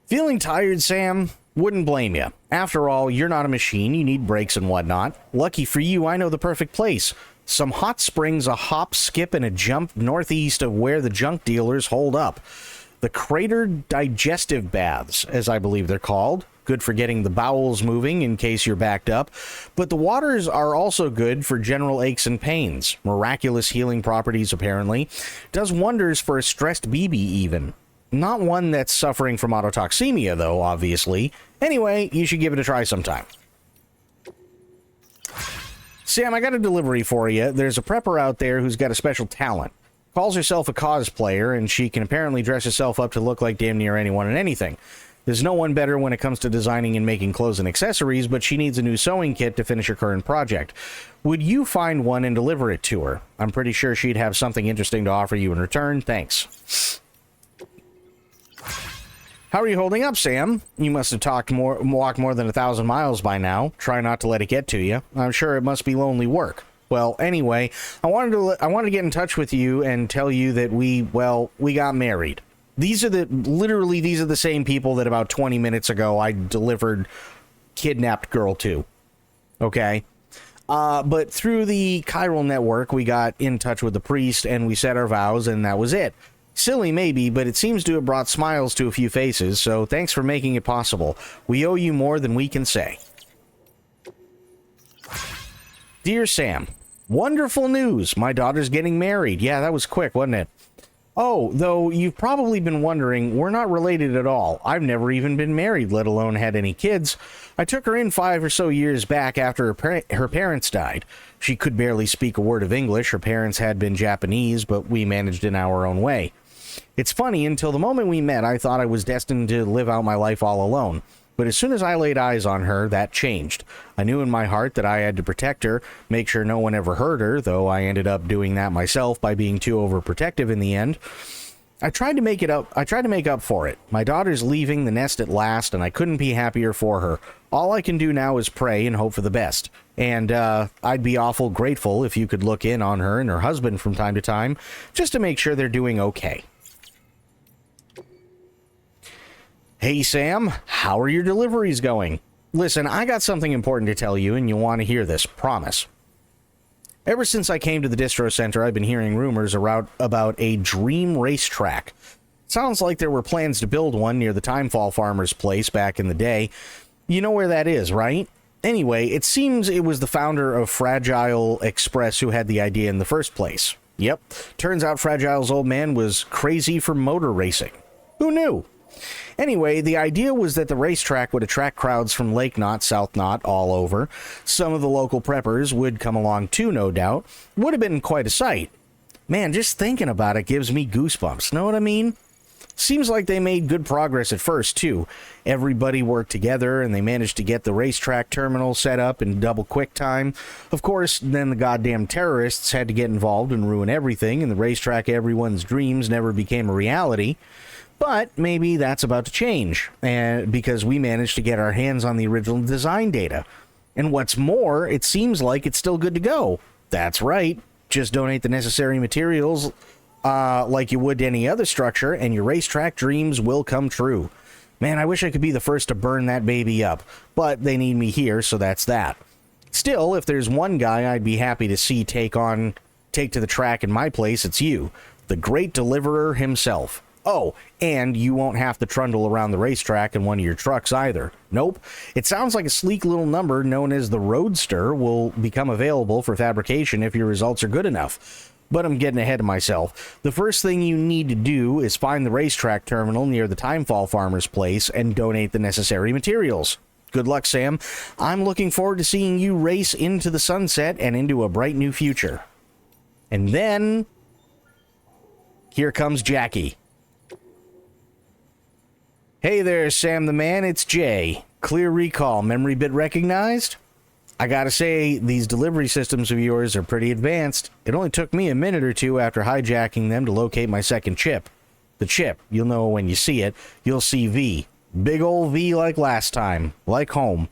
Feeling tired, Sam? Wouldn't blame you. After all, you're not a machine. You need breaks and whatnot. Lucky for you, I know the perfect place. Some hot springs, a hop, skip, and a jump northeast of where the junk dealers hold up. The Crater Digestive Baths, as I believe they're called. Good for getting the bowels moving in case you're backed up. But the waters are also good for general aches and pains. Miraculous healing properties, apparently. Does wonders for a stressed BB even. Not one that's suffering from autotoxemia, though, obviously. Anyway, you should give it a try sometime. Sam, I got a delivery for you. There's a prepper out there who's got a special talent. Calls herself a cosplayer, and she can apparently dress herself up to look like damn near anyone and anything. There's no one better when it comes to designing and making clothes and accessories, but she needs a new sewing kit to finish her current project. Would you find one and deliver it to her? I'm pretty sure she'd have something interesting to offer you in return. Thanks. How are you holding up, Sam? You must have walked more than 1,000 miles by now. Try not to let it get to you. I'm sure it must be lonely work. Well, anyway, I wanted to get in touch with you and tell you that we got married. These are the same people that about 20 minutes ago I delivered kidnapped girl to. Okay? But through the chiral network, we got in touch with the priest and we said our vows, and that was it. Silly maybe, but it seems to have brought smiles to a few faces, so thanks for making it possible. We owe you more than we can say. Dear Sam, wonderful news. My daughter's getting married. Yeah, that was quick, wasn't it? Oh, though you've probably been wondering, we're not related at all. I've never even been married, let alone had any kids. I took her in 5 or so years back after her parents died. She could barely speak a word of English. Her parents had been Japanese, but we managed in our own way. It's funny, until the moment we met, I thought I was destined to live out my life all alone. But as soon as I laid eyes on her, that changed. I knew in my heart that I had to protect her, make sure no one ever hurt her, though I ended up doing that myself by being too overprotective in the end. I tried to make up for it. My daughter's leaving the nest at last, and I couldn't be happier for her. All I can do now is pray and hope for the best. And I'd be awful grateful if you could look in on her and her husband from time to time, just to make sure they're doing okay. Hey, Sam, how are your deliveries going? Listen, I got something important to tell you, and you'll want to hear this, promise. Ever since I came to the distro center, I've been hearing rumors about a dream racetrack. Sounds like there were plans to build one near the Timefall Farmer's place back in the day. You know where that is, right? Anyway, it seems it was the founder of Fragile Express who had the idea in the first place. Yep, turns out Fragile's old man was crazy for motor racing. Who knew? Anyway, the idea was that the racetrack would attract crowds from Lake Knot, South Knot, all over. Some of the local preppers would come along too, no doubt. Would have been quite a sight. Man, just thinking about it gives me goosebumps, know what I mean? Seems like they made good progress at first, too. Everybody worked together, and they managed to get the racetrack terminal set up in double quick time. Of course, then the goddamn terrorists had to get involved and ruin everything, and the racetrack everyone's dreams never became a reality. But maybe that's about to change, and because we managed to get our hands on the original design data. And what's more, it seems like it's still good to go. That's right. Just donate the necessary materials like you would to any other structure, and your racetrack dreams will come true. Man, I wish I could be the first to burn that baby up, but they need me here, so that's that. Still, if there's one guy I'd be happy to see take to the track in my place, it's you, the great deliverer himself. Oh, and you won't have to trundle around the racetrack in one of your trucks either. Nope. It sounds like a sleek little number known as the Roadster will become available for fabrication if your results are good enough. But I'm getting ahead of myself. The first thing you need to do is find the racetrack terminal near the Timefall Farmer's place and donate the necessary materials. Good luck, Sam. I'm looking forward to seeing you race into the sunset and into a bright new future. And then here comes Jackie. Hey there, Sam the Man, it's Jay. Clear recall, memory bit recognized? I gotta say, these delivery systems of yours are pretty advanced. It only took me a minute or two after hijacking them to locate my second chip. The chip, you'll know when you see it, you'll see V. Big ol' V like last time, like home.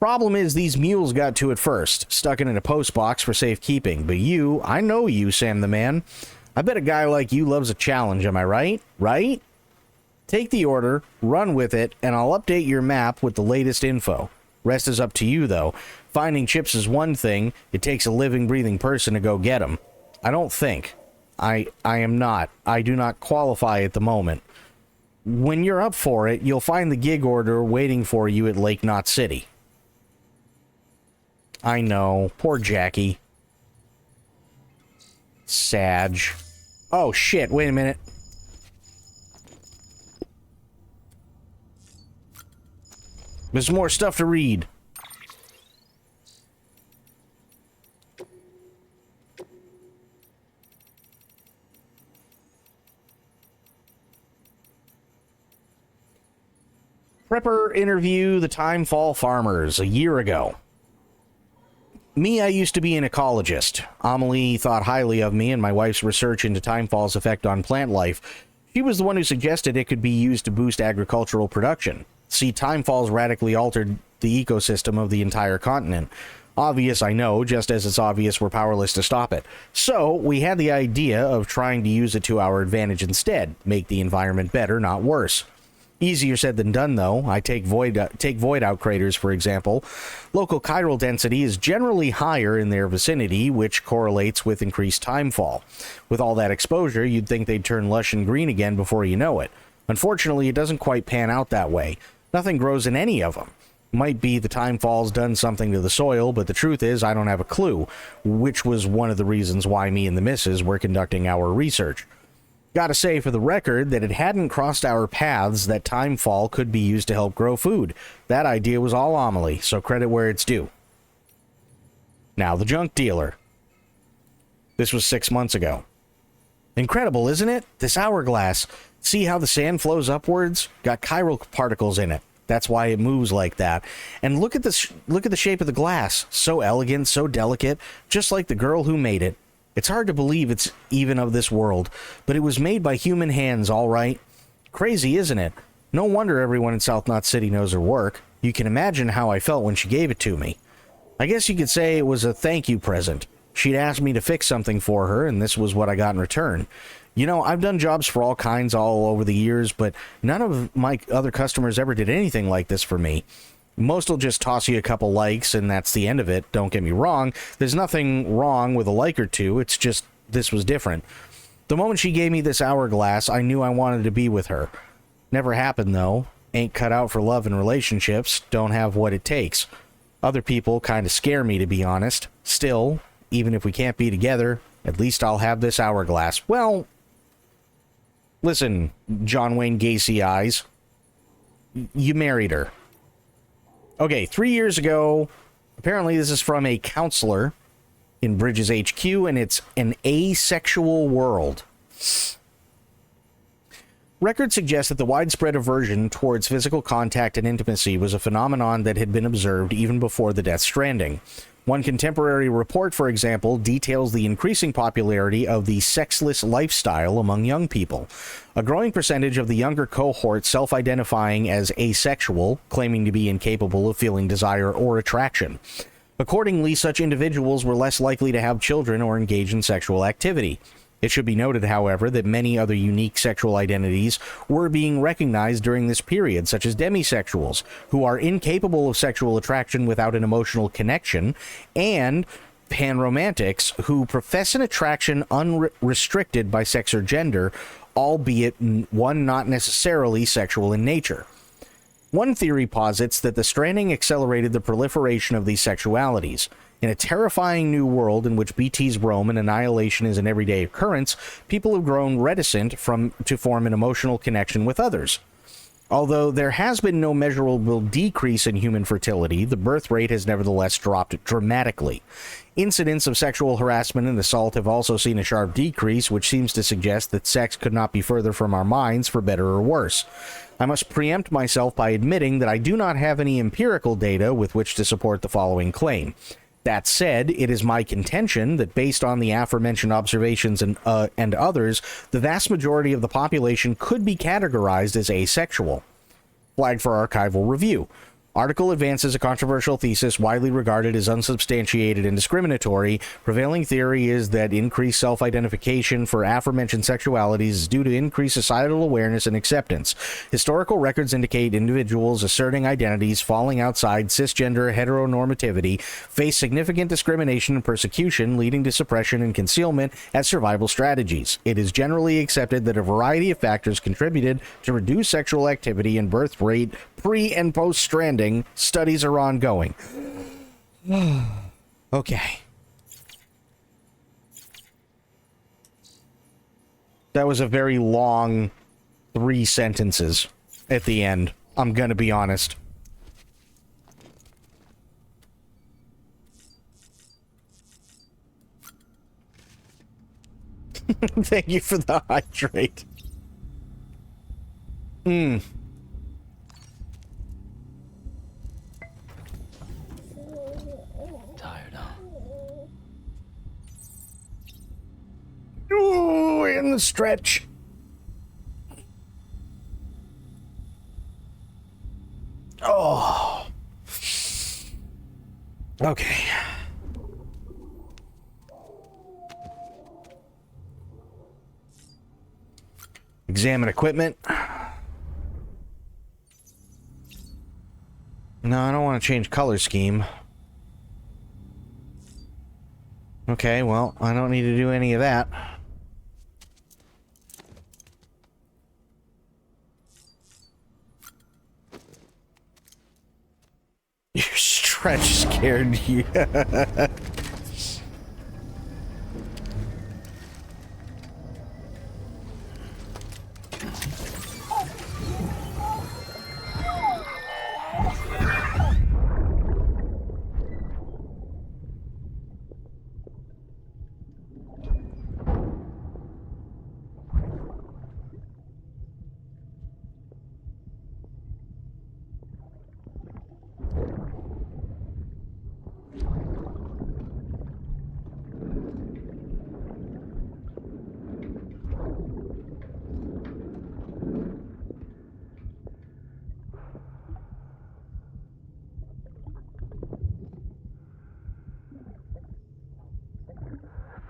Problem is, these mules got to it first, stuck it in a post box for safekeeping. But you, I know you, Sam the Man. I bet a guy like you loves a challenge, am I right? Right? Take the order, run with it, and I'll update your map with the latest info. Rest is up to you, though. Finding chips is one thing. It takes a living, breathing person to go get them. I don't think. I am not. I do not qualify at the moment. When you're up for it, you'll find the gig order waiting for you at Lake Knot City. I know. Poor Jackie. Sag. Oh, shit. Wait a minute. There's more stuff to read. Prepper interview the Timefall Farmers a year ago. Me, I used to be an ecologist. Amelie thought highly of me and my wife's research into Timefall's effect on plant life. She was the one who suggested it could be used to boost agricultural production. See, Timefall's radically altered the ecosystem of the entire continent. Obvious, I know, just as it's obvious we're powerless to stop it. So, we had the idea of trying to use it to our advantage instead, make the environment better, not worse. Easier said than done, though. I take void out craters, for example. Local chiral density is generally higher in their vicinity, which correlates with increased timefall. With all that exposure, you'd think they'd turn lush and green again before you know it. Unfortunately, it doesn't quite pan out that way. Nothing grows in any of them. Might be the Timefall's done something to the soil, but the truth is I don't have a clue, which was one of the reasons why me and the missus were conducting our research. Gotta say for the record that it hadn't crossed our paths that Timefall could be used to help grow food. That idea was all Amelie, so credit where it's due. Now the junk dealer. This was 6 months ago. Incredible, isn't it? This hourglass. See how the sand flows upwards? Got chiral particles in it. That's why it moves like that. And look at the shape of the glass. So elegant, so delicate, just like the girl who made it. It's hard to believe it's even of this world, but it was made by human hands, all right. Crazy, isn't it? No wonder everyone in South Knot City knows her work. You can imagine how I felt when she gave it to me. I guess you could say it was a thank you present. She'd asked me to fix something for her, and this was what I got in return. You know, I've done jobs for all kinds all over the years, but none of my other customers ever did anything like this for me. Most will just toss you a couple likes, and that's the end of it. Don't get me wrong. There's nothing wrong with a like or two. It's just this was different. The moment she gave me this hourglass, I knew I wanted to be with her. Never happened, though. Ain't cut out for love and relationships. Don't have what it takes. Other people kind of scare me, to be honest. Still, even if we can't be together, at least I'll have this hourglass. Well, listen, John Wayne Gacy eyes. You married her. Okay, 3 years ago, apparently this is from a counselor in Bridges HQ, and it's an asexual world. Records suggest that the widespread aversion towards physical contact and intimacy was a phenomenon that had been observed even before the Death Stranding. One contemporary report, for example, details the increasing popularity of the sexless lifestyle among young people. A growing percentage of the younger cohort self-identifying as asexual, claiming to be incapable of feeling desire or attraction. Accordingly, such individuals were less likely to have children or engage in sexual activity. It should be noted, however, that many other unique sexual identities were being recognized during this period, such as demisexuals, who are incapable of sexual attraction without an emotional connection, and panromantics, who profess an attraction unrestricted by sex or gender, albeit one not necessarily sexual in nature. One theory posits that the Stranding accelerated the proliferation of these sexualities. In a terrifying new world in which BTs roam and annihilation is an everyday occurrence, people have grown reticent to form an emotional connection with others. Although there has been no measurable decrease in human fertility, the birth rate has nevertheless dropped dramatically. Incidents of sexual harassment and assault have also seen a sharp decrease, which seems to suggest that sex could not be further from our minds, for better or worse. I must preempt myself by admitting that I do not have any empirical data with which to support the following claim. That said, it is my contention that based on the aforementioned observations and others, the vast majority of the population could be categorized as asexual. Flag for archival review. Article advances a controversial thesis widely regarded as unsubstantiated and discriminatory. Prevailing theory is that increased self-identification for aforementioned sexualities is due to increased societal awareness and acceptance. Historical records indicate individuals asserting identities falling outside cisgender heteronormativity face significant discrimination and persecution, leading to suppression and concealment as survival strategies. It is generally accepted that a variety of factors contributed to reduced sexual activity and birth rate pre- and post-Stranding. Studies are ongoing. Okay. That was a very long 3 sentences at the end. I'm gonna be honest. Thank you for the hydrate. Ooh, in the stretch. Oh. Okay. Examine equipment. No, I don't want to change color scheme. Okay, well, I don't need to do any of that. Your stretch scared you.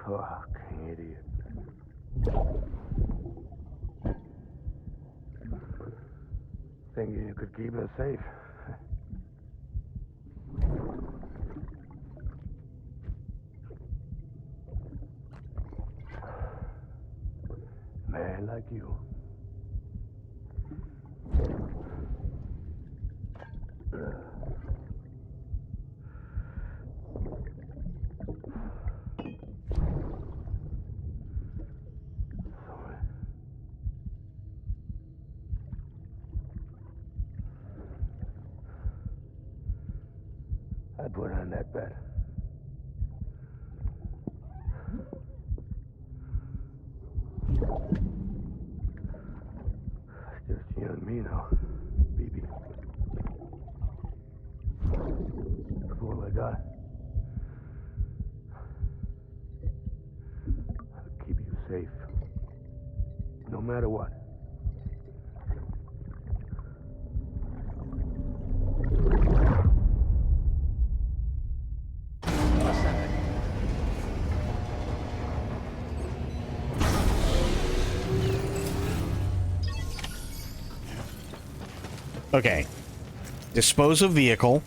Fuck, idiot. Thinking you could keep us safe. Man like you. I put on that bet. Just you and me now, baby. That's all I got. I'll keep you safe. No matter what. Okay. Dispose of vehicle.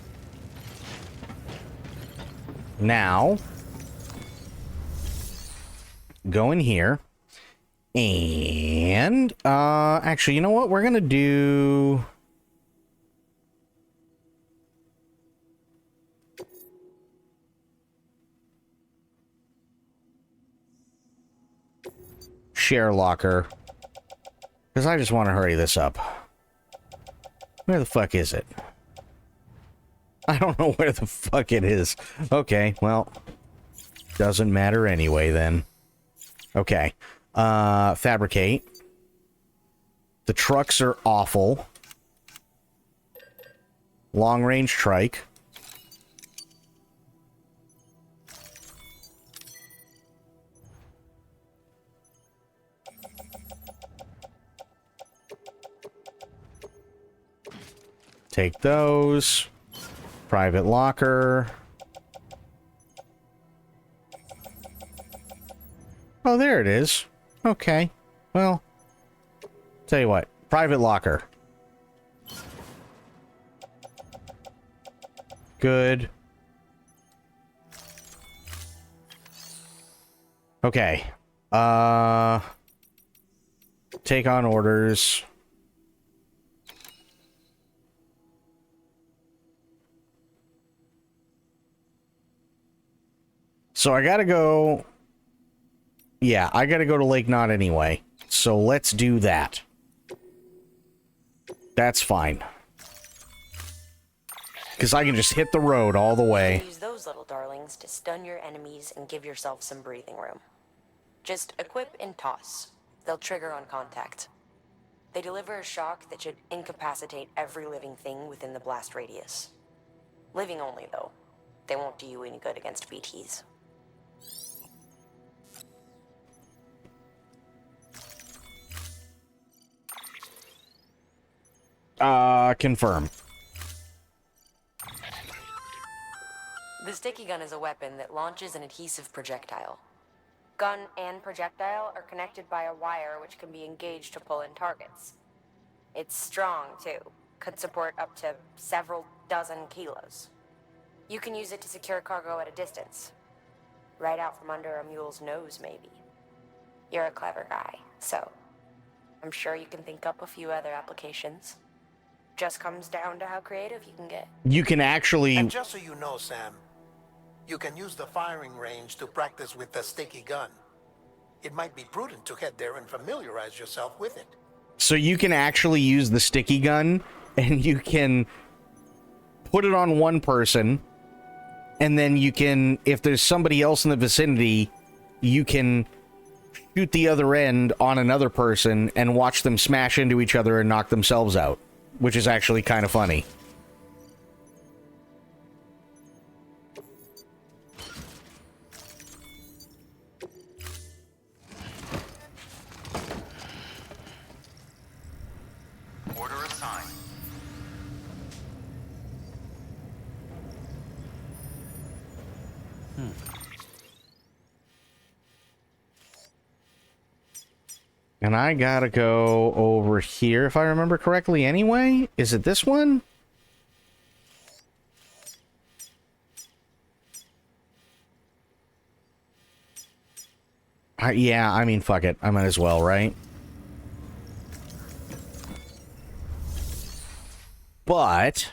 Now, go in here. And, actually, you know what? We're gonna do... share locker. Because I just want to hurry this up. Where the fuck is it? I don't know where the fuck it is. Okay, well, doesn't matter anyway then. Okay. Fabricate. The trucks are awful. Long range trike. Take those. Private locker. Oh, there it is. Okay. Well, tell you what. Private locker. Good. Okay. Take on orders. So I gotta go... Yeah, I gotta go to Lake Knot anyway. So let's do that. That's fine. Because I can just hit the road all the way. Use those little darlings to stun your enemies and give yourself some breathing room. Just equip and toss. They'll trigger on contact. They deliver a shock that should incapacitate every living thing within the blast radius. Living only, though. They won't do you any good against BTs. Confirm. The sticky gun is a weapon that launches an adhesive projectile. Gun and projectile are connected by a wire which can be engaged to pull in targets. It's strong, too. Could support up to several dozen kilos. You can use it to secure cargo at a distance. Right out from under a mule's nose, maybe. You're a clever guy, so I'm sure you can think up a few other applications. Just comes down to how creative you can get. You can actually... And just so you know, Sam, you can use the firing range to practice with the sticky gun. It might be prudent to head there and familiarize yourself with it. So you can actually use the sticky gun, and you can put it on one person, and then you can, if there's somebody else in the vicinity, you can shoot the other end on another person and watch them smash into each other and knock themselves out, which is actually kind of funny. Order assigned. And I gotta go over here, if I remember correctly anyway. Is it this one? Yeah, I mean, fuck it. I might as well, right? But...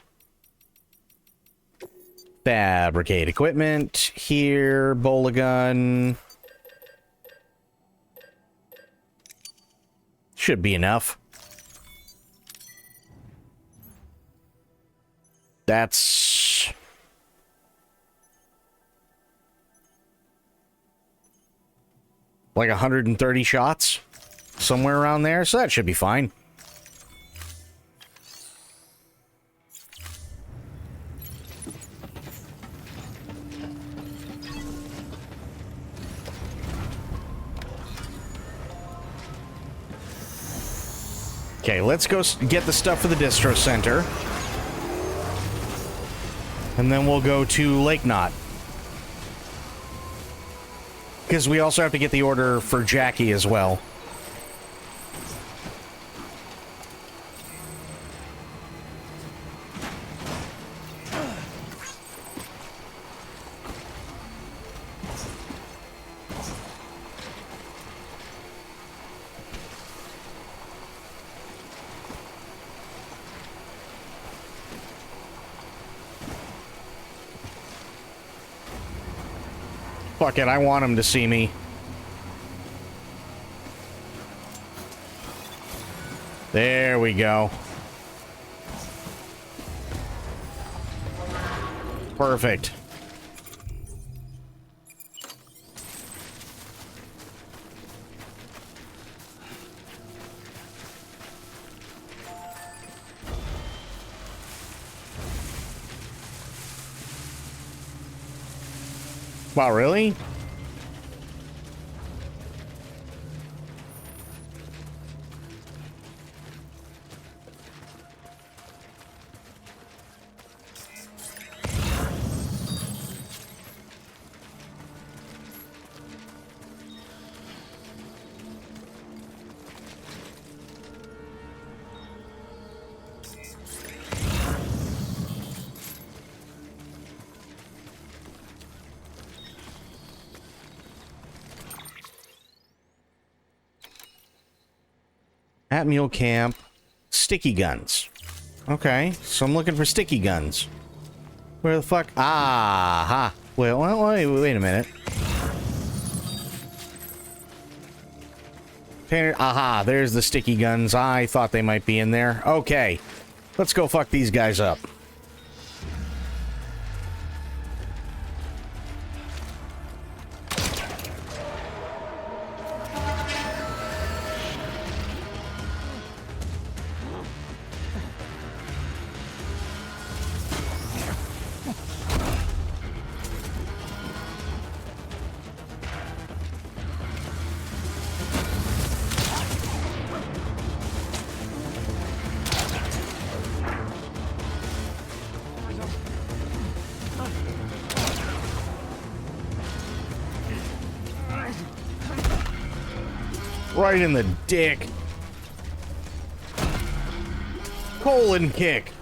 fabricate equipment. Here, bola gun. Should be enough. That's... like 130 shots. Somewhere around there, so that should be fine. Okay, let's go get the stuff for the distro center. And then we'll go to Lake Knot. Because we also have to get the order for Jackie as well. Fuck it, I want him to see me. There we go. Perfect. Wow, really? At Mule Camp, sticky guns. Okay, so I'm looking for sticky guns. Where the fuck? Ah, ha. Wait a minute. Aha, there's the sticky guns. I thought they might be in there. Okay, let's go fuck these guys up. Right in the dick. Colon kick.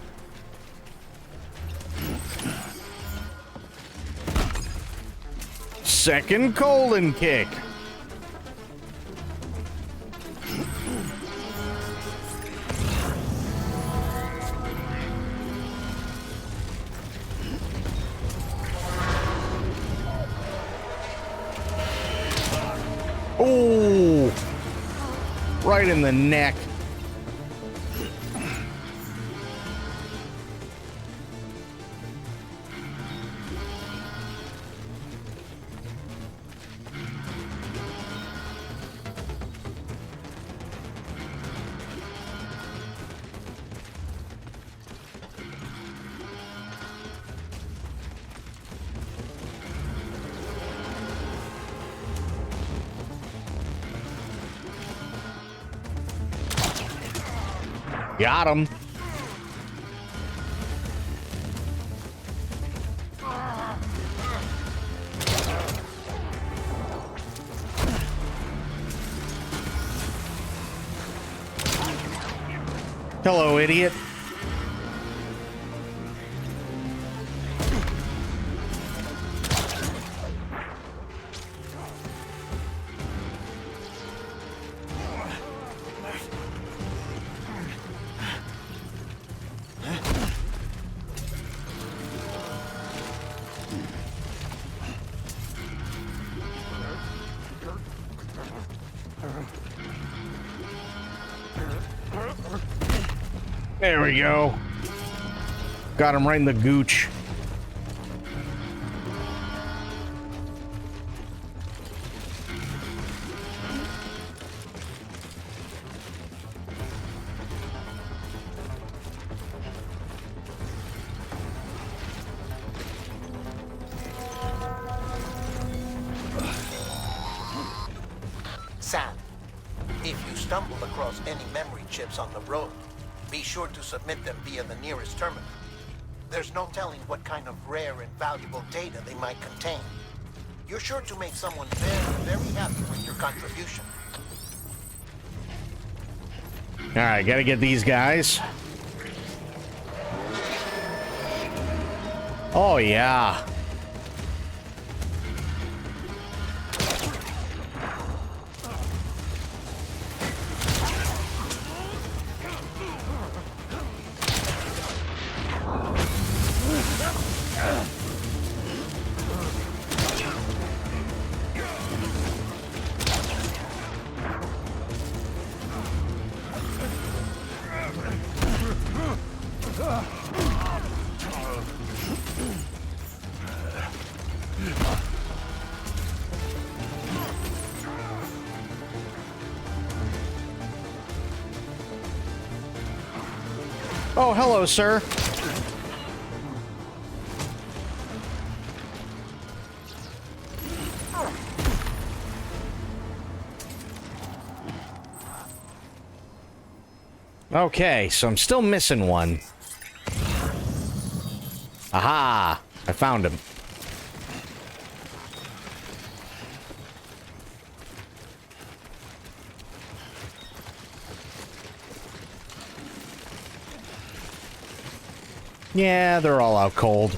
Second colon kick. Oh, right in the neck. Got him. Hello, idiot. There we go. Got him right in the gooch. Sam, if you stumble across any memory chips on the road, be sure to submit them via the nearest terminal. There's no telling what kind of rare and valuable data they might contain. You're sure to make someone very, very happy with your contribution. All right, gotta get these guys. Oh, yeah. Oh, hello, sir. Okay, so I'm still missing one. Aha! I found him. Yeah, they're all out cold.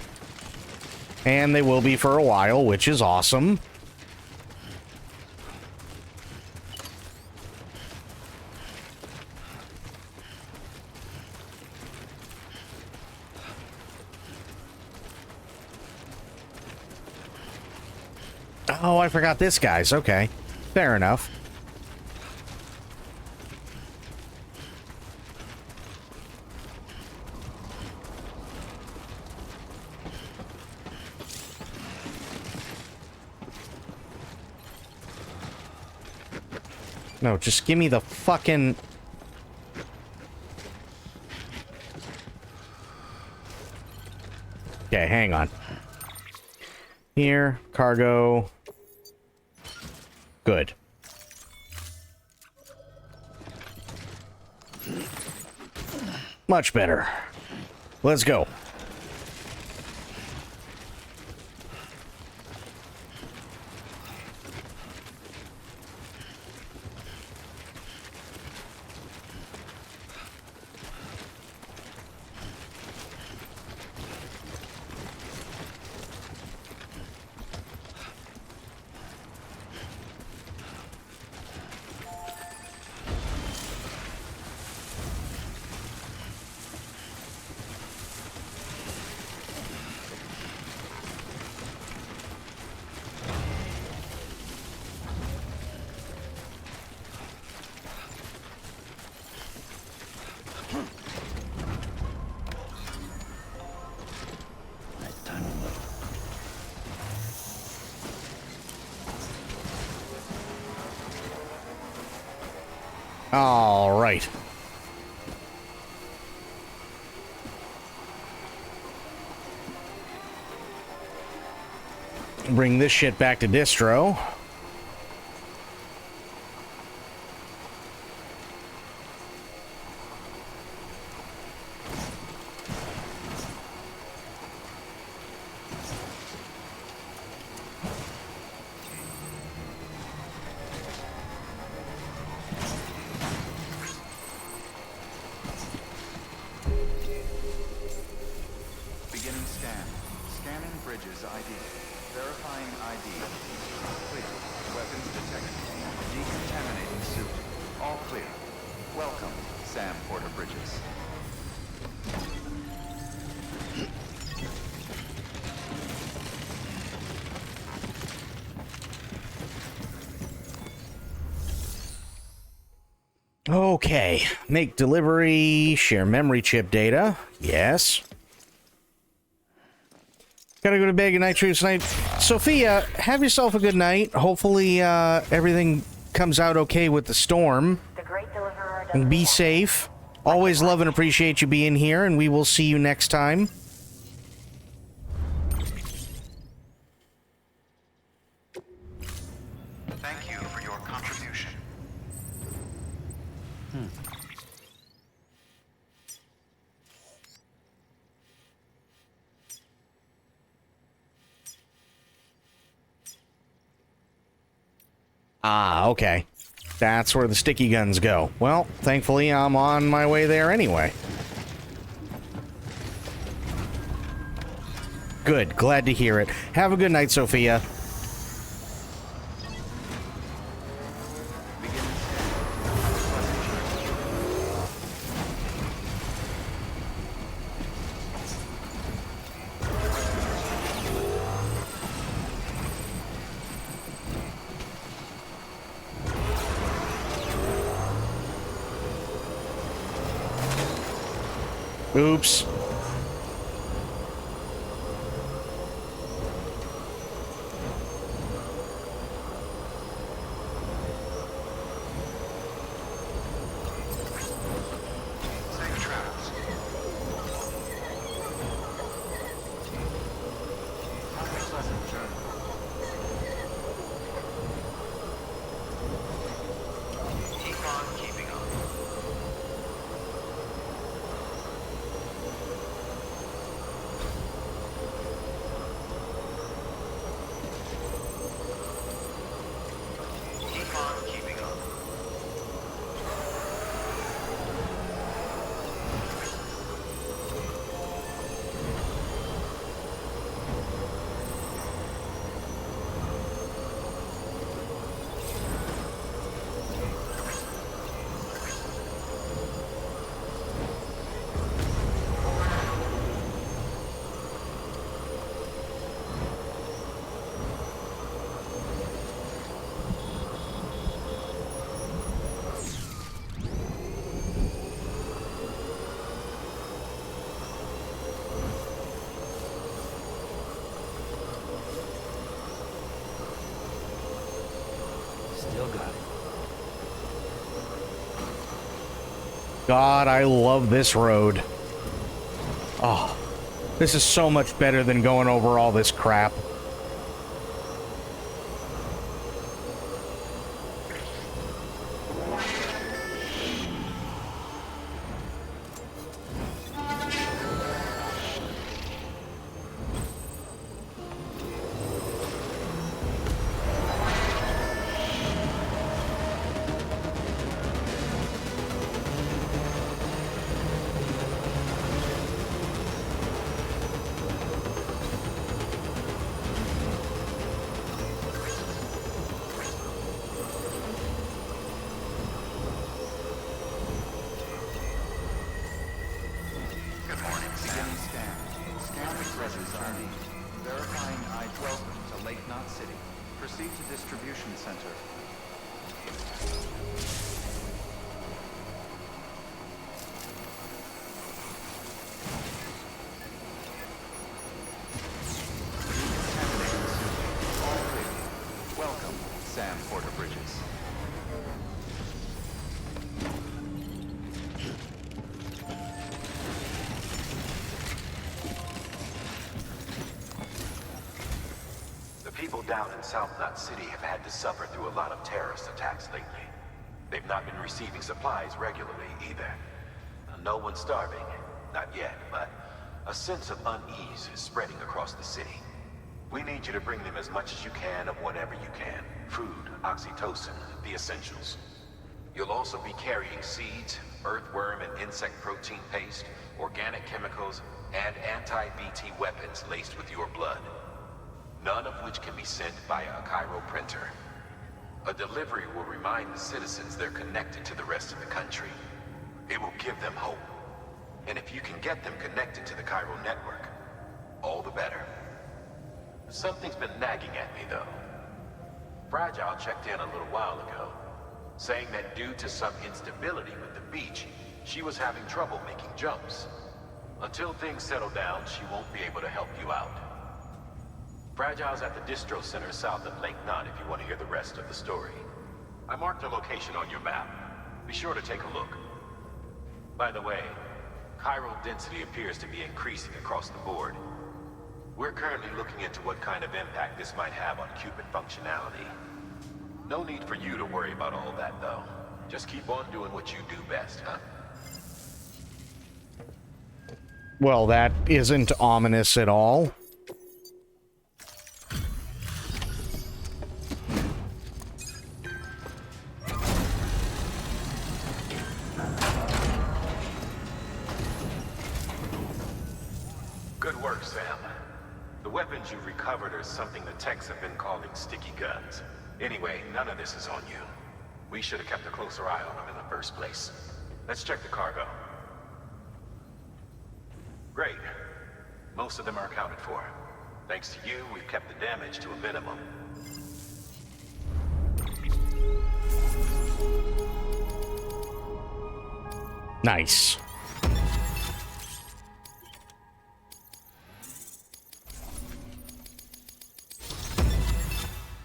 And they will be for a while, which is awesome. Oh, I forgot this guy's. Okay. Fair enough. No, just give me the fucking... Okay, hang on. Here, cargo. Good. Much better. Let's go. All right. Bring this shit back to distro. Bridges ID. Verifying ID. Clear. Weapons detected. Decontaminating suit. All clear. Welcome, Sam Porter Bridges. Okay, make delivery, share memory chip data. Yes. Gotta go to bed. Good night, Truce Night. Sophia, have yourself a good night. Hopefully, everything comes out okay with the storm. And be safe. Always love and appreciate you being here, and we will see you next time. Thank you for your contribution. Ah, okay. That's where the sticky guns go. Well, thankfully, I'm on my way there anyway. Good. Glad to hear it. Have a good night, Sophia. Oops. Safe travels. Have a pleasant journey. Keep on keeping on. Keep on keeping on. Still got it. God, I love this road. Oh, this is so much better than going over all this crap. Good morning, Sam. Scan. Scanning Bridges ID. Verifying ID. Welcome to Lake Knot City. Proceed to distribution center. Decontaminating suit. All clear. Welcome, Sam Porter Bridges. The people down in South Knot City have had to suffer through a lot of terrorist attacks lately. They've not been receiving supplies regularly either. No one's starving, not yet, but a sense of unease is spreading across the city. We need you to bring them as much as you can of whatever you can. Food, oxytocin, the essentials. You'll also be carrying seeds, earthworm and insect protein paste, organic chemicals, and anti-BT weapons laced with your blood. none of which can be sent via a Cairo printer. A delivery will remind the citizens they're connected to the rest of the country. It will give them hope. And if you can get them connected to the Cairo network, all the better. Something's been nagging at me, though. Fragile checked in a little while ago, saying that due to some instability with the beach, she was having trouble making jumps. Until things settle down, she won't be able to help you out. Fragile's at the distro center south of Lake Knot if you want to hear the rest of the story. I marked her location on your map. Be sure to take a look. By the way, chiral density appears to be increasing across the board. We're currently looking into what kind of impact this might have on Cupid functionality. No need for you to worry about all that, though. Just keep on doing what you do best, huh? Well, that isn't ominous at all. Good work, Sam. The weapons you've recovered are something the techs have been calling sticky guns. Anyway, none of this is on you. We should have kept a closer eye on them in the first place. Let's check the cargo. Great. Most of them are accounted for. Thanks to you, we've kept the damage to a minimum. Nice.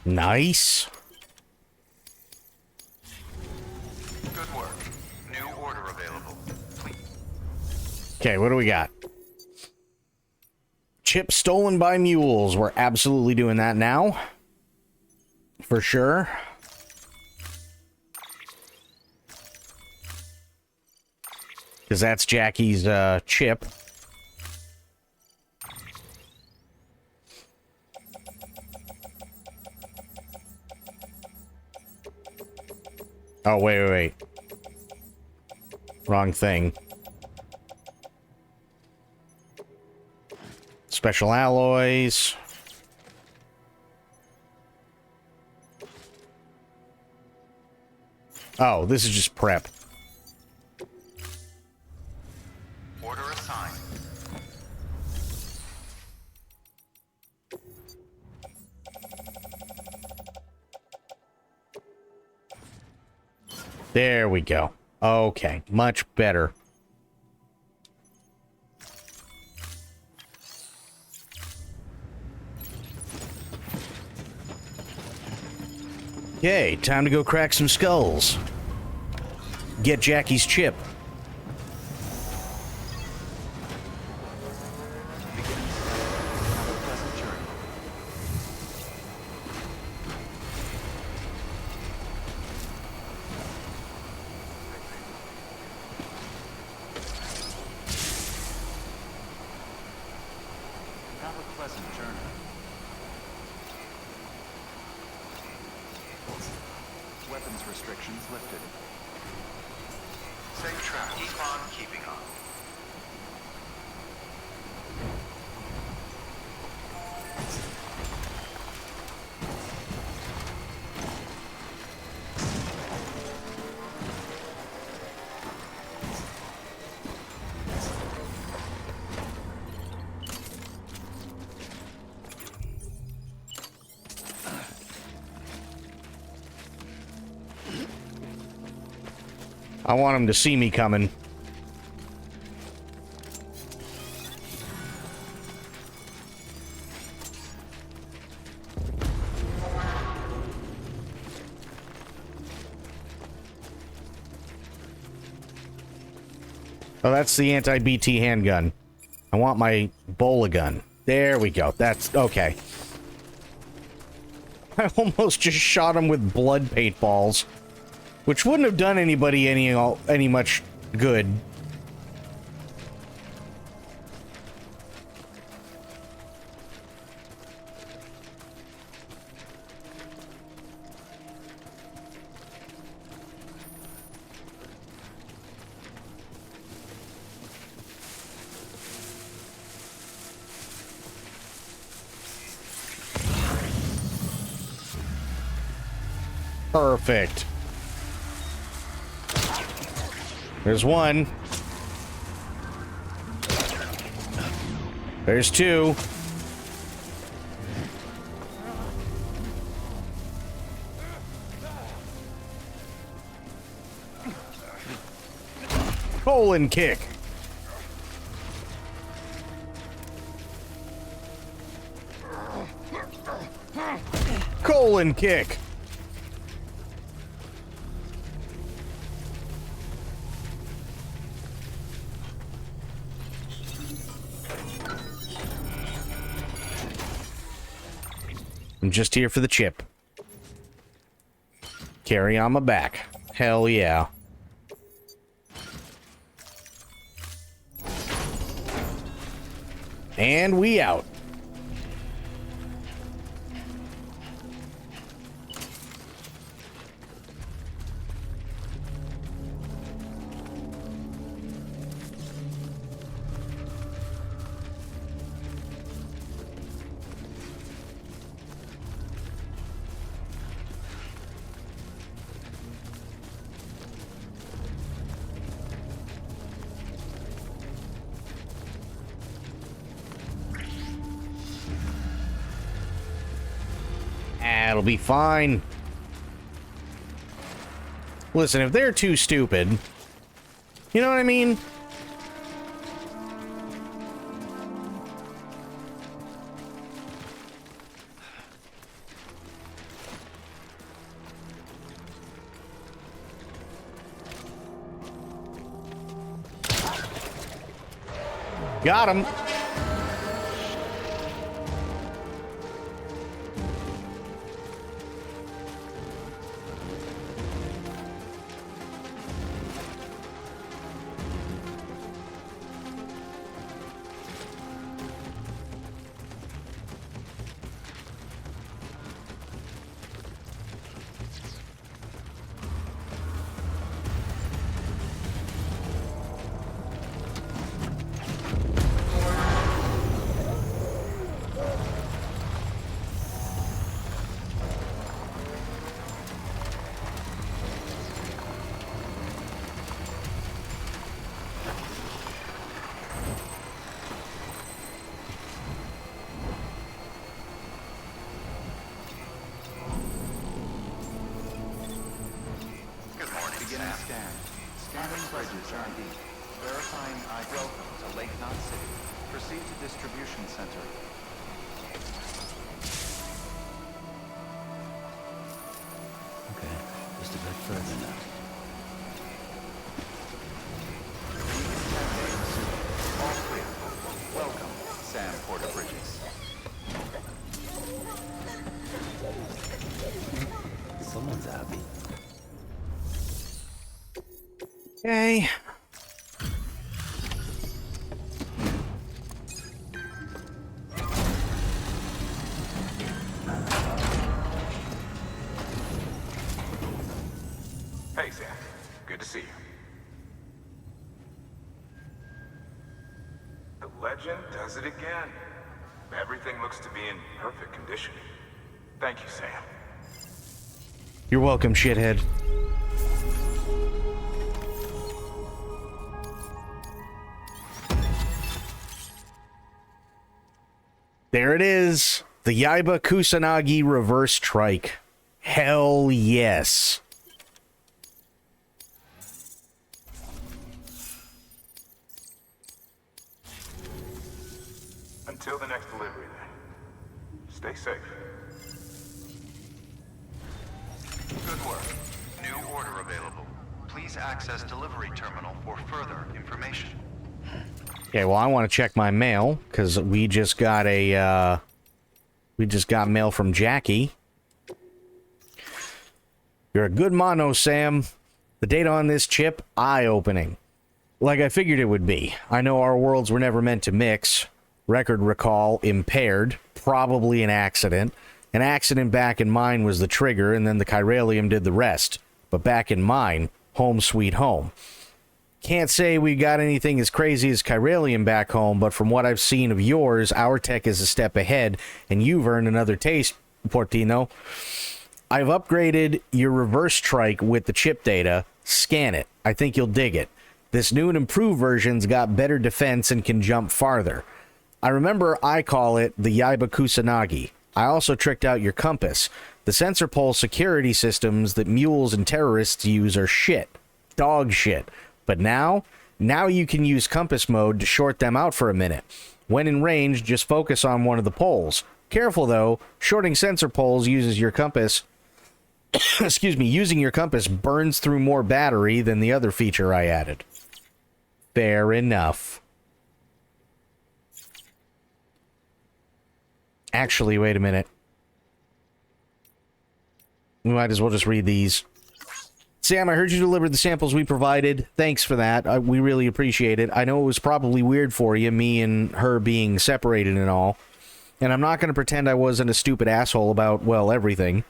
Nice. Good work. New order available. Okay, what do we got? Chip stolen by mules. We're absolutely doing that now. For sure. Because that's Jackie's chip. Oh, wait. Wrong thing. Special alloys. Oh, this is just prep. Order assigned. There we go. Okay, much better. Okay, time to go crack some skulls. Get Jackie's chip. Have a pleasant journey. Weapons restrictions lifted. Safe travel. Keep on keeping on. I want him to see me coming. Oh, that's the anti-BT handgun. I want my Bola gun. There we go. That's okay. I almost just shot him with blood paintballs, which wouldn't have done anybody any much good. Perfect. There's one. There's two. Colon kick. Colon kick. I'm just here for the chip. Carry on my back. Hell yeah. And we out. It'll be fine. Listen, if they're too stupid, you know what I mean? Got him. Beginning scan. Scanning bridges ID. Verifying ID. Welcome to Lake Knot City. Proceed to distribution center. Okay, just a bit further now. All clear. Welcome, Sam Porter Bridges. Someone's happy. Okay. Hey, Sam. Good to see you. The legend does it again. Everything looks to be in perfect condition. Thank you, Sam. You're welcome, shithead. There it is. The Yaiba Kusanagi reverse trike. Hell yes. Until the next delivery, then. Stay safe. Good work. New order available. Please access delivery terminal for further information. Okay, well, I want to check my mail, because we just got a, we just got mail from Jackie. You're a good mono, Sam. The data on this chip, eye-opening. Like I figured it would be. I know our worlds were never meant to mix. Record recall impaired. Probably an accident. An accident back in mine was the trigger, and then the chiralium did the rest. But back in mine, home sweet home. Can't say we got anything as crazy as chiralium back home, but from what I've seen of yours, our tech is a step ahead, and you've earned another taste, Portino. I've upgraded your reverse trike with the chip data. Scan it. I think you'll dig it. This new and improved version's got better defense and can jump farther. I remember I call it the Yaiba Kusanagi. I also tricked out your compass. The sensor pole security systems that mules and terrorists use are shit. Dog shit. But now you can use compass mode to short them out for a minute. When in range, just focus on one of the poles. Careful though, shorting sensor poles uses your compass. Excuse me, using your compass burns through more battery than the other feature I added. Fair enough. Actually, wait a minute. We might as well just read these. Sam, I heard you delivered the samples we provided. Thanks for that. We really appreciate it. I know it was probably weird for you, me and her being separated and all. And I'm not going to pretend I wasn't a stupid asshole about, well, everything.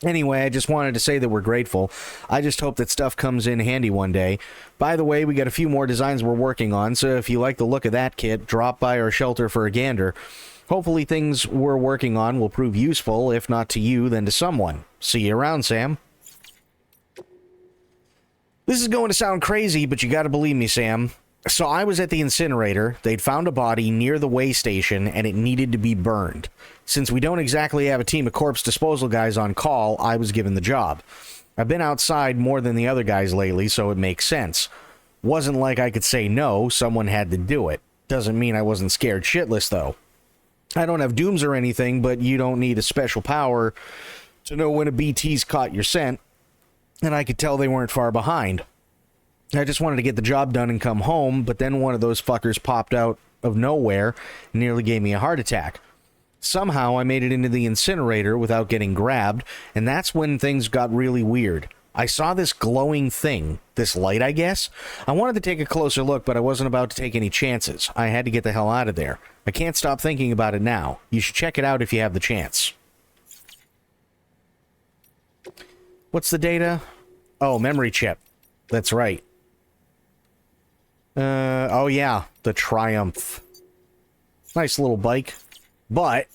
Anyway, I just wanted to say that we're grateful. I just hope that stuff comes in handy one day. By the way, we got a few more designs we're working on, so if you like the look of that kit, drop by our shelter for a gander. Hopefully things we're working on will prove useful, if not to you, then to someone. See you around, Sam. This is going to sound crazy, but you gotta believe me, Sam. So I was at the incinerator, they'd found a body near the way station, and it needed to be burned. Since we don't exactly have a team of corpse disposal guys on call, I was given the job. I've been outside more than the other guys lately, so it makes sense. Wasn't like I could say no, someone had to do it. Doesn't mean I wasn't scared shitless, though. I don't have dooms or anything, but you don't need a special power to know when a BT's caught your scent, and I could tell they weren't far behind. I just wanted to get the job done and come home, but then one of those fuckers popped out of nowhere and nearly gave me a heart attack. Somehow I made it into the incinerator without getting grabbed, and that's when things got really weird. I saw this glowing thing, this light, I guess. I wanted to take a closer look, but I wasn't about to take any chances. I had to get the hell out of there. I can't stop thinking about it now. You should check it out if you have the chance. What's the data? Oh, memory chip. That's right. Oh yeah, the Triumph. Nice little bike. But,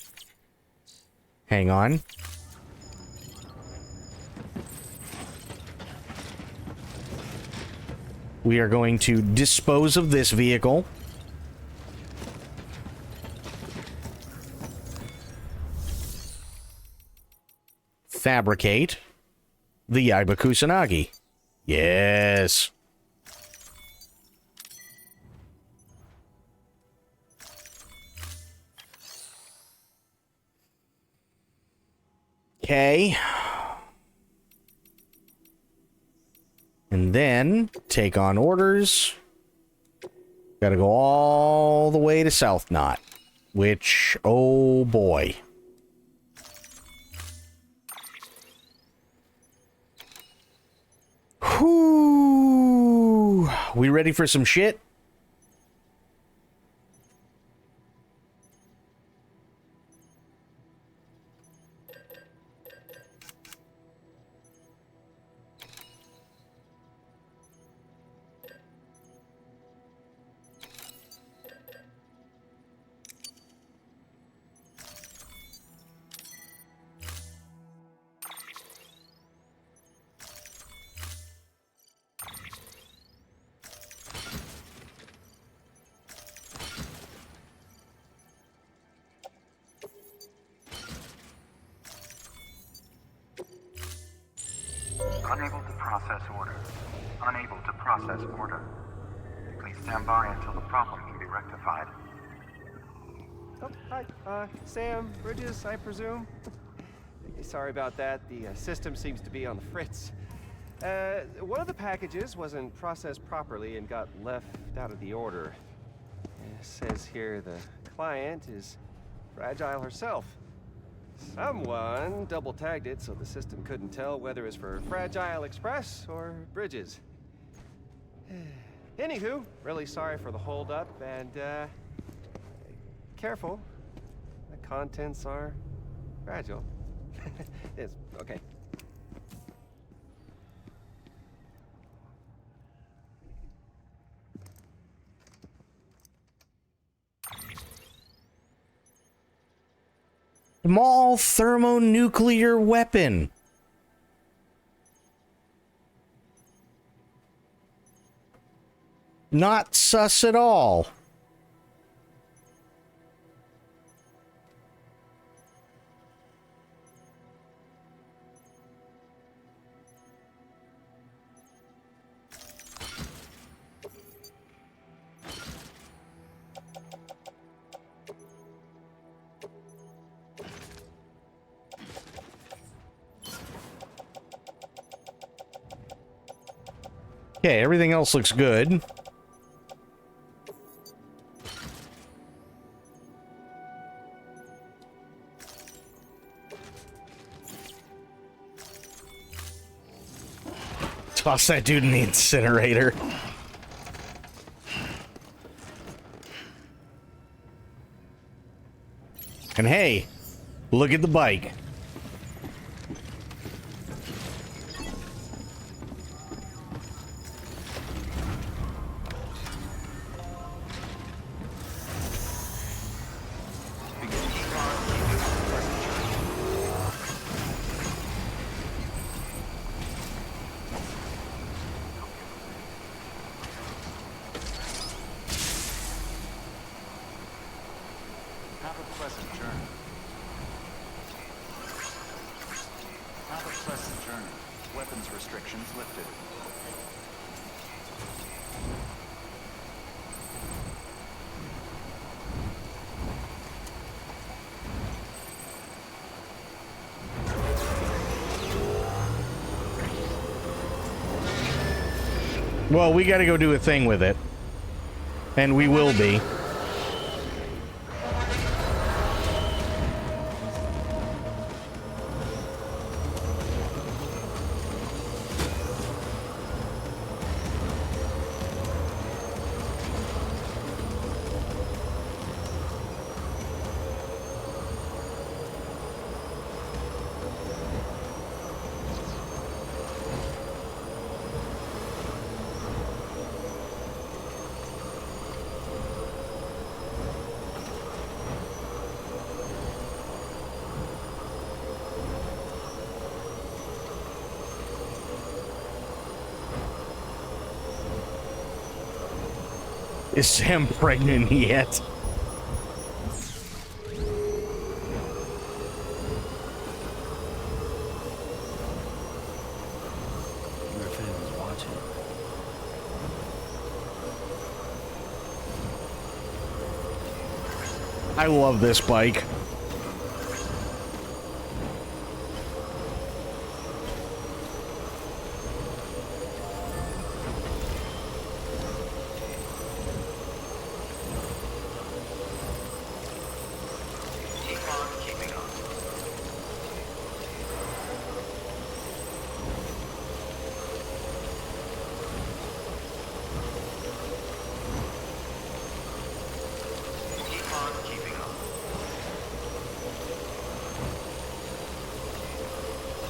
hang on. We are going to dispose of this vehicle. Fabricate the Yaiba Kusanagi. Yes. Okay. And then take on orders. Gotta go all the way to South Knot. Which, oh boy. Whoo! We ready for some shit? Unable to process order. Unable to process order. Please stand by until the problem can be rectified. Oh, hi. Sam, Bridges, I presume? Sorry about that. The system seems to be on the fritz. One of the packages wasn't processed properly and got left out of the order. It says here the client is Fragile herself. Someone double-tagged it so the system couldn't tell whether it's for Fragile Express or Bridges. Anywho, really sorry for the hold-up, and, careful. The contents are fragile. It's okay. Small thermonuclear weapon. Not sus at all. Okay, everything else looks good. Toss that dude in the incinerator. And hey, look at the bike. Have a pleasant journey. Have a pleasant journey. Weapons restrictions lifted. Well, we gotta go do a thing with it. And we will be. Is Sam pregnant yet? Your family's watching. I love this bike.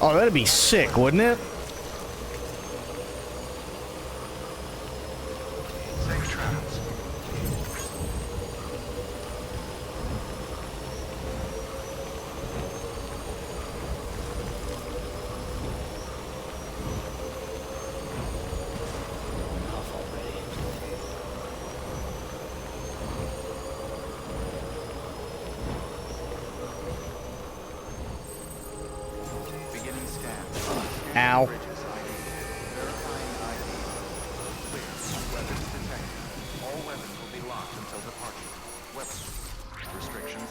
Oh, that'd be sick, wouldn't it? Safe travels. Enough already. Beginning scan. Ow. Bridges ID. Verifying ID. Clear. Weapons detected. All weapons will be locked until departure. Weapons restrictions.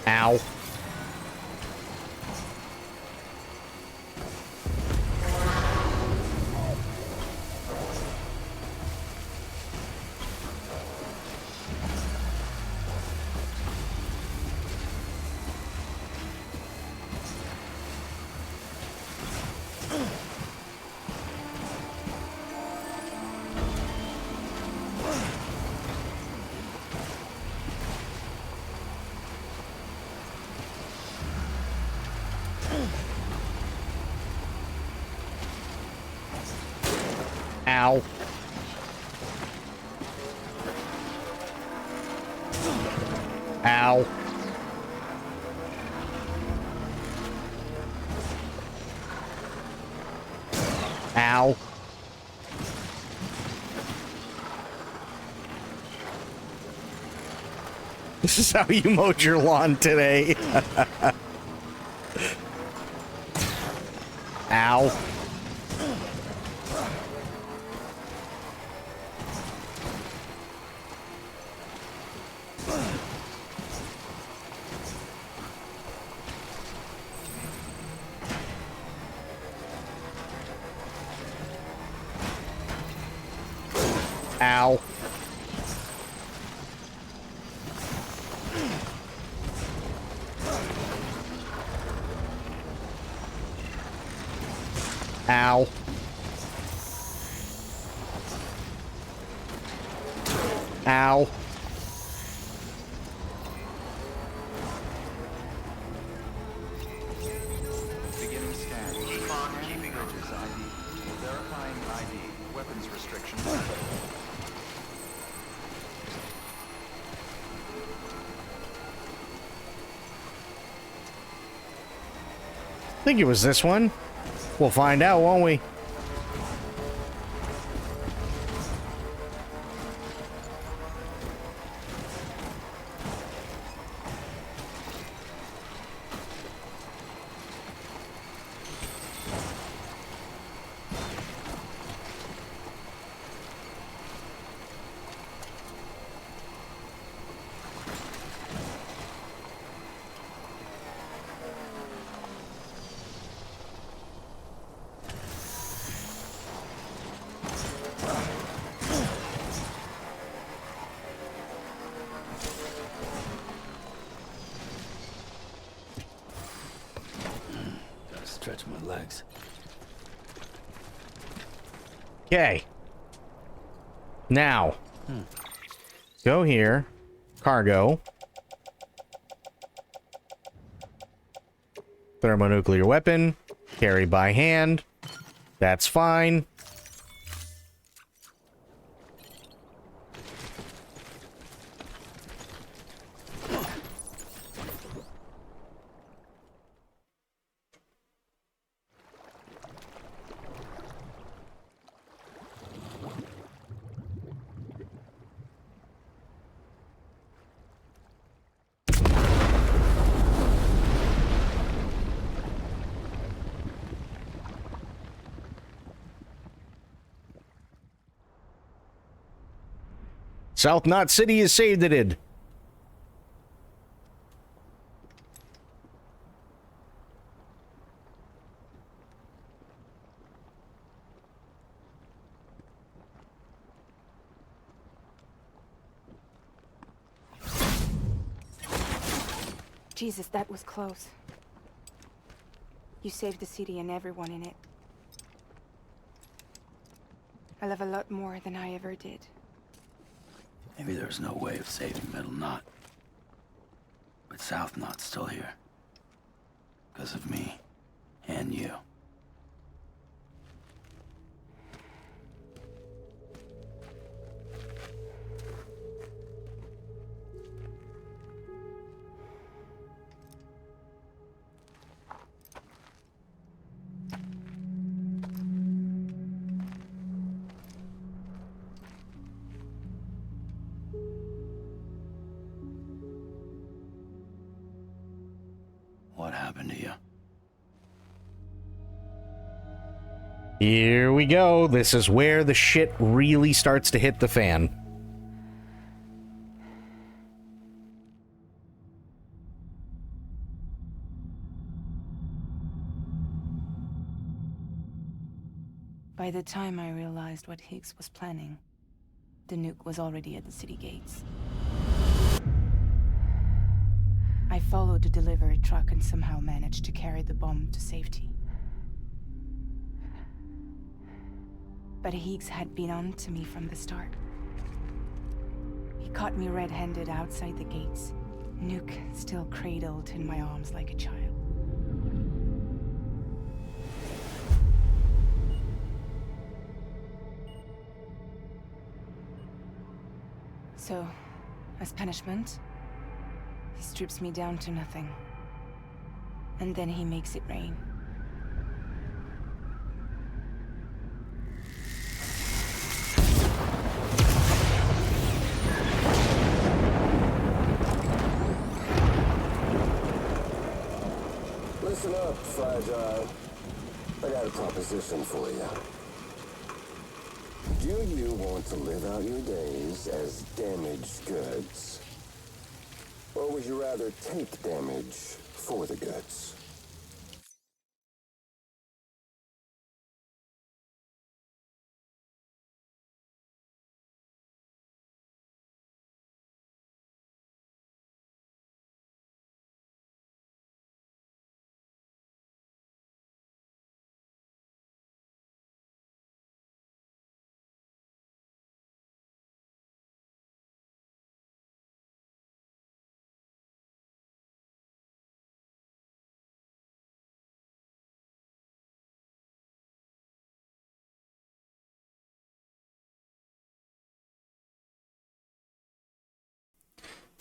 Ow. Ow. Ow. Ow. This is how you mowed your lawn today. Ow. Ow. Ow. Ow. Beginning scan. Keep on keeping Bridges ID. Verifying ID. Weapons restrictions. I think it was this one. We'll find out, won't we? Gotta stretch my legs. Okay. Now, go here. Cargo. Thermonuclear weapon. Carry by hand. That's fine. South Knot City is saved it. Jesus, that was close. You saved the city and everyone in it. I love a lot more than I ever did. Maybe there's no way of saving Middle Knot. But South Knot's still here. Because of me. And you. What happened to you? Here we go. This is where the shit really starts to hit the fan. By the time I realized what Higgs was planning, the nuke was already at the city gates. I followed the delivery truck and somehow managed to carry the bomb to safety. But Higgs had been on to me from the start. He caught me red-handed outside the gates, nuke still cradled in my arms like a child. So, as punishment, he strips me down to nothing. And then he makes it rain. Listen up, Fragile. I got a proposition for you. Do you want to live out your days as damaged goods? Or would you rather take damage for the goods?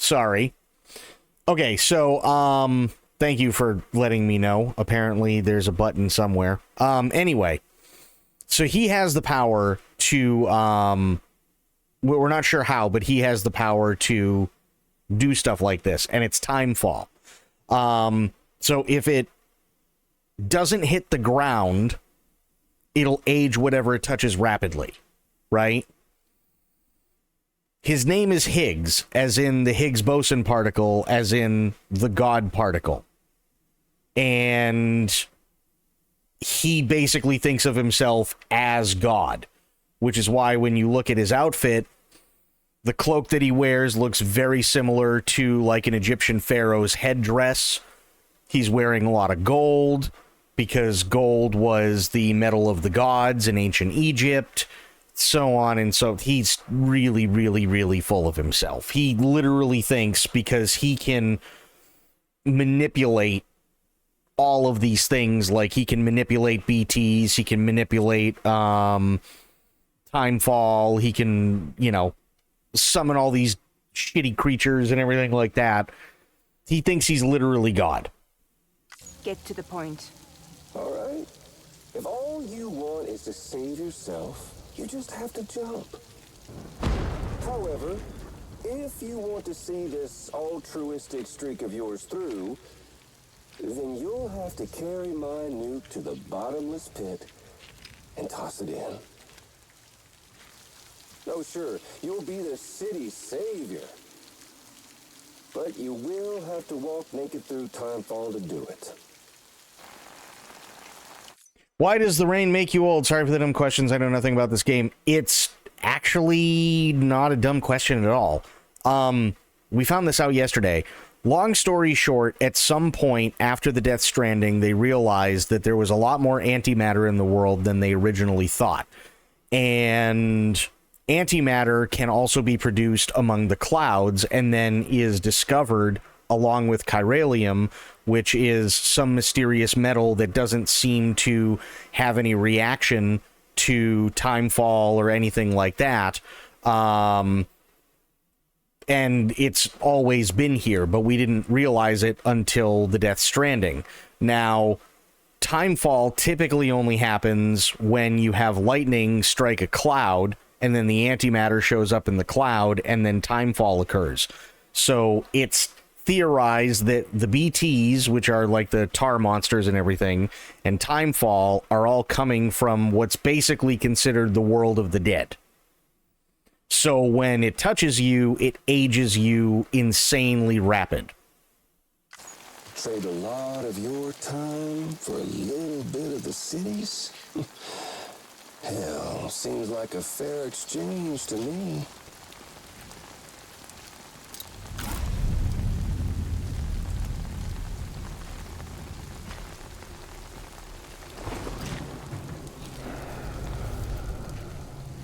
Sorry. Okay, so thank you for letting me know. Apparently there's a button somewhere. Anyway, so he has the power to we're not sure how, but he has the power to do stuff like this, and it's timefall. So if it doesn't hit the ground, it'll age whatever it touches rapidly, right? His name is Higgs, as in the Higgs boson particle, as in the God particle. And he basically thinks of himself as God, which is why when you look at his outfit, the cloak that he wears looks very similar to like an Egyptian pharaoh's headdress. He's wearing a lot of gold because gold was the metal of the gods in ancient Egypt. So on and so he's really, really, really full of himself. He literally thinks because he can manipulate all of these things, like he can manipulate BTs, he can manipulate timefall, he can, summon all these shitty creatures and everything like that. He thinks he's literally God. Get to the point. All right. If all you want is to save yourself, you just have to jump. However, if you want to see this altruistic streak of yours through, then you'll have to carry my nuke to the bottomless pit and toss it in. Oh, sure, you'll be the city's savior. But you will have to walk naked through timefall to do it. Why does the rain make you old? Sorry for the dumb questions. I know nothing about this game. It's actually not a dumb question at all. We found this out yesterday. Long story short, at some point after the Death Stranding, they realized that there was a lot more antimatter in the world than they originally thought. And antimatter can also be produced among the clouds and then is discovered along with chiralium, which is some mysterious metal that doesn't seem to have any reaction to timefall or anything like that. And it's always been here, but we didn't realize it until the Death Stranding. Now, timefall typically only happens when you have lightning strike a cloud, and then the antimatter shows up in the cloud, and then timefall occurs. So it's theorized that the BTs, which are like the tar monsters and everything, and timefall are all coming from what's basically considered the world of the dead. So when it touches you, it ages you insanely rapid. Trade a lot of your time for a little bit of the city's? Hell, seems like a fair exchange to me.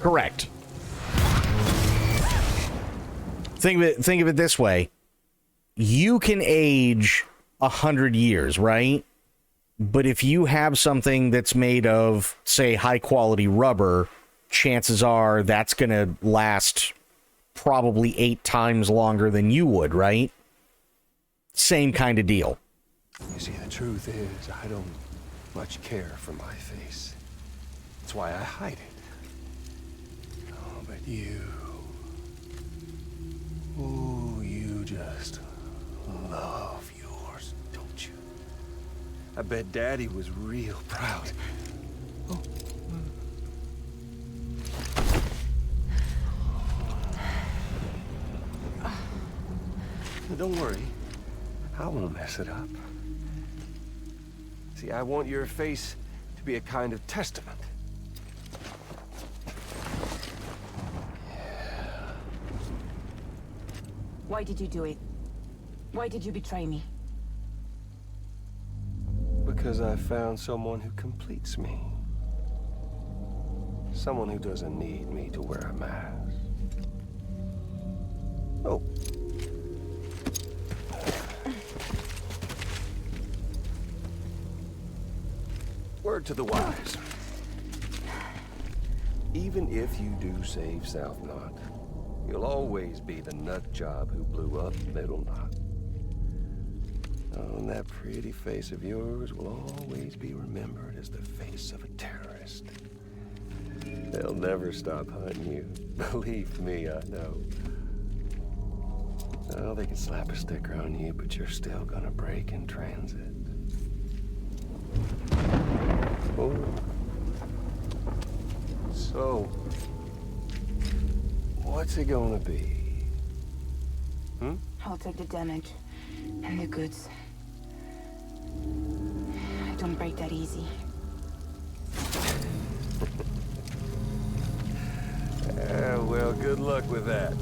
Correct. Think of it this way. You can age 100 years, right? But if you have something that's made of, say, high quality rubber, chances are that's going to last probably 8 times longer than you would, right? Same kind of deal. You see, the truth is, I don't much care for my face. That's why I hide it. Oh, but you... Ooh, you just love yours, don't you? I bet Daddy was real proud. Oh. Don't worry. I won't mess it up. See, I want your face to be a kind of testament. Why did you do it? Why did you betray me? Because I found someone who completes me. Someone who doesn't need me to wear a mask. Oh. Word to the wise. Even if you do save South Knot, you'll always be the nut job who blew up Middle Knot. Oh, and that pretty face of yours will always be remembered as the face of a terrorist. They'll never stop hunting you. Believe me, I know. Oh, they can slap a sticker on you, but you're still gonna break in transit. Oh. So, what's it gonna be? I'll take the damage and the goods. I don't break that easy. Well, good luck with that.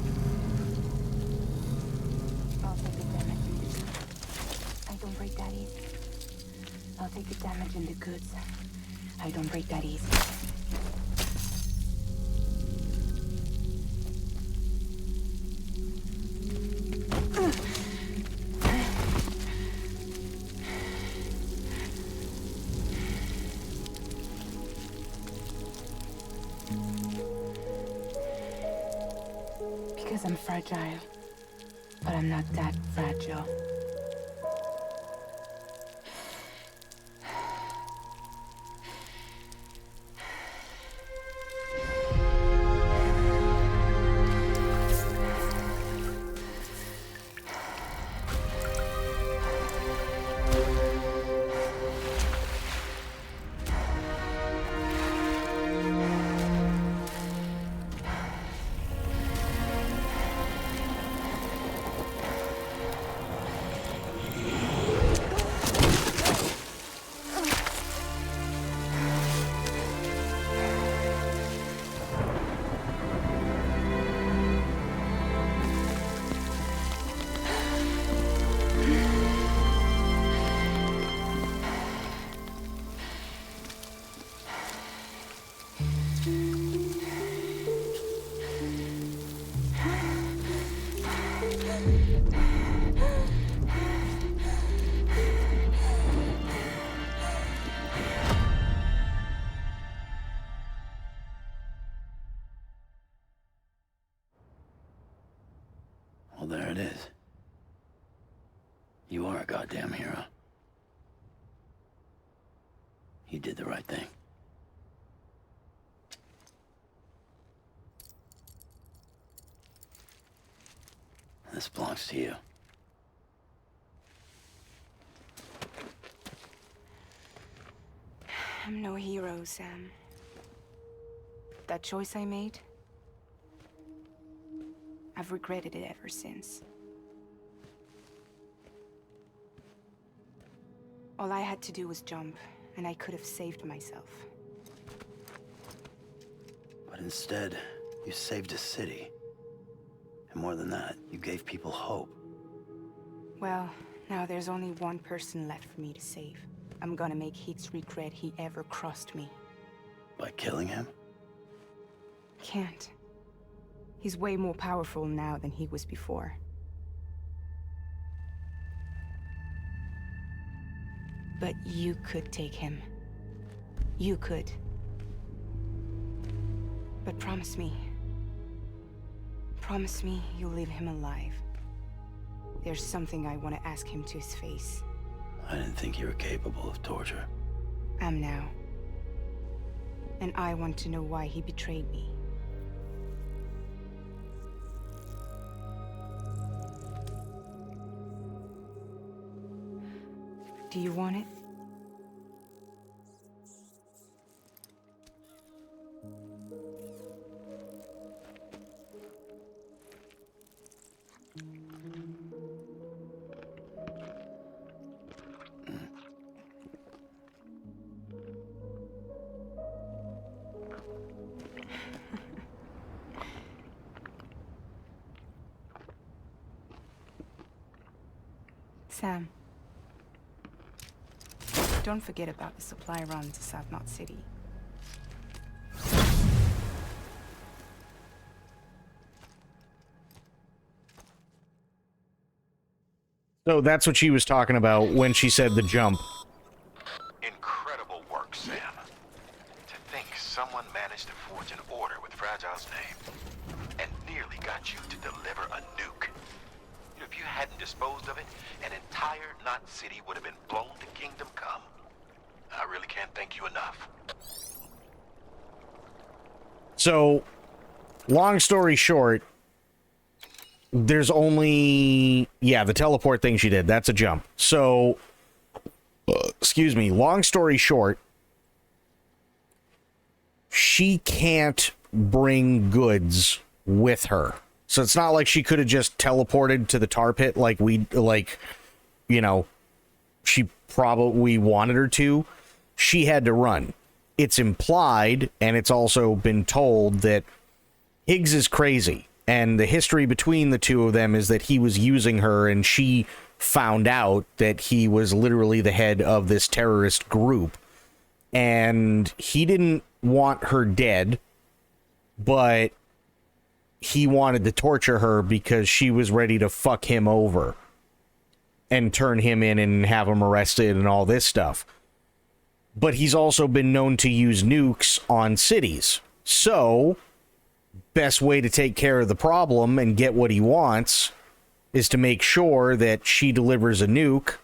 I'll take the damage and the goods. I don't break that easy. I'll take the damage and the goods. I don't break that easy. Because I'm fragile, but I'm not that fragile. Well, there it is. You are a goddamn hero. You did the right thing. This belongs to you. I'm no hero, Sam. That choice I made, I've regretted it ever since. All I had to do was jump, and I could have saved myself. But instead, you saved a city. And more than that, you gave people hope. Well, now there's only one person left for me to save. I'm gonna make Heats regret he ever crossed me. By killing him? Can't. He's way more powerful now than he was before. But you could take him. You could. But promise me. Promise me you'll leave him alive. There's something I want to ask him to his face. I didn't think you were capable of torture. Am now. And I want to know why he betrayed me. Do you want it? Sam. Don't forget about the supply run to South Knot City. So that's what she was talking about when she said the jump. Incredible work, Sam. To think someone managed to forge an order with Fragile's name and nearly got you to deliver a nuke. If you hadn't disposed of it, an entire Knot City would have been blown to Kingdom Come. I really can't thank you enough. So, long story short, there's only... Yeah, the teleport thing she did. That's a jump. So, excuse me. Long story short, she can't bring goods with her. So it's not like she could have just teleported to the tar pit like she probably wanted her to. She had to run. It's implied, and it's also been told, that Higgs is crazy. And the history between the two of them is that he was using her, and she found out that he was literally the head of this terrorist group. And he didn't want her dead, but he wanted to torture her because she was ready to fuck him over and turn him in and have him arrested and all this stuff. But he's also been known to use nukes on cities. So, best way to take care of the problem and get what he wants is to make sure that she delivers a nuke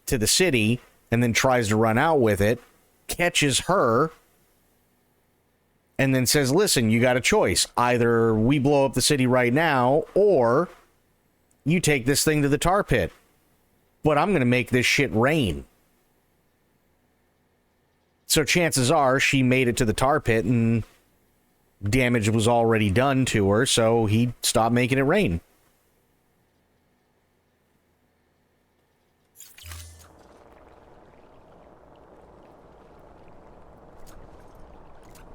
to the city and then tries to run out with it, catches her, and then says, listen, you got a choice. Either we blow up the city right now, or you take this thing to the tar pit. But I'm going to make this shit rain. So chances are she made it to the tar pit and damage was already done to her, so he stopped making it rain.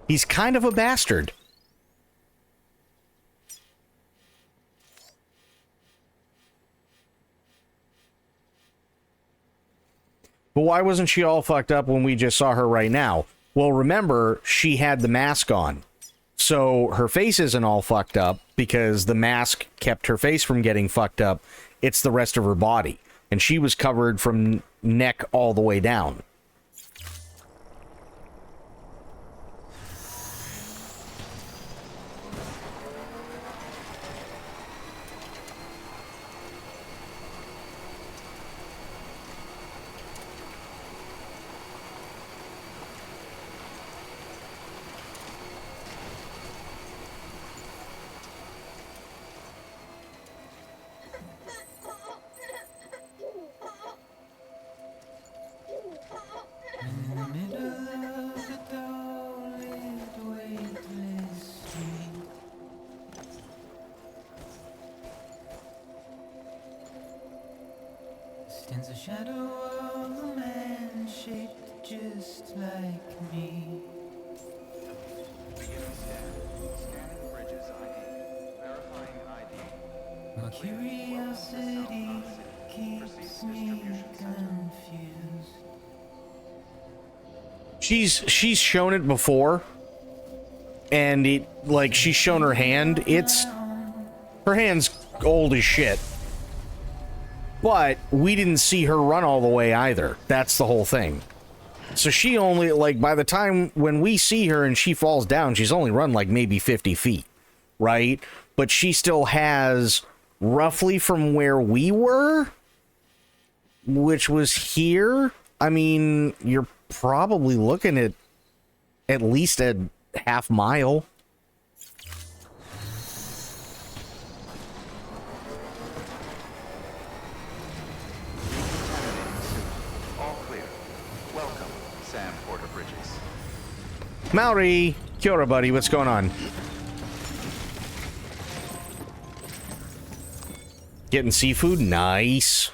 He's kind of a bastard. But why wasn't she all fucked up when we just saw her right now? Well, remember, she had the mask on. So her face isn't all fucked up because the mask kept her face from getting fucked up. It's the rest of her body. And she was covered from neck all the way down. Stands a shadow of a man shaped just like me. Beginning scan. Scanning bridges ID. Verifying ID. My curiosity keeps me confused. She's shown it before, and she's shown her hand. Her hand's old as shit. But we didn't see her run all the way either. That's the whole thing. So she only, by the time when we see her and she falls down, she's only run maybe 50 feet, right? but she still has roughly from where we were, which was here. I mean, you're probably looking at least a half mile. All clear. Welcome, Sam Porter Bridges. Maori, kia ora, buddy. What's going on? Getting seafood? Nice.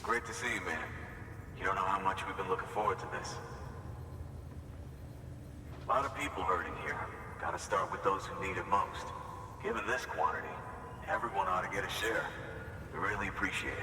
Great to see you, man. You don't know how much we've been looking forward to this. A lot of people hurting here. Gotta start with those who need it most. Given this quantity, everyone ought to get a share. We really appreciate it.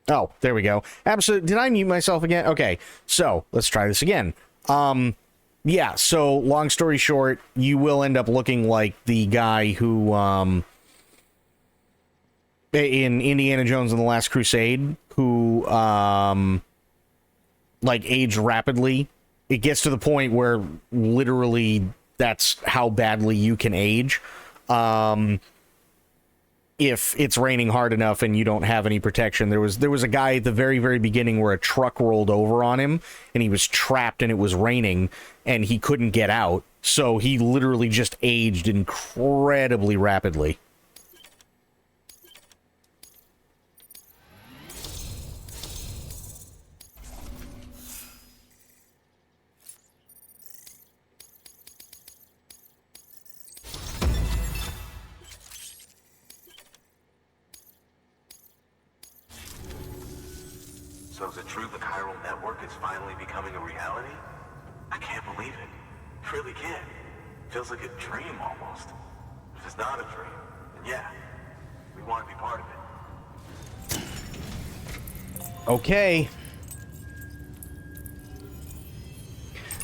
Oh, there we go. Absolutely. Did I mute myself again? Okay, so let's try this again. Yeah, so long story short, you will end up looking like the guy who, in Indiana Jones and the Last Crusade, who, like, aged rapidly. It gets to the point where literally that's how badly you can age. If it's raining hard enough and you don't have any protection. There was a guy at the very, very beginning where a truck rolled over on him and he was trapped and it was raining and he couldn't get out. So he literally just aged incredibly rapidly. So is it true the chiral network is finally becoming a reality? I can't believe it. Really can't. Feels like a dream almost. If it's not a dream, then yeah, we want to be part of it. Okay.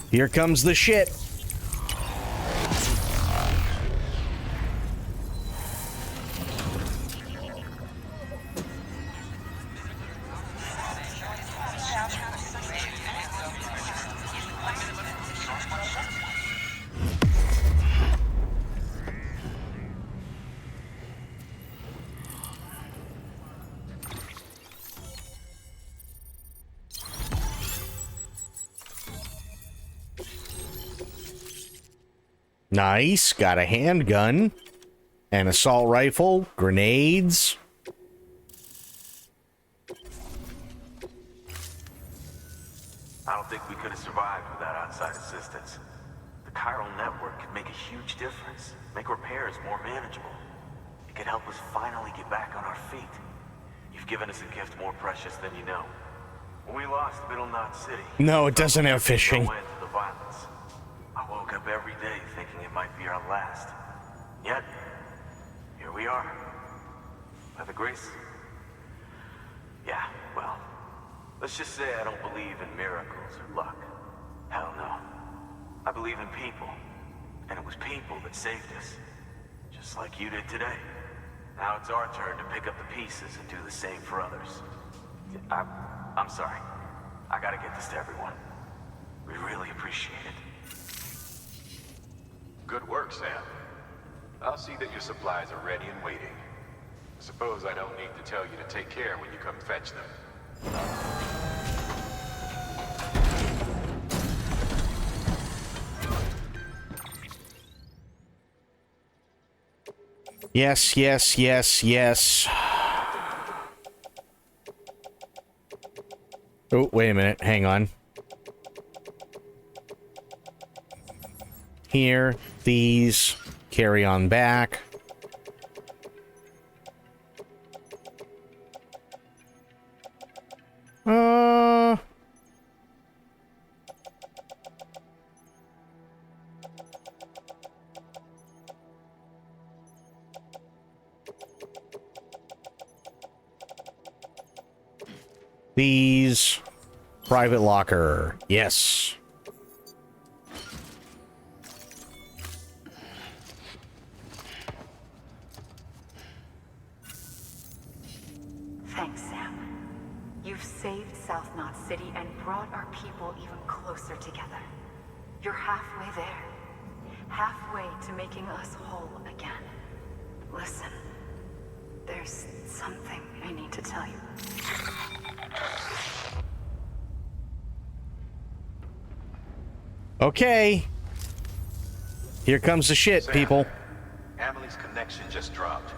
Here comes the shit. Nice. Got a handgun. An assault rifle. Grenades. I don't think we could have survived without outside assistance. The chiral network could make a huge difference, make repairs more manageable. It could help us finally get back on our feet. You've given us a gift more precious than you know. When we lost Middle Knot City... No, it doesn't have fishing. No end to the violence. I woke up every day thinking it might be our last. Yet, here we are. By the grace... Yeah, well... Let's just say I don't believe in miracles or luck. Hell no. I believe in people. And it was people that saved us. Just like you did today. Now it's our turn to pick up the pieces and do the same for others. I'm sorry. I gotta get this to everyone. We really appreciate it. Good work, Sam. I'll see that your supplies are ready and waiting. Suppose I don't need to tell you to take care when you come fetch them. Yes, yes, yes, yes. Oh, wait a minute. Hang on. Here, these, carry on back. These, private locker. Yes. Thanks, Sam. You've saved South Knot City and brought our people even closer together. You're halfway there. Halfway to making us whole again. Listen, there's something I need to tell you. Okay. Here comes the shit, Sam, people. Amelie's connection just dropped.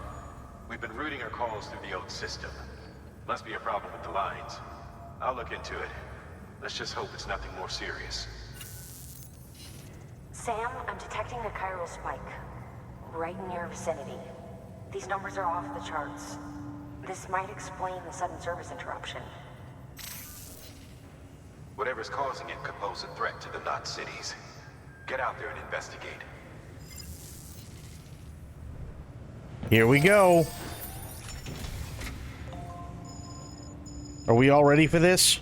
We've been routing her calls through the old system. Must be a problem with the lines. I'll look into it. Let's just hope it's nothing more serious. Sam, I'm detecting a chiral spike. Right in your vicinity. These numbers are off the charts. This might explain the sudden service interruption. Whatever's causing it could pose a threat to the Knot cities. Get out there and investigate. Here we go. Are we all ready for this?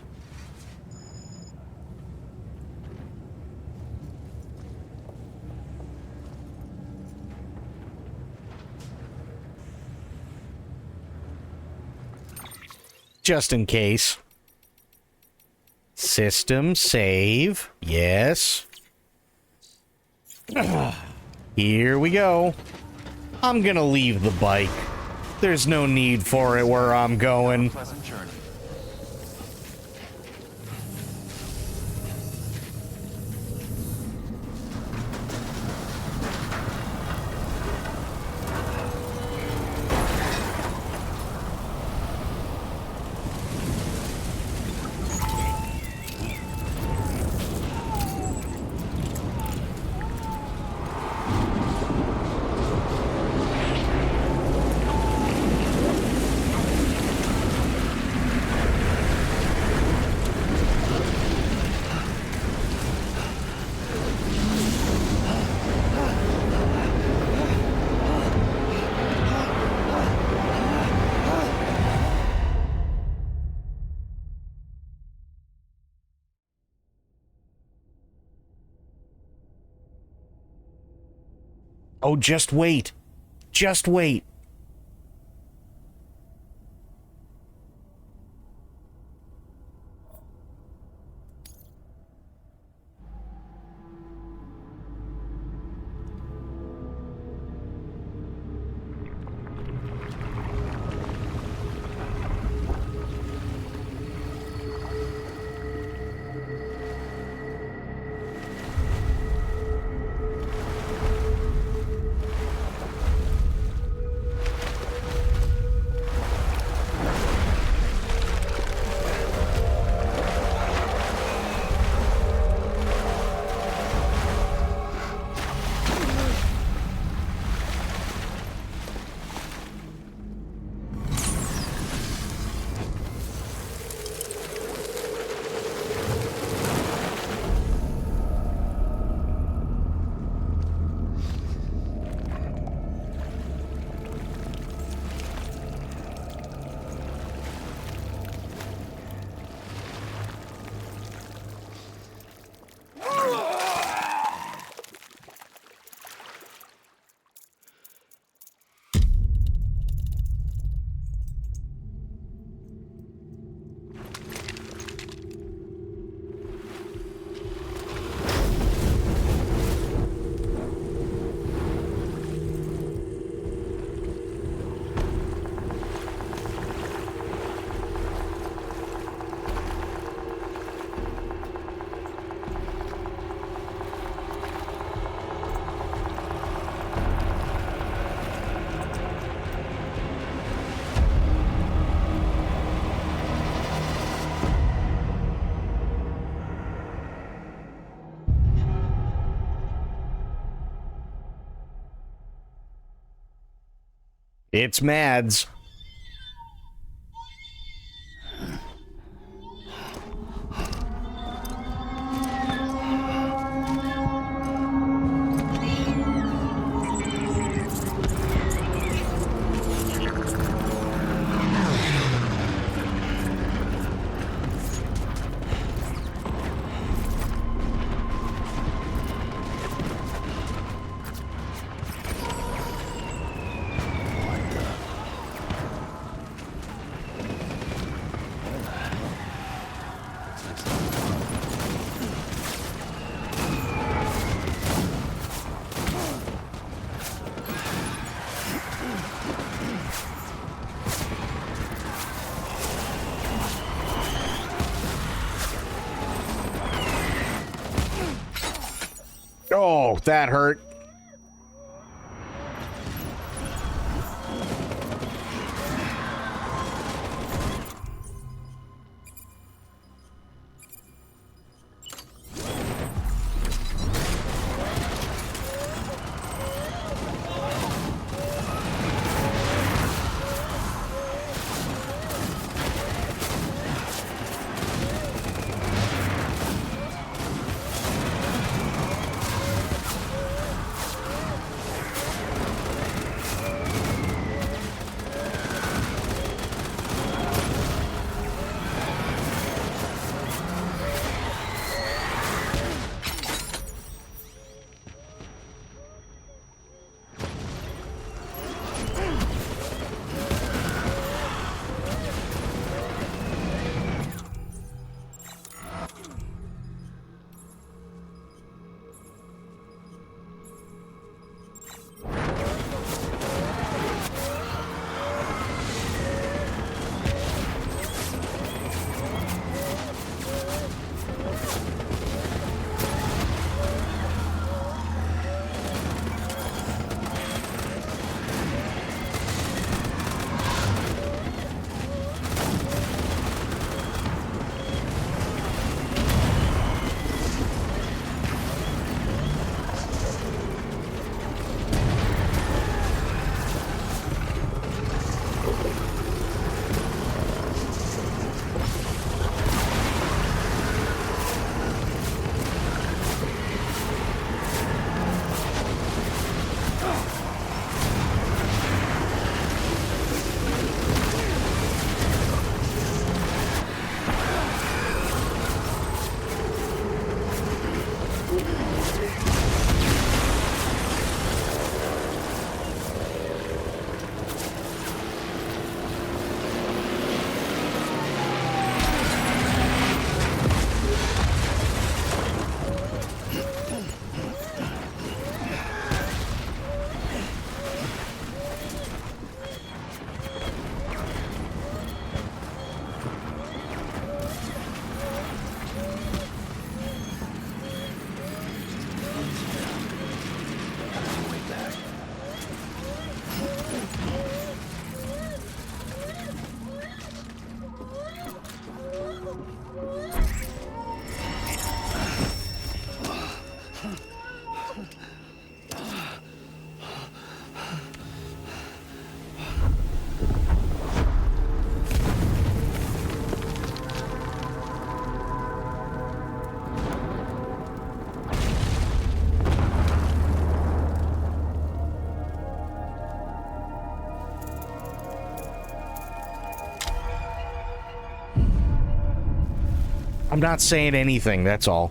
Just in case. System save. Yes. Here we go. I'm gonna leave the bike. There's no need for it where I'm going. Pleasant journey. Oh, just wait. Just wait. It's Mads. Oh, that hurt. I'm not saying anything, that's all.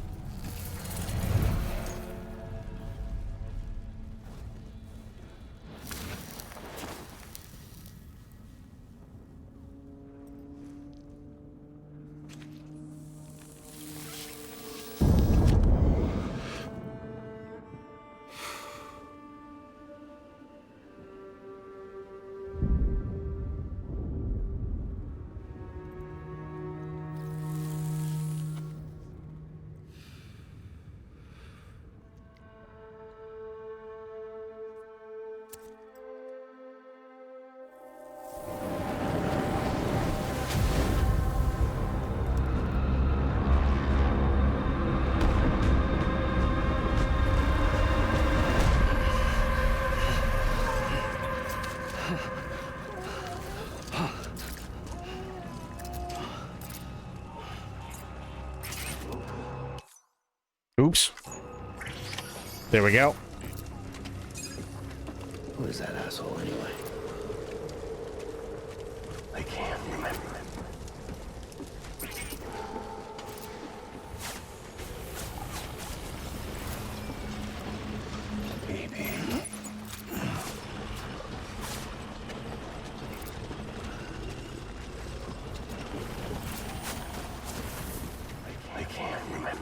Oops. There we go. Who is that asshole anyway? I can't remember. I can't remember.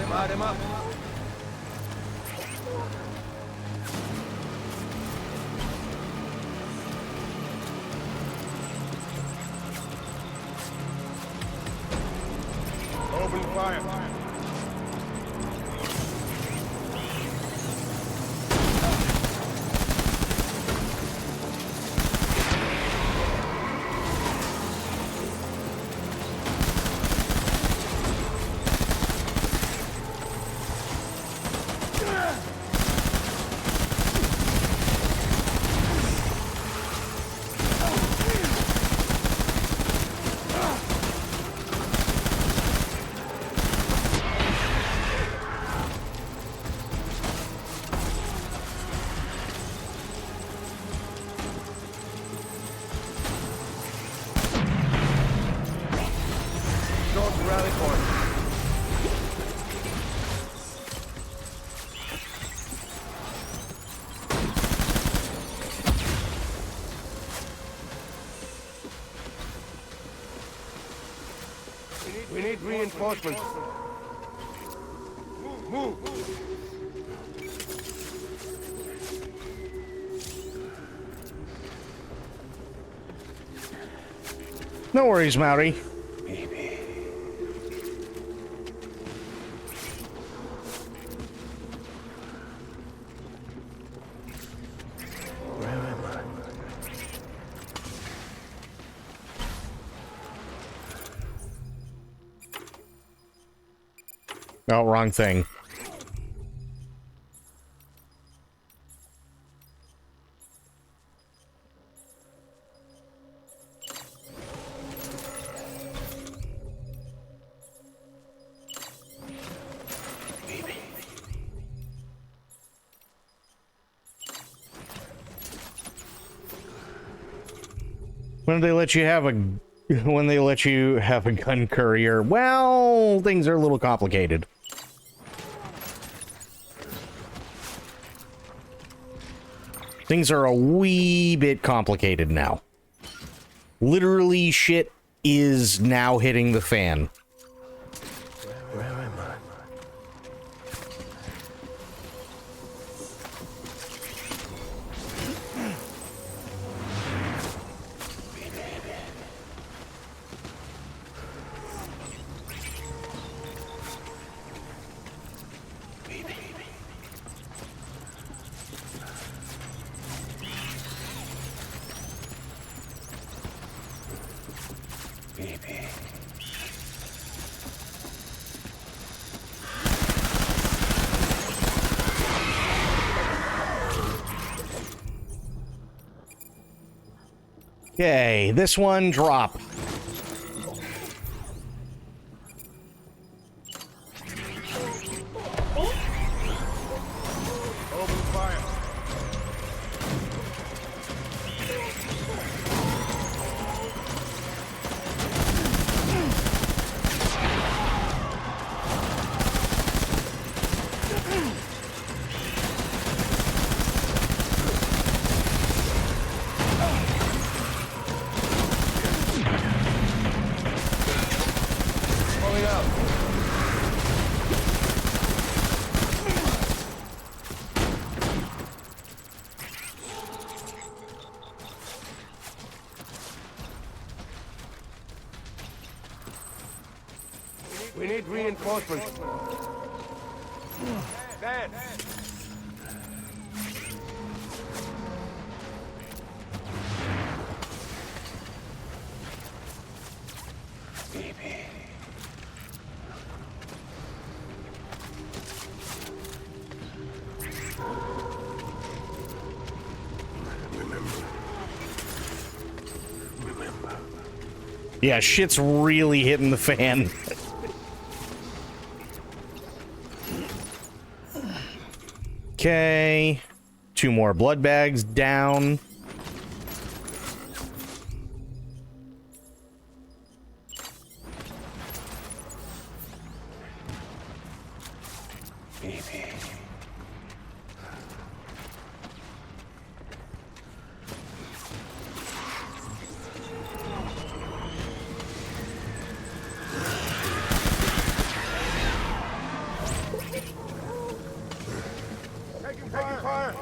Light him up. Open fire. Rally point. We need reinforcements. Move! No worries, Maury. Oh, wrong thing. When they let you have a gun courier, well, things are a little complicated. Things are a wee bit complicated now. Literally, shit is now hitting the fan. Where am I? Okay, this one drop. Open fire. Pulling up. We need reinforcements. Dad. Baby. Remember. Yeah, shit's really hitting the fan. Okay. 2 more blood bags down. Baby. Taking fire!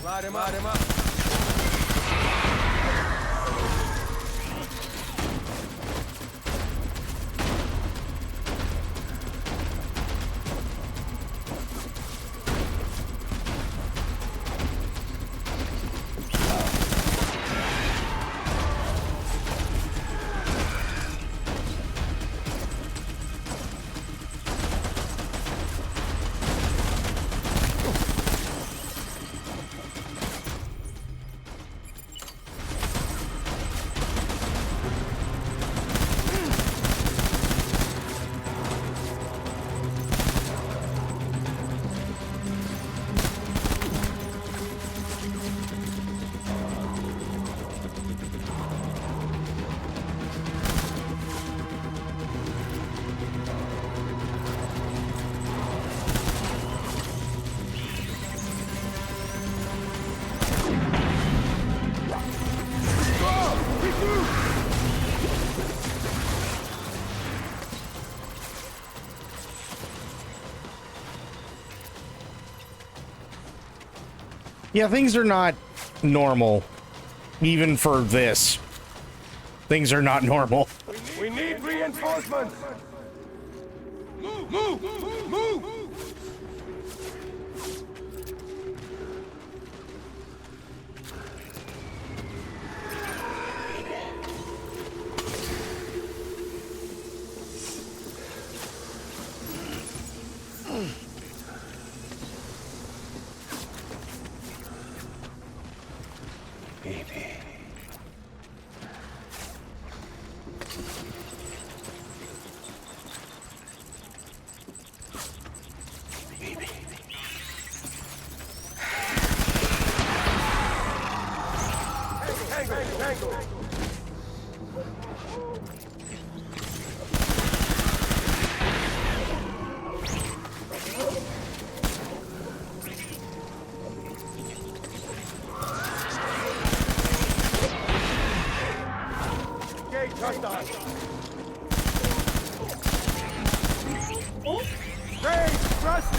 Light him up. Yeah, things are not normal. Even for this. Things are not normal. We need reinforcements! Move! Baby. Tango! Gate hostile! Hey, trust me!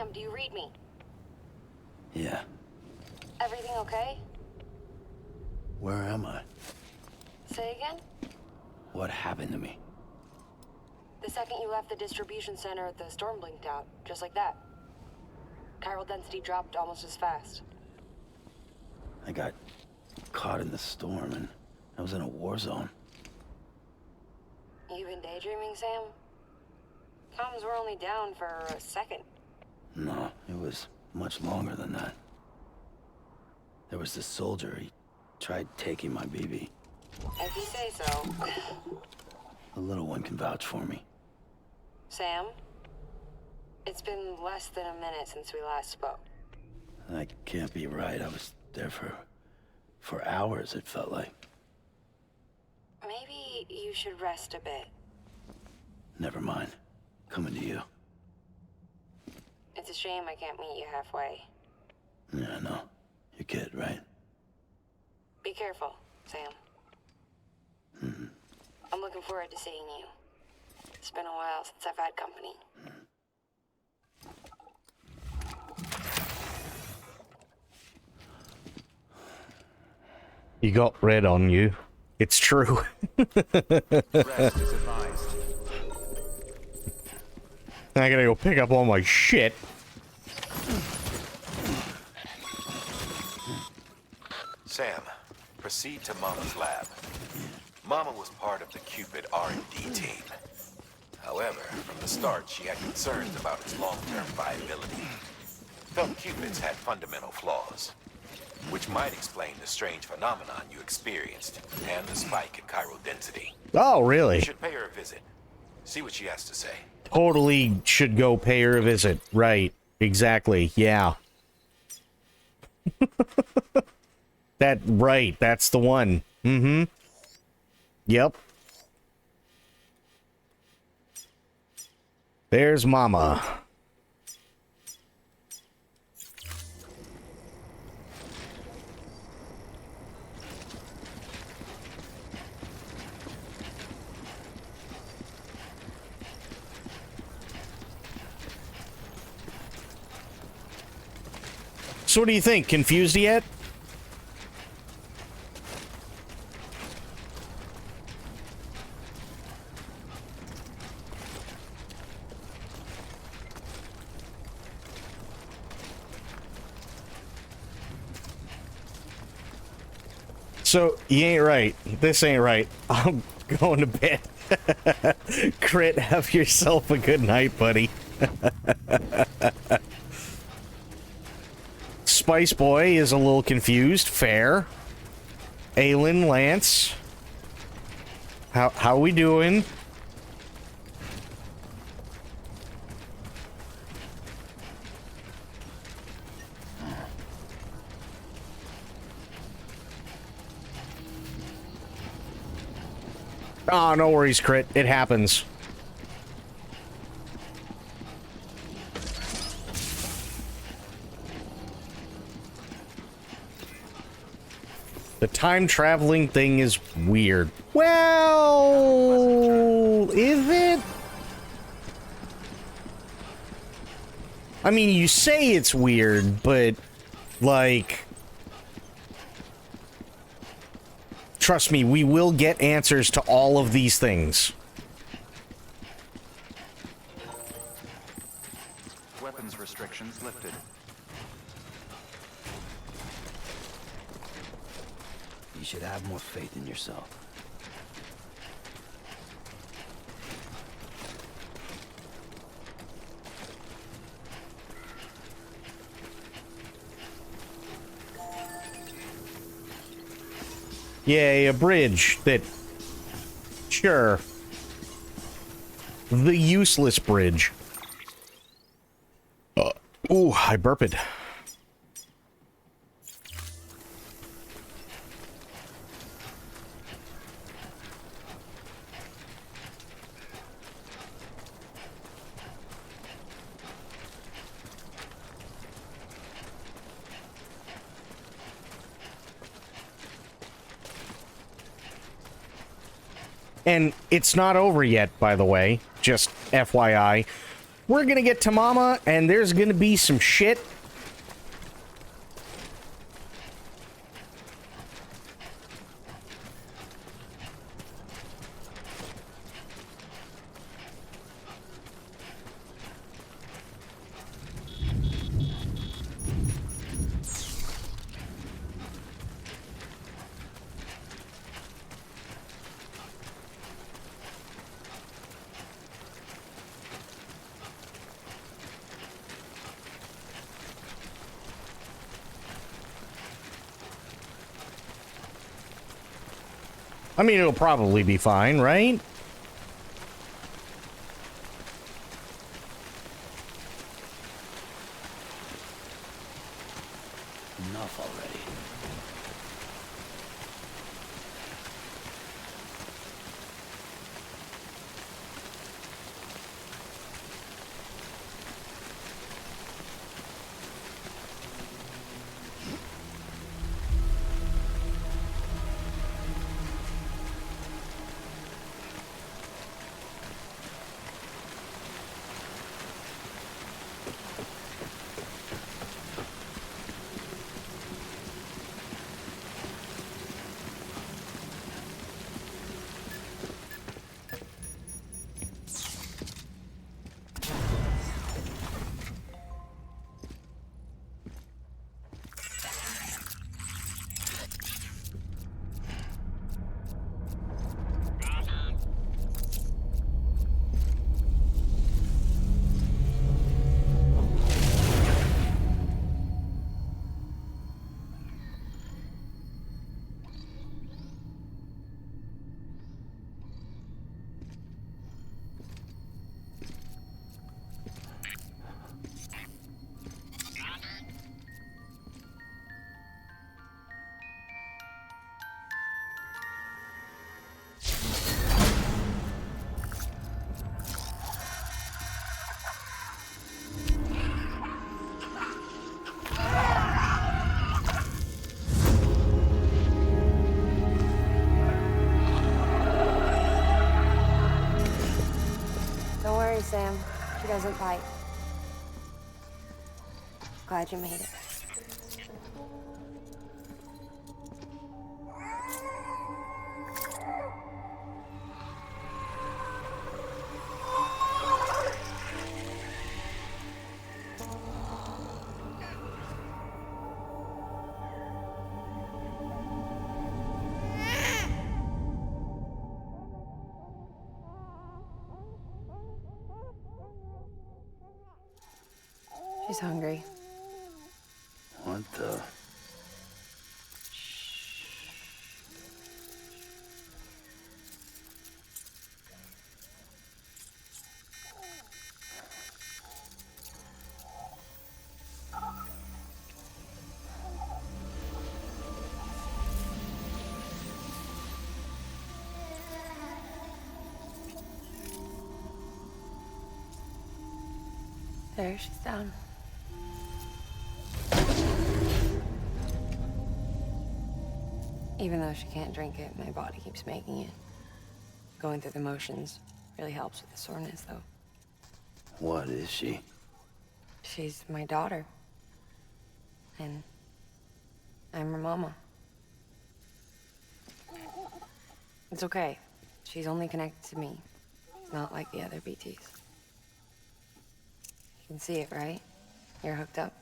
Sam, do you read me? Yeah. Everything okay? Where am I? Say again? What happened to me? The second you left the distribution center, the storm blinked out, just like that. Chiral density dropped almost as fast. I got caught in the storm and I was in a war zone. You been daydreaming, Sam? Comms were only down for a second. No, it was much longer than that. There was this soldier, he tried taking my BB. If you say so. The little one can vouch for me. Sam? It's been less than a minute since we last spoke. That can't be right. I was there for hours, it felt like. Maybe you should rest a bit. Never mind. Coming to you. It's a shame I can't meet you halfway. Yeah, I know. Your kid, right? Be careful, Sam. I'm looking forward to seeing you. It's been a while since I've had company. You got red on you. It's true. Rest is advised. I gotta go pick up all my shit. Sam, proceed to Mama's lab. Mama was part of the Cupid R&D team. However, from the start, she had concerns about its long-term viability. Felt Cupids had fundamental flaws, which might explain the strange phenomenon you experienced and the spike in chiral density. Oh, really? You should pay her a visit. See what she has to say. Totally should go pay her a visit. Right. Exactly. Yeah. Right. That's the one. Mm-hmm. Yep. There's Mama. So what do you think? Confused yet? So, you ain't right. This ain't right. I'm going to bed. Crit, have yourself a good night, buddy. Spice Boy is a little confused. Fair. Aylin, Lance. How we doing? Oh, no worries, Crit. It happens. The time traveling thing is weird. Well, is it? I mean, you say it's weird, but, like... Trust me, we will get answers to all of these things. Weapons restrictions lifted. You should have more faith in yourself. Yay, a bridge that... Sure. The useless bridge. Ooh, I burped. And it's not over yet, by the way. Just FYI. We're gonna get to Mama, and there's gonna be some shit. I mean, it'll probably be fine, right? Enough already. Don't worry, Sam. She doesn't bite. Glad you made it. She's hungry. What the? There, she's down. Even though she can't drink it, my body keeps making it. Going through the motions really helps with the soreness, though. What is she? She's my daughter. And I'm her mama. It's okay. She's only connected to me. It's not like the other BTs. You can see it, right? You're hooked up.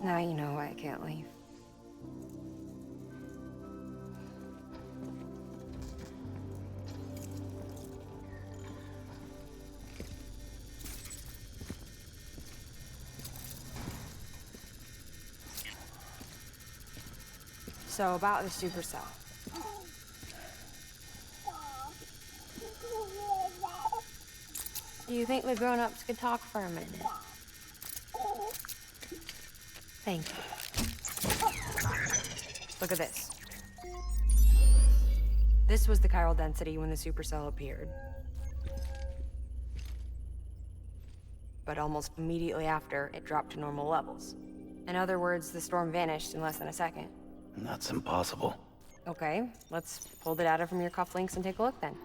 Now you know why I can't leave. So about the supercell. Do you think the grown-ups could talk for a minute? Thank you. Look at this. This was the chiral density when the supercell appeared. But almost immediately after, it dropped to normal levels. In other words, the storm vanished in less than a second. That's impossible. Okay, let's pull the data from your cufflinks and take a look then.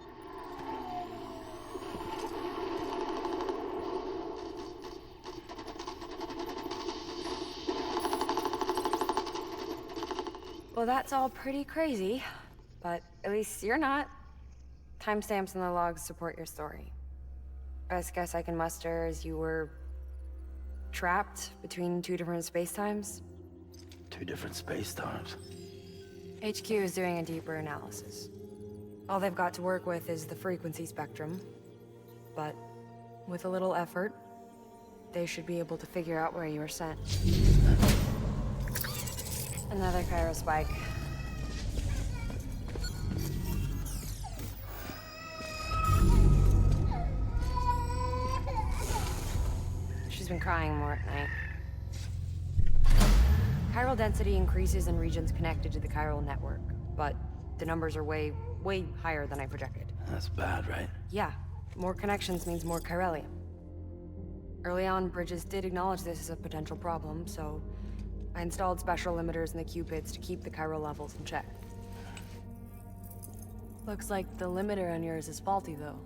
Well, that's all pretty crazy, but at least you're not. Timestamps in the logs support your story. Best guess I can muster is you were trapped between two different spacetimes. Two different space-times. HQ is doing a deeper analysis. All they've got to work with is the frequency spectrum, but with a little effort, they should be able to figure out where you were sent. Another chiral spike. She's been crying more at night. Chiral density increases in regions connected to the chiral network, but the numbers are way higher than I projected. That's bad, right? Yeah, more connections means more chiralium. Early on, Bridges did acknowledge this as a potential problem, so I installed special limiters in the Cupids to keep the chiral levels in check. Looks like the limiter on yours is faulty, though.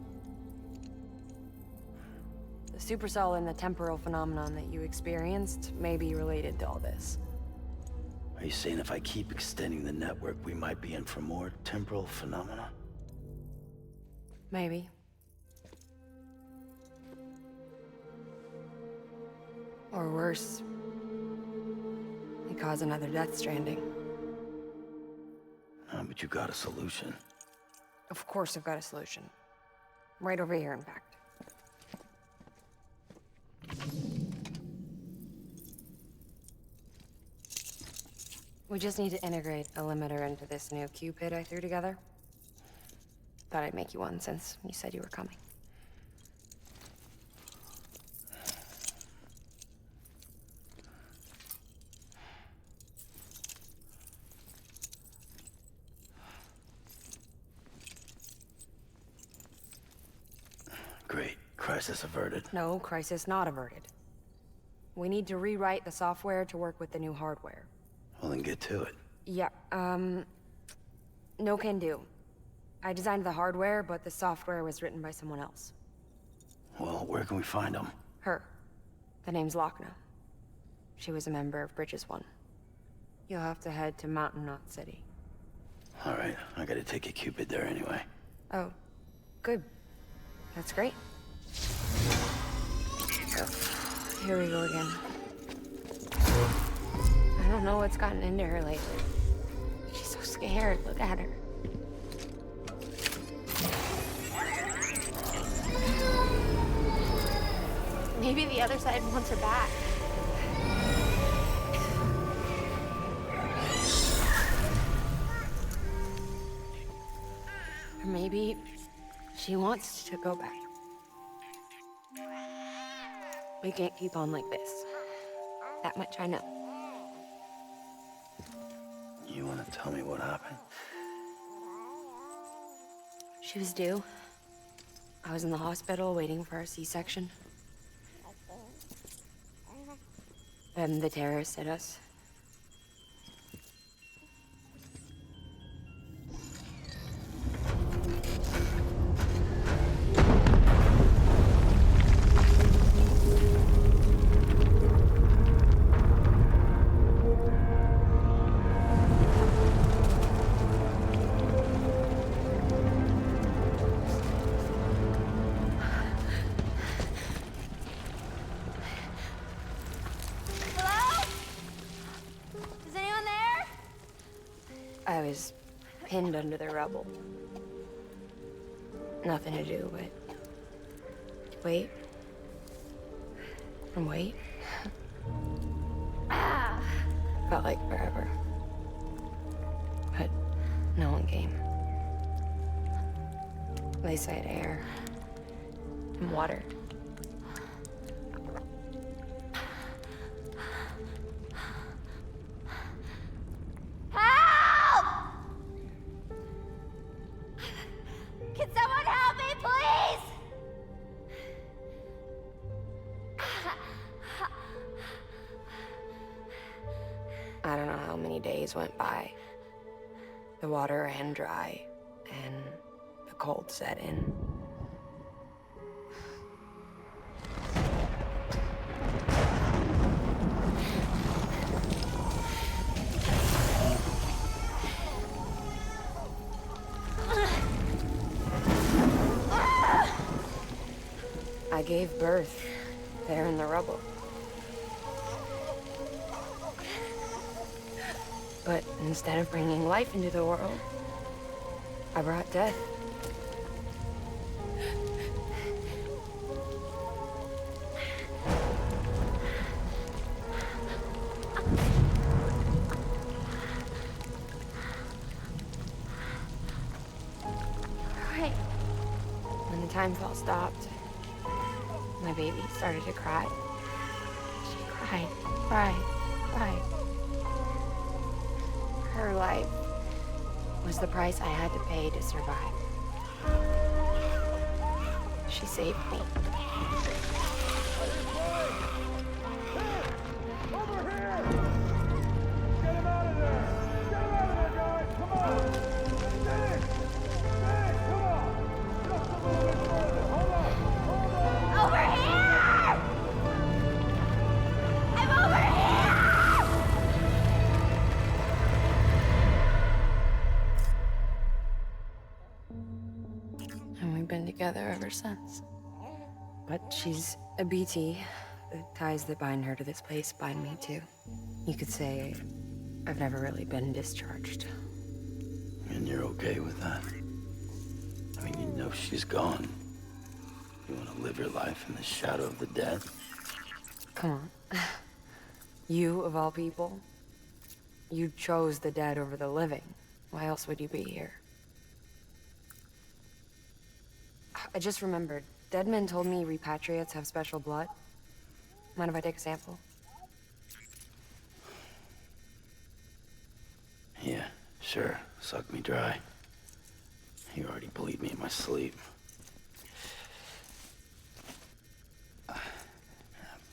The supercell and the temporal phenomenon that you experienced may be related to all this. Are you saying if I keep extending the network, we might be in for more temporal phenomena? Maybe. Or worse, it cause another death stranding. But you got a solution. Of course I've got a solution. Right over here, in fact. We just need to integrate a limiter into this new Cupid I threw together. Thought I'd make you one since you said you were coming. Great. Crisis averted. No, crisis not averted. We need to rewrite the software to work with the new hardware. Well, then get to it. Yeah, no can do. I designed the hardware, but the software was written by someone else. Well, where can we find them? Her. The name's Lochna. She was a member of Bridges 1. You'll have to head to Mountain Knot City. All right, I gotta take a Cupid there anyway. Oh, good. That's great. Here we go again. I don't know what's gotten into her lately. She's so scared. Look at her. Maybe the other side wants her back. Or maybe she wants to go back. We can't keep on like this. That much I know. You wanna tell me what happened? She was due. I was in the hospital waiting for a C-section. Then the terrorists hit us. I was pinned under the rubble. Nothing to do but wait and wait. Felt like forever. But no one came. They said air and water. Can someone help me, please? I don't know how many days went by. The water ran dry, and the cold set in. I gave birth there in the rubble. But instead of bringing life into the world, I brought death. Right. When the timefall stopped, my baby started to cry. She cried, cried, cried. Her life was the price I had to pay to survive. She saved me. Over here! Get him out of there! Get him out of there, guys! Come on! Steady! Steady! Come on! Just a little bit further. Hold on! Hold on! Over here! I'm over here! And we've been together ever since. But she's a BT. The ties that bind her to this place bind me too. You could say I've never really been discharged. And you're okay with that? I mean, you know she's gone. You want to live your life in the shadow of the dead? Come on. You, of all people, you chose the dead over the living. Why else would you be here? I just remembered. Dead men told me repatriates have special blood. Mind if I take a sample? Yeah, sure. Suck me dry. You already bleed me in my sleep.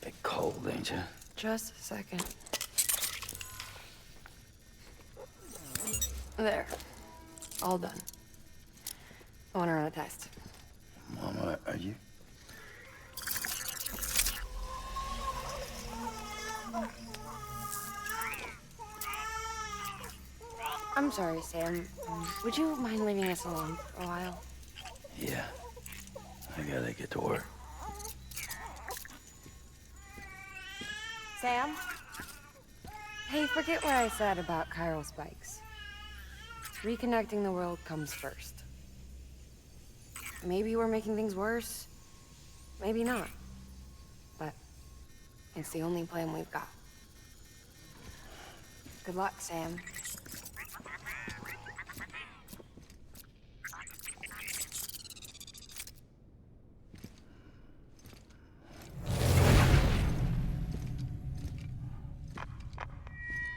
Bit cold, ain't you? Just a second. There. All done. I want to run a test. Mama, are you? I'm sorry, Sam. Would you mind leaving us alone for a while? Yeah. I gotta get to work. Sam? Hey, forget what I said about chiral spikes. Reconnecting the world comes first. Maybe we're making things worse. Maybe not. But it's the only plan we've got. Good luck, Sam.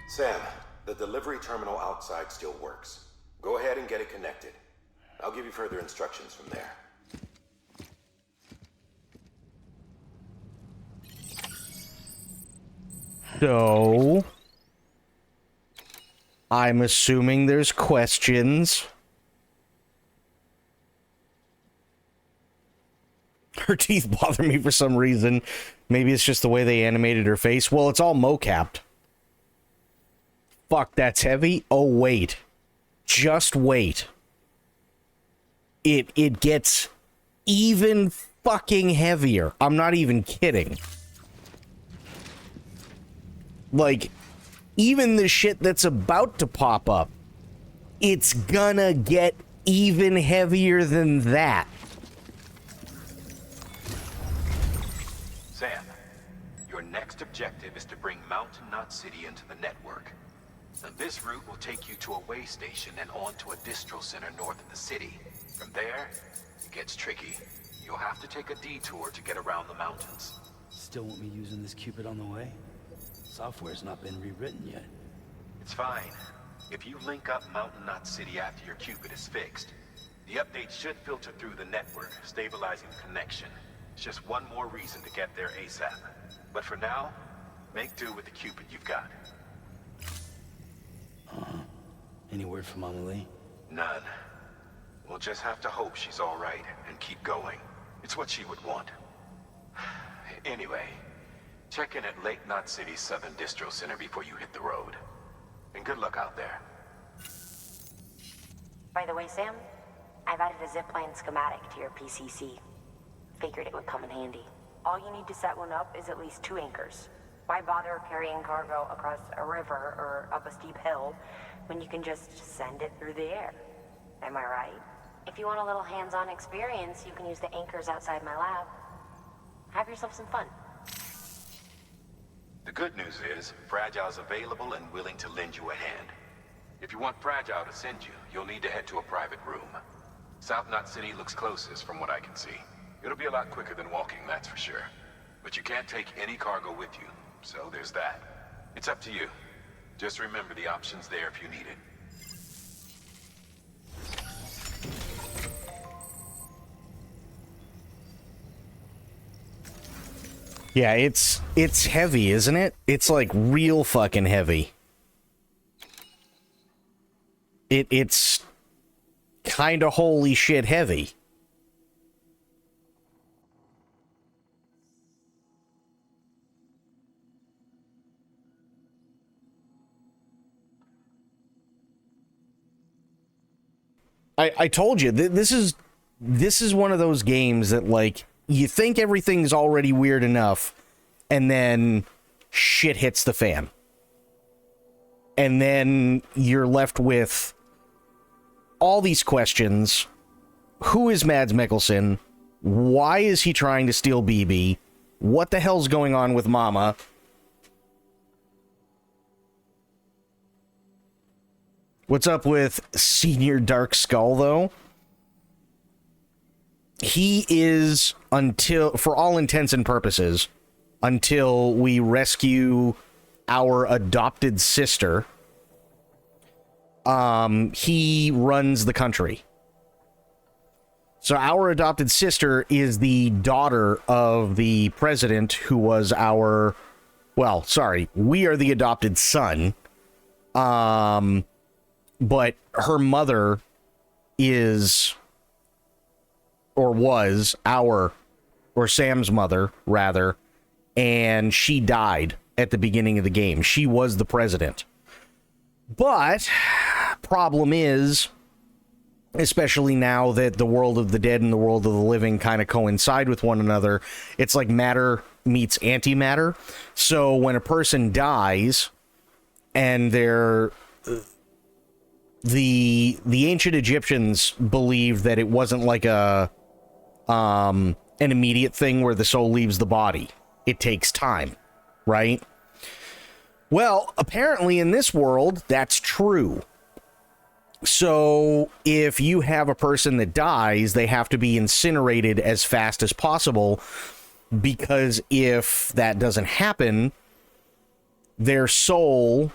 Sam, the delivery terminal outside still works. Go ahead and get it connected. I'll give you further instructions from there. So, I'm assuming there's questions. Her teeth bother me for some reason. Maybe it's just the way they animated her face. Well, it's all mocapped. Fuck, that's heavy. Oh, wait. Just wait. It gets even fucking heavier. I'm not even kidding. Like, even the shit that's about to pop up, it's gonna get even heavier than that. Sam, your next objective is to bring Mountain Knot City into the network. Now, this route will take you to a way station and on to a distro center north of the city. From there, it gets tricky. You'll have to take a detour to get around the mountains. Still want me using this Cupid on the way? Software's not been rewritten yet. It's fine. If you link up Mountain Knot City after your Cupid is fixed, the update should filter through the network, stabilizing the connection. It's just one more reason to get there ASAP. But for now, make do with the Cupid you've got. Any word from Mama Lee? None. We'll just have to hope she's all right and keep going. It's what she would want. Anyway, check in at Lake Knot City's Southern Distro Center before you hit the road. And good luck out there. By the way, Sam, I've added a zipline schematic to your PCC. Figured it would come in handy. All you need to set one up is at least 2 anchors. Why bother carrying cargo across a river or up a steep hill when you can just send it through the air? Am I right? If you want a little hands-on experience, you can use the anchors outside my lab. Have yourself some fun. The good news is, Fragile's available and willing to lend you a hand. If you want Fragile to send you, you'll need to head to a private room. South Knot City looks closest from what I can see. It'll be a lot quicker than walking, that's for sure. But you can't take any cargo with you, so there's that. It's up to you. Just remember the option's there if you need it. Yeah, it's heavy, isn't it? It's like real fucking heavy. It's kind of holy shit heavy. I told you, this is one of those games that, like, you think everything's already weird enough, and then shit hits the fan. And then you're left with all these questions. Who is Mads Mikkelsen? Why is he trying to steal BB? What the hell's going on with Mama? What's up with Senior Dark Skull, though? He is, until, for all intents and purposes, until we rescue our adopted sister, he runs the country. So our adopted sister is the daughter of the president who was our, well, sorry, we are the adopted son. But her mother is, or was, our, or Sam's mother, rather, and she died at the beginning of the game. She was the president. But, problem is, especially now that the world of the dead and the world of the living kind of coincide with one another, it's like matter meets antimatter. So when a person dies, and they're... The ancient Egyptians believed that it wasn't like an immediate thing where the soul leaves the body. It takes time, right? Well, apparently in this world, that's true. So if you have a person that dies, they have to be incinerated as fast as possible, because if that doesn't happen, their soul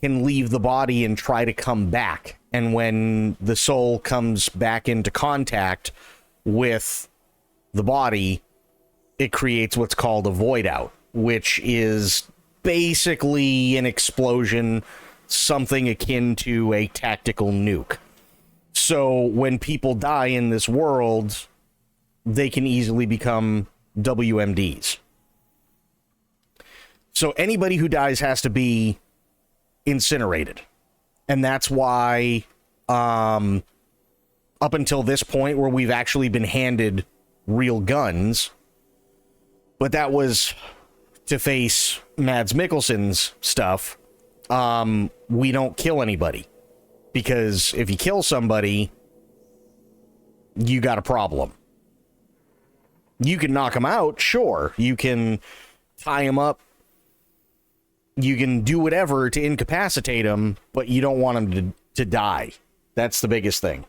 can leave the body and try to come back. And when the soul comes back into contact with the body, it creates what's called a void out, which is basically an explosion, something akin to a tactical nuke. So when people die in this world, they can easily become WMDs. So anybody who dies has to be incinerated. And that's why up until this point where we've actually been handed real guns, but that was to face Mads Mikkelsen's stuff, we don't kill anybody. Because if you kill somebody, you got a problem. You can knock them out, sure. You can tie them up. You can do whatever to incapacitate them, but you don't want them to die. That's the biggest thing.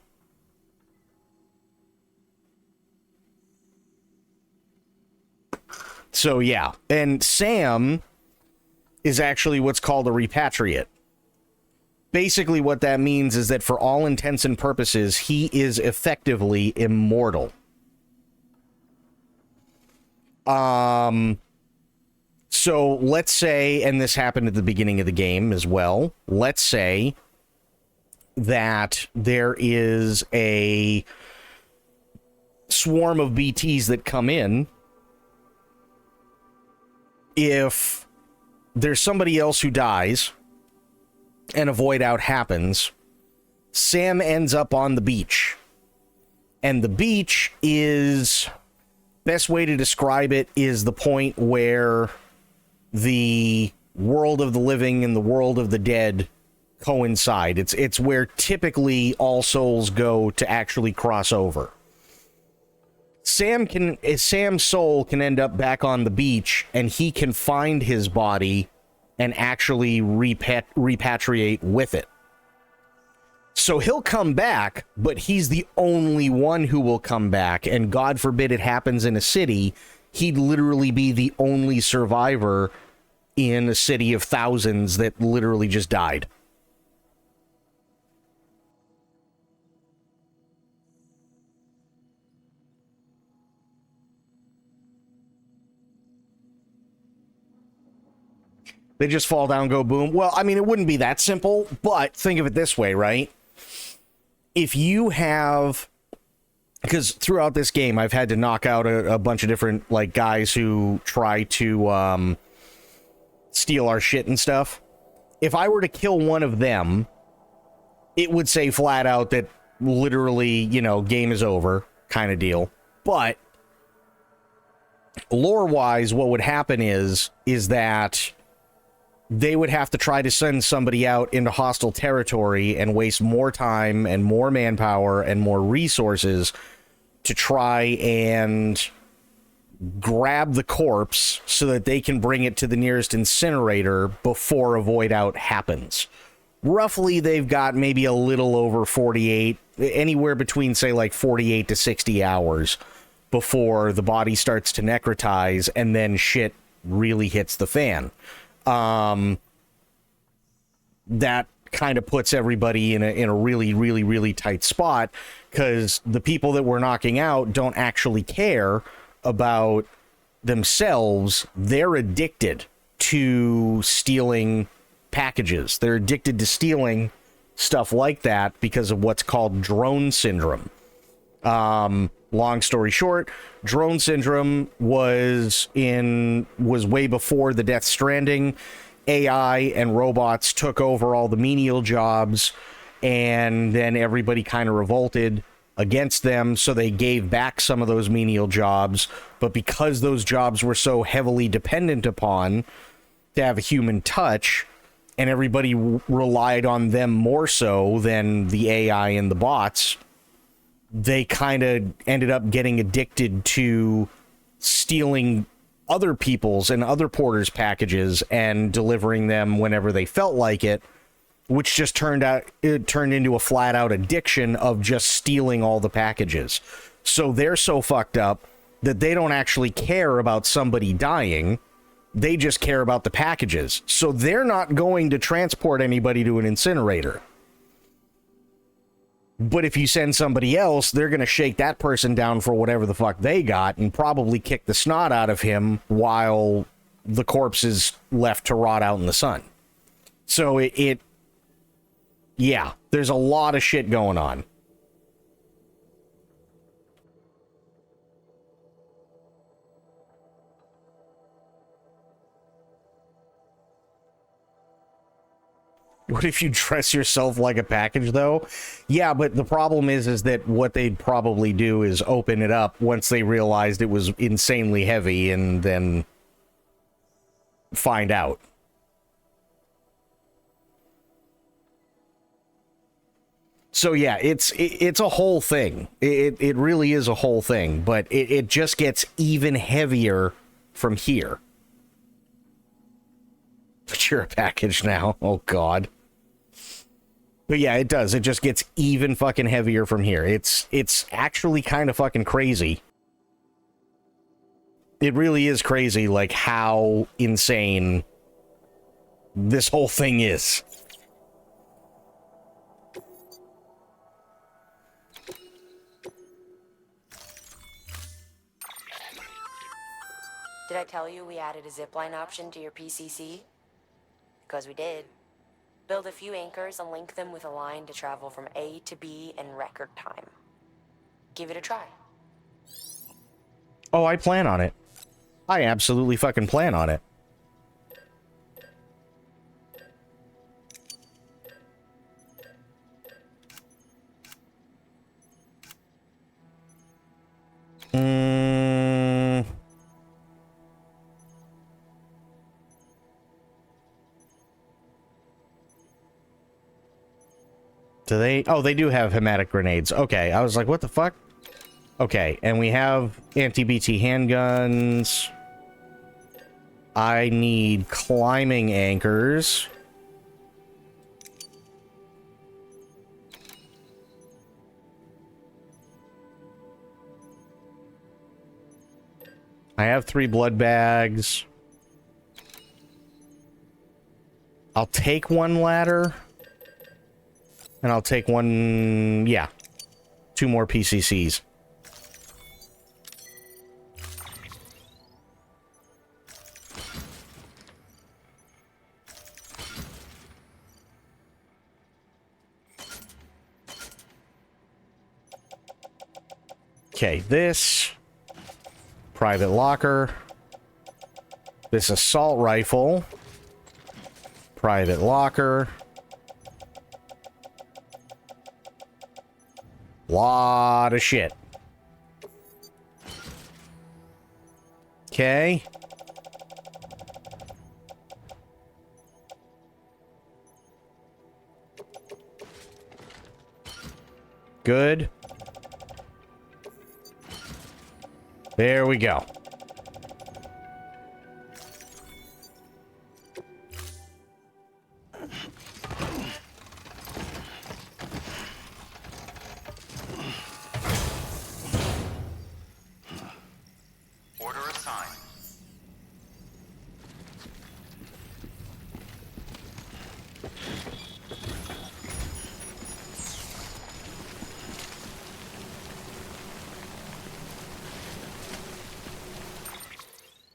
So, yeah. And Sam is actually what's called a repatriate. Basically, what that means is that for all intents and purposes, he is effectively immortal. So let's say, and this happened at the beginning of the game as well, let's say that there is a swarm of BTs that come in, if there's somebody else who dies and a void out happens, Sam ends up on the beach. And the beach is, best way to describe it is the point where the world of the living and the world of the dead coincide. It's where typically all souls go to actually cross over. Sam's soul can end up back on the beach, and he can find his body and actually repatriate with it. So he'll come back, but he's the only one who will come back, and God forbid it happens in a city, he'd literally be the only survivor in a city of thousands that literally just died. They just fall down, go boom. Well, I mean, it wouldn't be that simple, but think of it this way, right? If you have, because throughout this game, I've had to knock out a bunch of different, like, guys who try to steal our shit and stuff. If I were to kill one of them, it would say flat out that literally, you know, game is over kind of deal. But lore-wise, what would happen is that they would have to try to send somebody out into hostile territory and waste more time and more manpower and more resources to try and grab the corpse so that they can bring it to the nearest incinerator before a void out happens. Roughly, they've got maybe a little over 48, anywhere between, say, like 48 to 60 hours before the body starts to necrotize and then shit really hits the fan. That kind of puts everybody in a really, really, really tight spot, because the people that we're knocking out don't actually care about themselves. They're addicted to stealing packages. They're addicted to stealing stuff like that because of what's called drone syndrome. Long story short, drone syndrome was way before the Death Stranding. AI and robots took over all the menial jobs, and then everybody kind of revolted against them, so they gave back some of those menial jobs. But because those jobs were so heavily dependent upon to have a human touch, and everybody relied on them more so than the AI and the bots, they kind of ended up getting addicted to stealing other people's and other porters' packages and delivering them whenever they felt like it, which just turned into a flat out addiction of just stealing all the packages. So they're so fucked up that they don't actually care about somebody dying. They just care about the packages. So they're not going to transport anybody to an incinerator. But if you send somebody else, they're going to shake that person down for whatever the fuck they got and probably kick the snot out of him while the corpse is left to rot out in the sun. So yeah, there's a lot of shit going on. What if you dress yourself like a package, though? Yeah, but the problem is that what they'd probably do is open it up once they realized it was insanely heavy and then find out. So yeah, it's a whole thing. It really is a whole thing, but it just gets even heavier from here. But you're a package now. Oh, God. But yeah, it does. It just gets even fucking heavier from here. It's actually kind of fucking crazy. It really is crazy, like, how insane this whole thing is. Did I tell you we added a zipline option to your PCC? Because we did. Build a few anchors and link them with a line to travel from A to B in record time. Give it a try. Oh, I plan on it. I absolutely fucking plan on it. Do they? Oh, they do have hematic grenades. Okay, I was like, what the fuck? Okay, and we have anti-BT handguns. I need climbing anchors. I have 3 blood bags. I'll take 1 ladder. And I'll take 1... yeah. 2 more PCCs. Okay, this... private locker. This assault rifle. Private locker. Lot of shit. Okay. Good. There we go. Order assigned.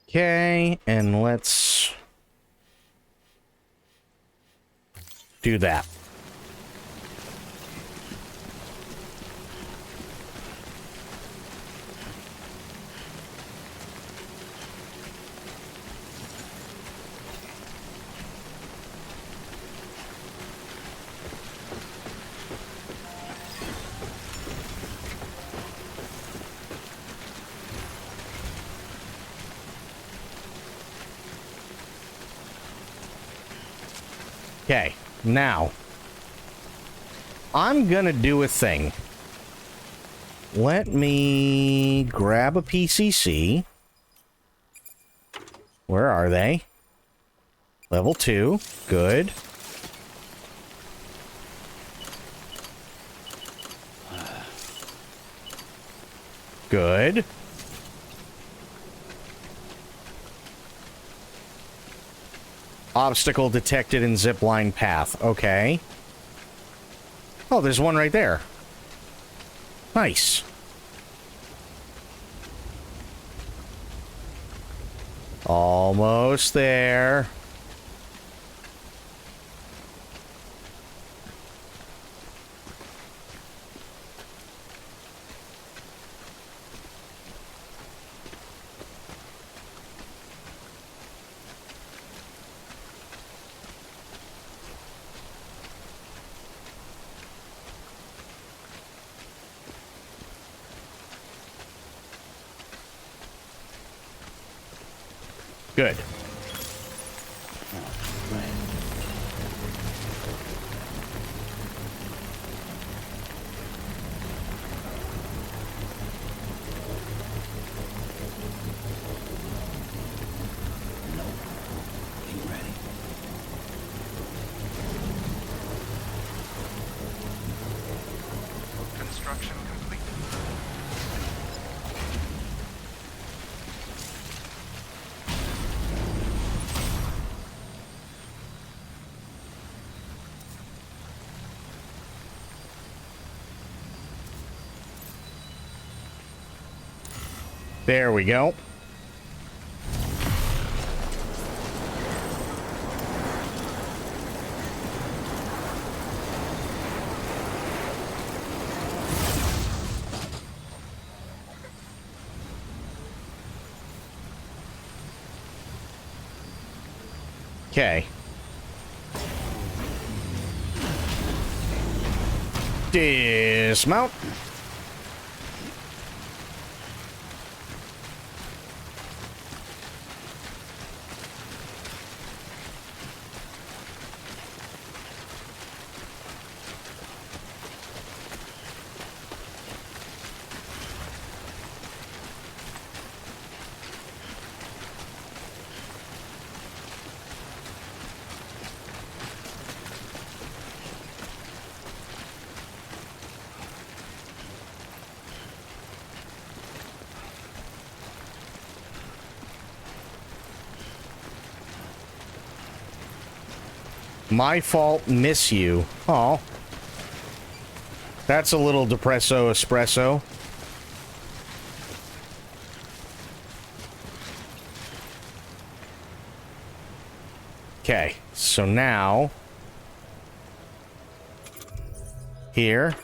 Okay, and let's do that. Okay, now, I'm gonna do a thing. Let me grab a PCC. Where are they? Level 2. Good. Good. Obstacle detected in zipline path. Okay. Oh, there's one right there. Nice. Almost there. Good. Construction complete. There we go. Okay. Dismount. My fault, miss you. Oh, that's a little depresso espresso. Okay, so now here.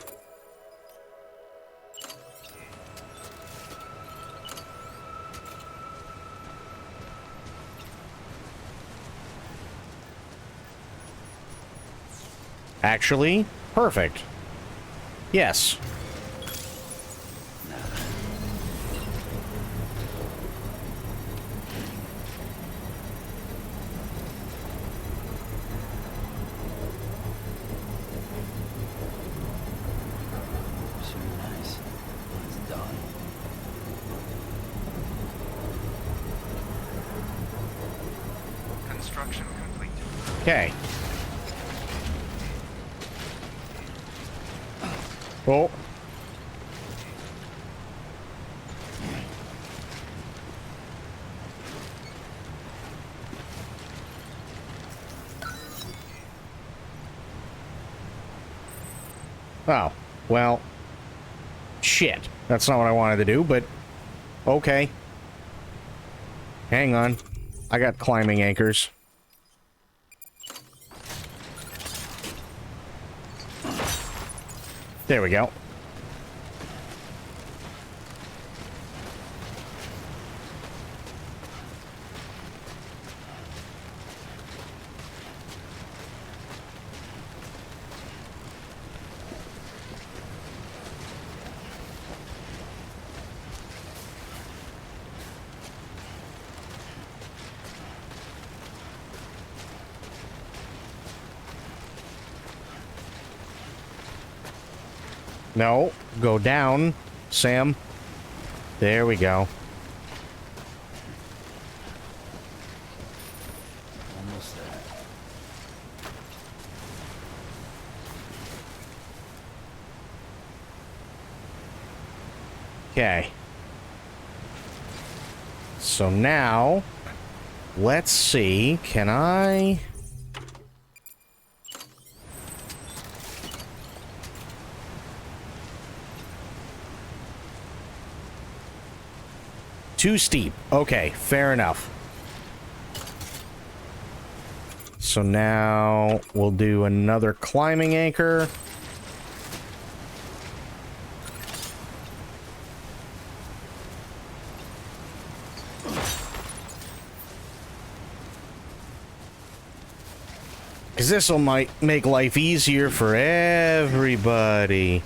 Actually, perfect. Yes. Nice. It's done. Construction complete. Okay. Oh. Oh, well, shit. That's not what I wanted to do, but okay. Hang on. I got climbing anchors. There we go. No, go down, Sam. There we go. Almost there. Okay. So now, let's see, can I... Too steep. Okay, fair enough. So now we'll do another climbing anchor. Because this will might make life easier for everybody.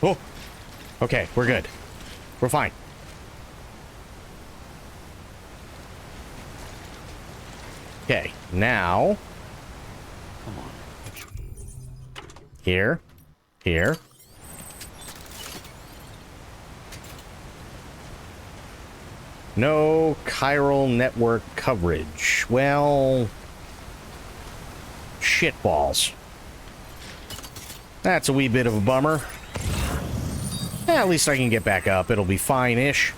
Oh, okay, we're good. We're fine. Okay, now... Come on. Here. Here. No chiral network coverage. Well... Shitballs. That's a wee bit of a bummer. At least I can get back up. It'll be fine-ish.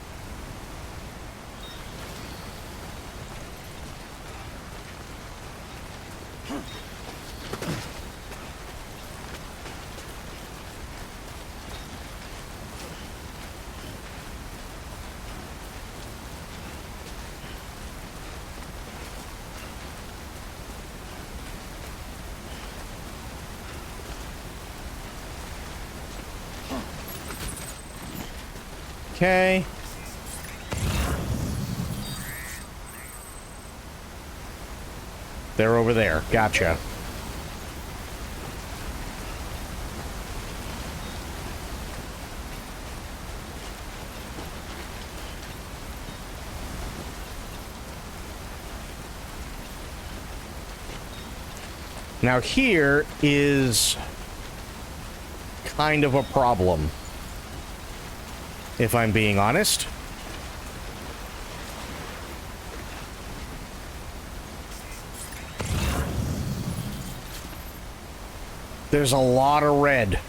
Okay. They're over there. Gotcha. Now here is kind of a problem, if I'm being honest. There's a lot of red.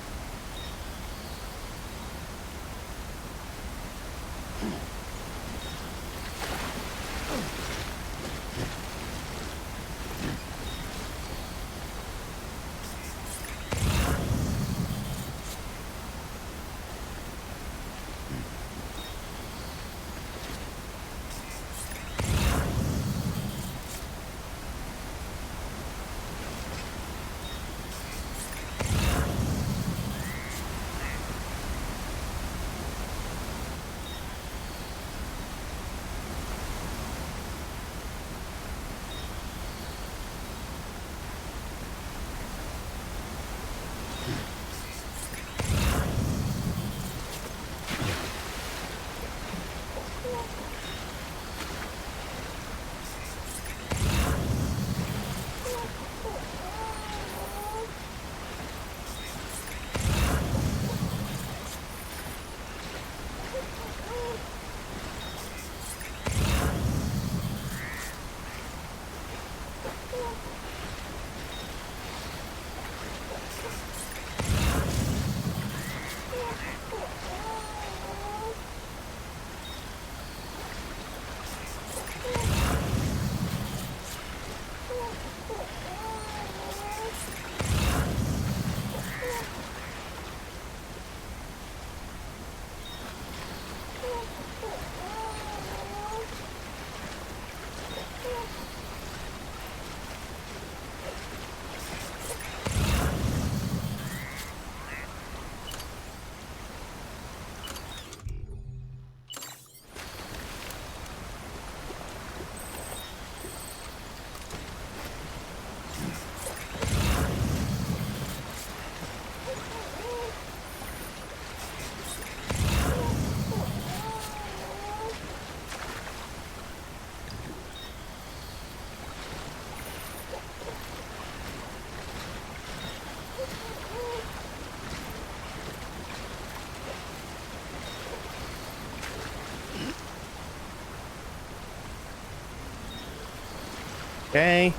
Okay.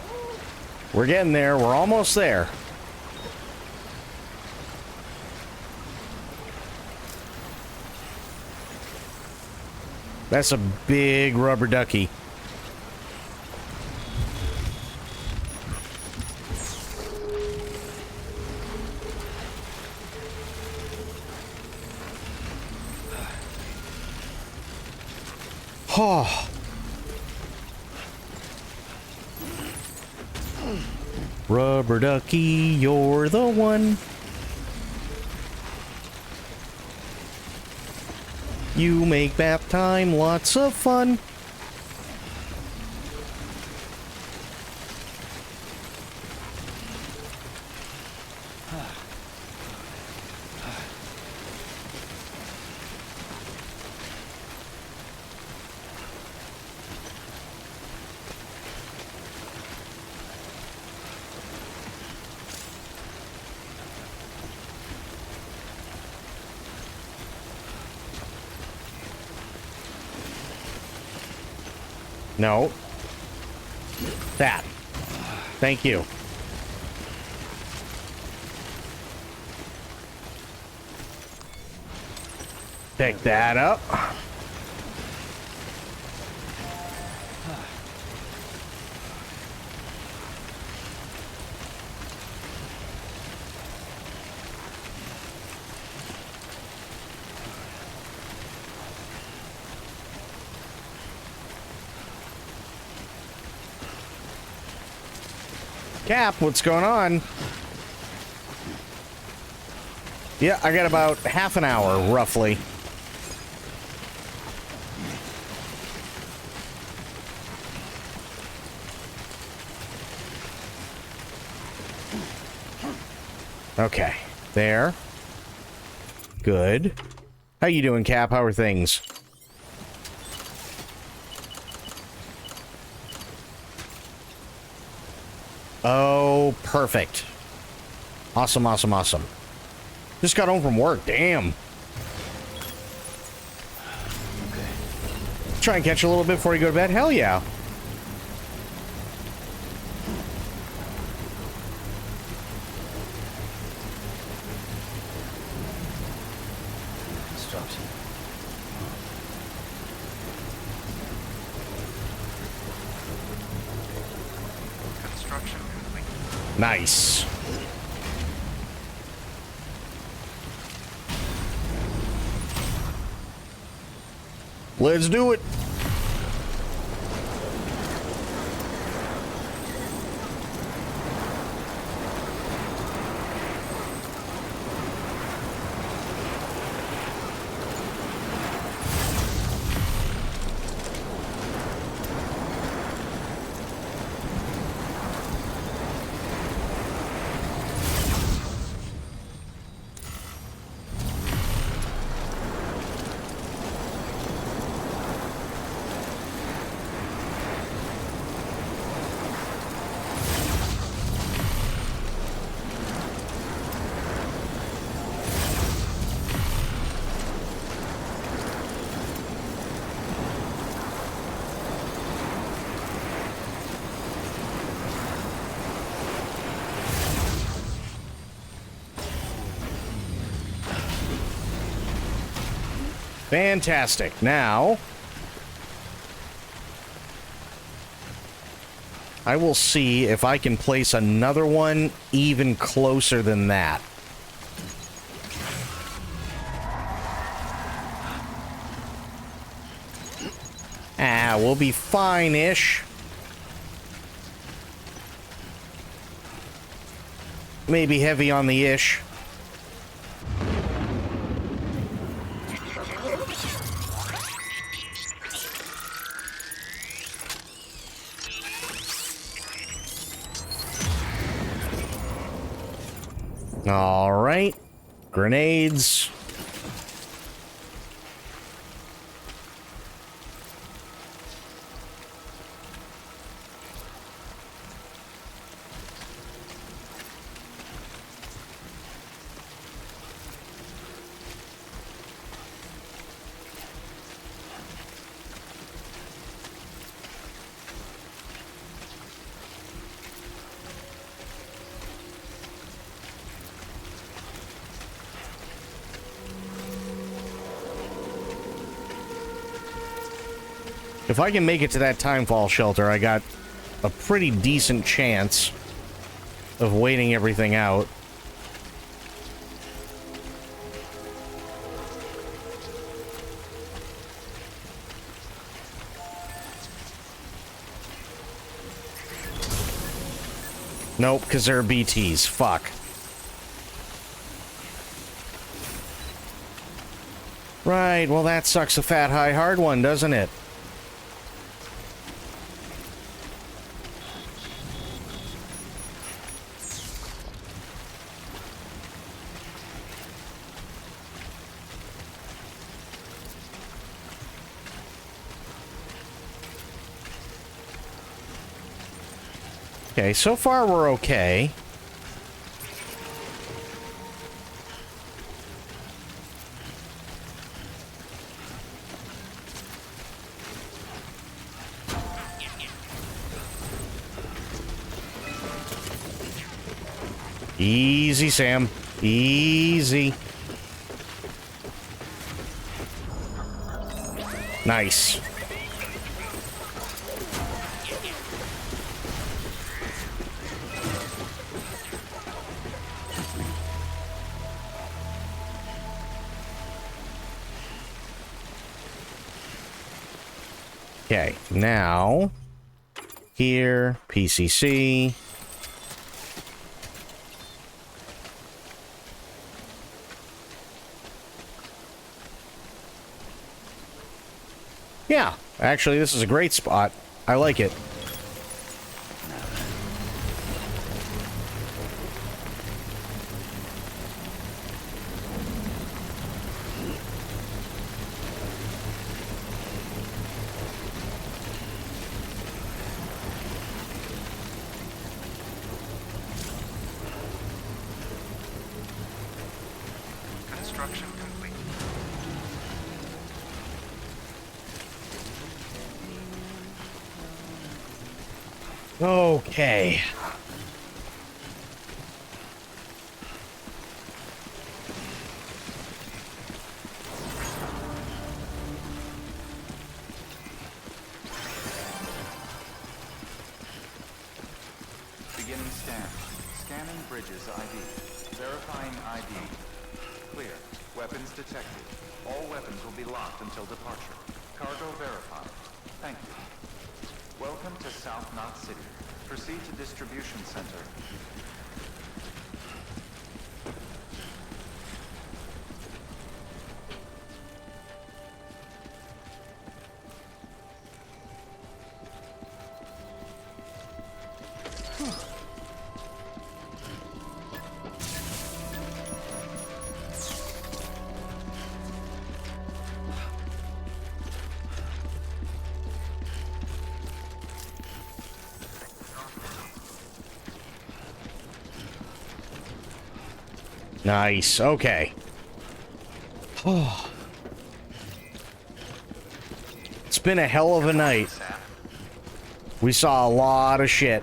We're getting there. We're almost there. That's a big rubber ducky. Oh. Rubber ducky, you're the one. You make bath time lots of fun. No. That. Thank you. Pick that up. Cap, what's going on? Yeah, I got about half an hour, roughly. Okay, there. Good. How you doing, Cap? How are things? Oh, perfect. Awesome, awesome, awesome. Just got home from work, damn. Okay. Try and catch a little bit before you go to bed? Hell yeah. Construction complete. Nice. Let's do it. Fantastic. Now, I will see if I can place another one even closer than that. Ah, we'll be fine-ish. Maybe heavy on the ish. All right. Grenades. If I can make it to that timefall shelter, I got a pretty decent chance of waiting everything out. Nope, because there are BTs. Fuck. Right, well that sucks a fat, high, hard one, doesn't it? Okay, so far we're okay. Easy, Sam. Easy. Nice. Okay, now here, PCC. Yeah, actually, this is a great spot. I like it. Construction complete. Okay. Beginning scan. Scanning bridges ID. Verifying ID. Clear. Weapons detected. All weapons will be locked until departure. Cargo verified. Thank you. Welcome to South Knot City. Proceed to distribution center. Nice. Okay. Oh. It's been a hell of a night. We saw a lot of shit.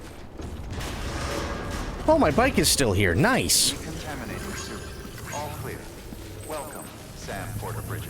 Oh, my bike is still here. Nice. Decontaminating suit. All clear. Welcome, Sam Porter Bridges.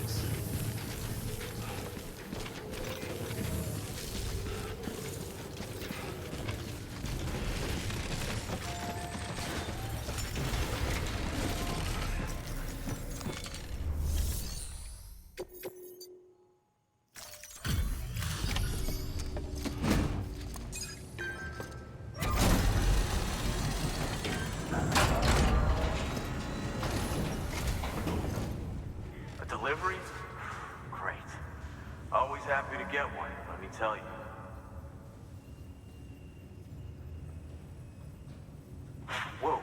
A delivery? Great. Always happy to get one, let me tell you. Whoa,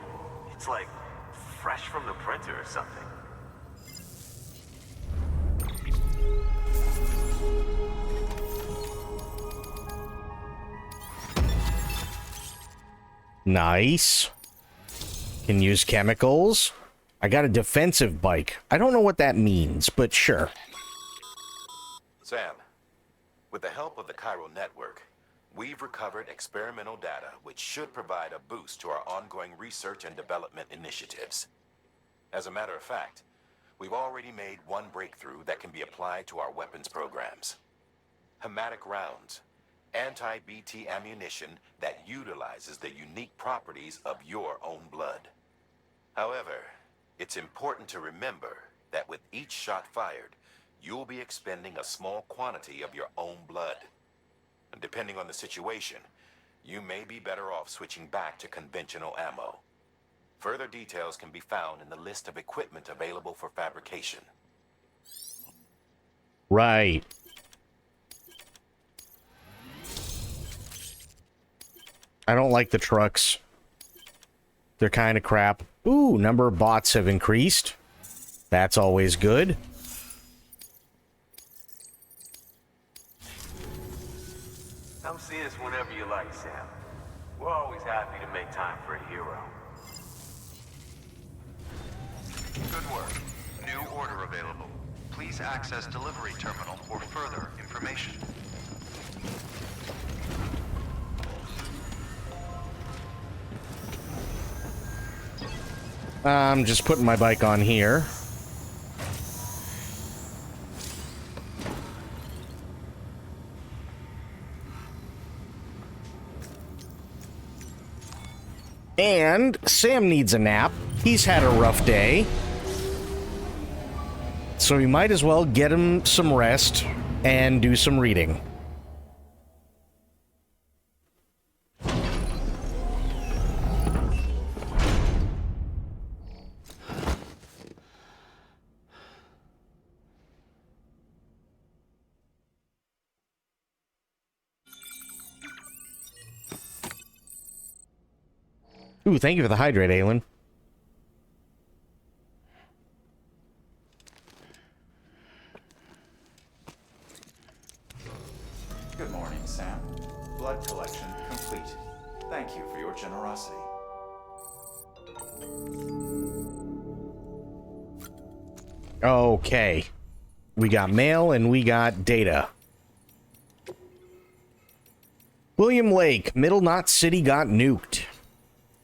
it's like fresh from the printer or something. Nice. Can use chemicals. I got a defensive bike. I don't know what that means, but sure. Sam, with the help of the Cairo network, we've recovered experimental data which should provide a boost to our ongoing research and development initiatives. As a matter of fact, we've already made one breakthrough that can be applied to our weapons programs. Hematic rounds, anti-BT ammunition that utilizes the unique properties of your own blood. However, it's important to remember that with each shot fired, you'll be expending a small quantity of your own blood. And depending on the situation, you may be better off switching back to conventional ammo. Further details can be found in the list of equipment available for fabrication. Right. I don't like the trucks. They're kind of crap. Ooh, number of bots have increased. That's always good. Come see us whenever you like, Sam. We're always happy to make time for a hero. Good work. New order available. Please access delivery terminal for further information. I'm just putting my bike on here. And Sam needs a nap. He's had a rough day. So we might as well get him some rest and do some reading. Ooh, thank you for the hydrate, Aelin. Good morning, Sam. Blood collection complete. Thank you for your generosity. Okay. We got mail and we got data. William Lake, Middle Knot City got nuked.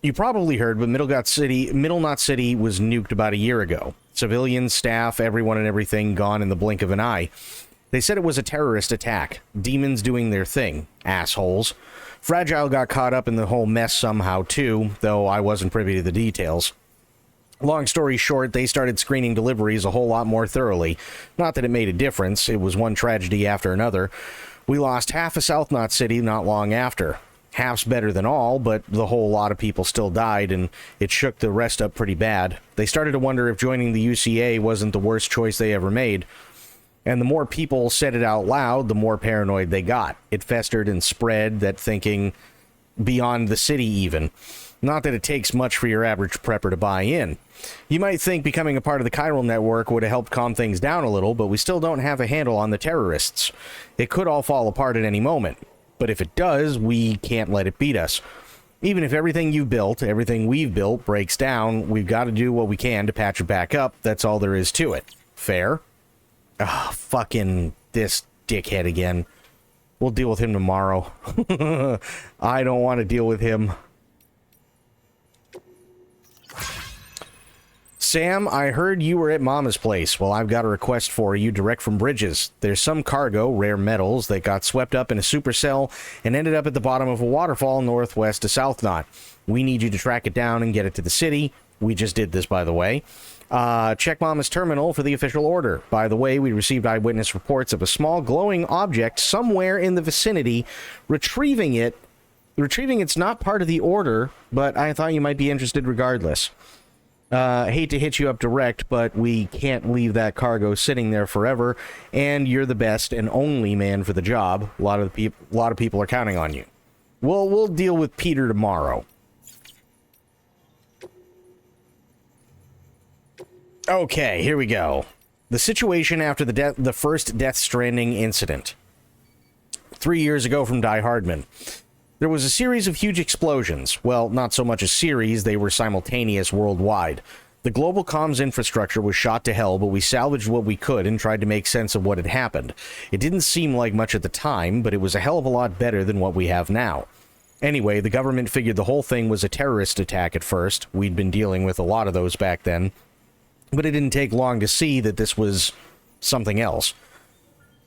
You probably heard, but Middle Knot City was nuked about a year ago. Civilians, staff, everyone and everything gone in the blink of an eye. They said it was a terrorist attack. Demons doing their thing. Assholes. Fragile got caught up in the whole mess somehow too, though I wasn't privy to the details. Long story short, they started screening deliveries a whole lot more thoroughly. Not that it made a difference, it was one tragedy after another. We lost half of South Knot City not long after. Half's better than all, but the whole lot of people still died, and it shook the rest up pretty bad. They started to wonder if joining the UCA wasn't the worst choice they ever made. And the more people said it out loud, the more paranoid they got. It festered and spread, that thinking beyond the city even. Not that it takes much for your average prepper to buy in. You might think becoming a part of the chiral network would have helped calm things down a little, but we still don't have a handle on the terrorists. It could all fall apart at any moment. But if it does, we can't let it beat us. Even if everything you've built, everything we've built, breaks down, we've got to do what we can to patch it back up. That's all there is to it. Fair? Ah, fucking this dickhead again. We'll deal with him tomorrow. I don't want to deal with him. Sam, I heard you were at Mama's place. Well, I've got a request for you direct from Bridges. There's some cargo, rare metals, that got swept up in a supercell and ended up at the bottom of a waterfall northwest of South Knot. We need you to track it down and get it to the city. We just did this, by the way. Check Mama's terminal for the official order. By the way, we received eyewitness reports of a small glowing object somewhere in the vicinity. Retrieving it's not part of the order, but I thought you might be interested regardless. Hate to hit you up direct, but we can't leave that cargo sitting there forever, and you're the best and only man for the job. A lot of people are counting on you. We'll deal with Peter tomorrow. Okay, here we go. The situation after the first Death Stranding incident. 3 years ago from Die Hardman. There was a series of huge explosions. Well, not so much a series, they were simultaneous worldwide. The global comms infrastructure was shot to hell, but we salvaged what we could and tried to make sense of what had happened. It didn't seem like much at the time, but it was a hell of a lot better than what we have now. Anyway, the government figured the whole thing was a terrorist attack at first. We'd been dealing with a lot of those back then. But it didn't take long to see that this was something else.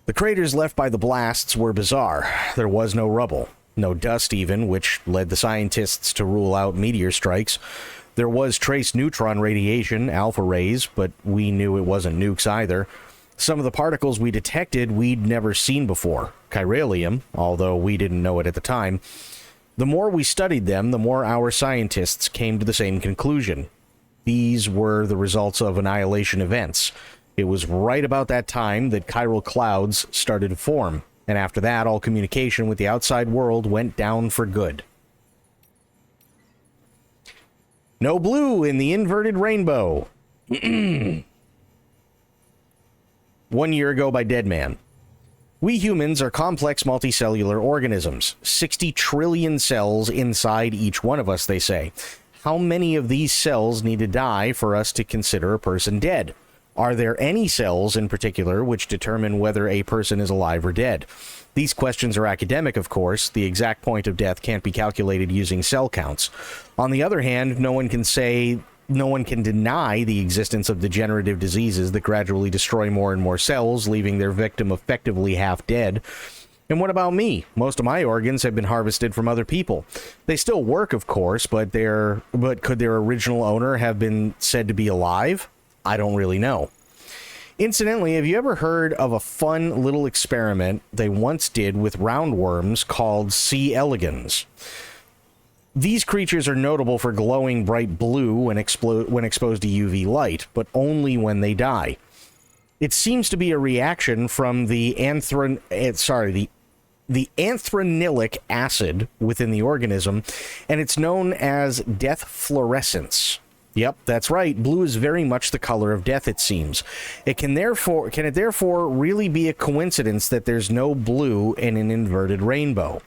The craters left by the blasts were bizarre. There was no rubble. No dust even, which led the scientists to rule out meteor strikes. There was trace neutron radiation, alpha rays, but we knew it wasn't nukes either. Some of the particles we detected we'd never seen before. Chiralium, although we didn't know it at the time. The more we studied them, the more our scientists came to the same conclusion. These were the results of annihilation events. It was right about that time that chiral clouds started to form. And after that, all communication with the outside world went down for good. No blue in the inverted rainbow. 1 year ago by Deadman. We humans are complex multicellular organisms. 60 trillion cells inside each one of us, they say. How many of these cells need to die for us to consider a person dead? Are there any cells in particular which determine whether a person is alive or dead? These questions are academic, of course. The exact point of death can't be calculated using cell counts. On the other hand, no one can deny the existence of degenerative diseases that gradually destroy more and more cells, leaving their victim effectively half dead. And what about me? Most of my organs have been harvested from other people. They still work, of course, but could their original owner have been said to be alive? I don't really know. Incidentally, have you ever heard of a fun little experiment they once did with roundworms called C. elegans? These creatures are notable for glowing bright blue when exposed to UV light, but only when they die. It seems to be a reaction from the the anthranylic acid within the organism, and it's known as death fluorescence. Yep, that's right. Blue is very much the color of death, it seems. Can it therefore really be a coincidence that there's no blue in an inverted rainbow?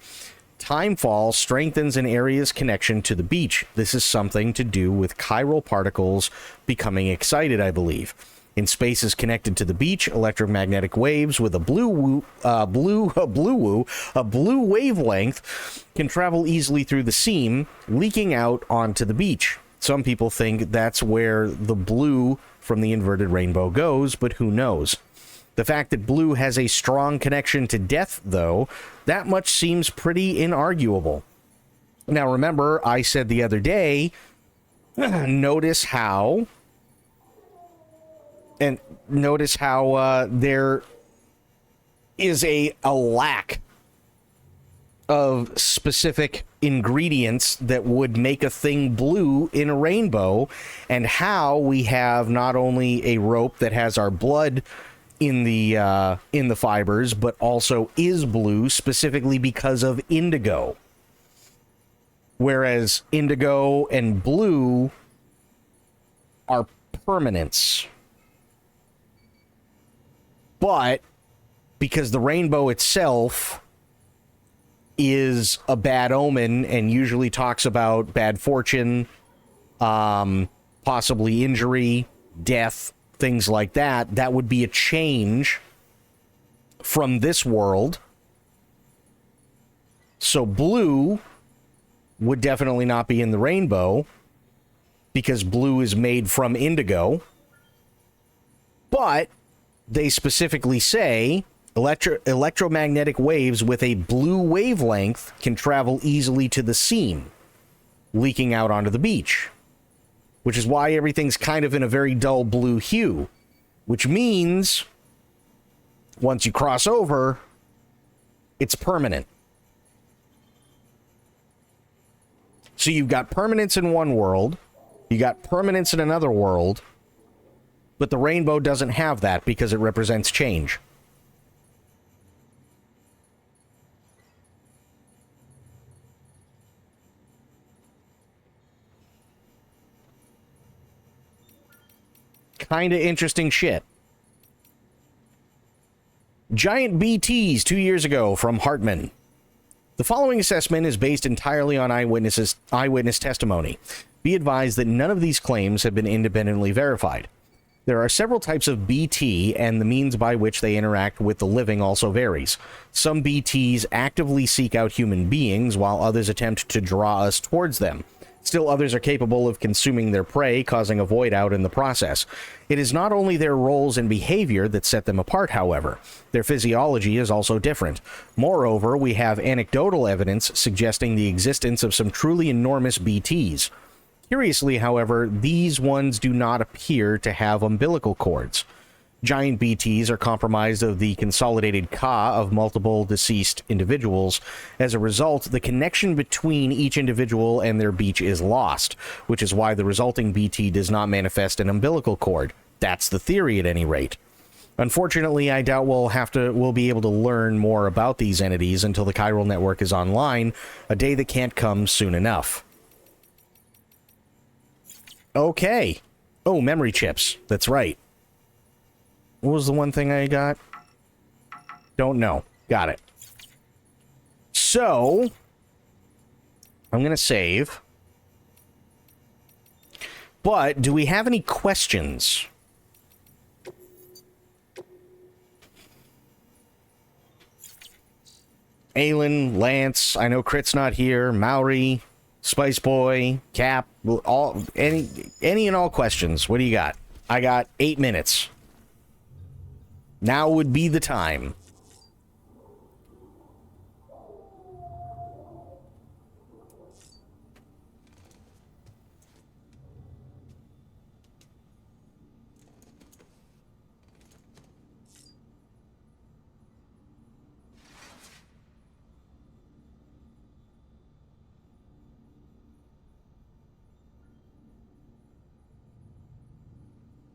Timefall strengthens an area's connection to the beach. This is something to do with chiral particles becoming excited, I believe. In spaces connected to the beach, electromagnetic waves with a blue wavelength can travel easily through the seam, leaking out onto the beach. Some people think that's where the blue from the inverted rainbow goes, but who knows? The fact that blue has a strong connection to death, though, that much seems pretty inarguable. Now, remember, I said the other day, notice how there is a lack of specific ingredients that would make a thing blue in a rainbow, and how we have not only a rope that has our blood in the fibers, but also is blue specifically because of indigo. Whereas indigo and blue are permanents. But because the rainbow itself is a bad omen and usually talks about bad fortune, possibly injury, death, things like that, that would be a change from this world. So blue would definitely not be in the rainbow because blue is made from indigo. But they specifically say electromagnetic waves with a blue wavelength can travel easily to the seam, leaking out onto the beach, which is why everything's kind of in a very dull blue hue, which means once you cross over, it's permanent. So you've got permanence in one world, you got permanence in another world, but the rainbow doesn't have that because it represents change. Kind of interesting shit. Giant BTs 2 years ago from Hartman. The following assessment is based entirely on eyewitness testimony. Be advised that none of these claims have been independently verified. There are several types of BT, and the means by which they interact with the living also varies. Some BTs actively seek out human beings, while others attempt to draw us towards them. Still, others are capable of consuming their prey, causing a void out in the process. It is not only their roles and behavior that set them apart, however. Their physiology is also different. Moreover, we have anecdotal evidence suggesting the existence of some truly enormous BTs. Curiously, however, these ones do not appear to have umbilical cords. Giant BTs are comprised of the consolidated Ka of multiple deceased individuals. As a result, the connection between each individual and their beach is lost, which is why the resulting BT does not manifest an umbilical cord. That's the theory, at any rate. Unfortunately, I doubt we'll be able to learn more about these entities until the chiral network is online, a day that can't come soon enough. Okay. Oh, memory chips. That's right. What was the one thing I got? Don't know. Got it. So, I'm going to save. But, do we have any questions? Aelin, Lance, I know Crit's not here, Maori, Spice Boy, Cap, any and all questions. What do you got? I got 8 minutes. Now would be the time.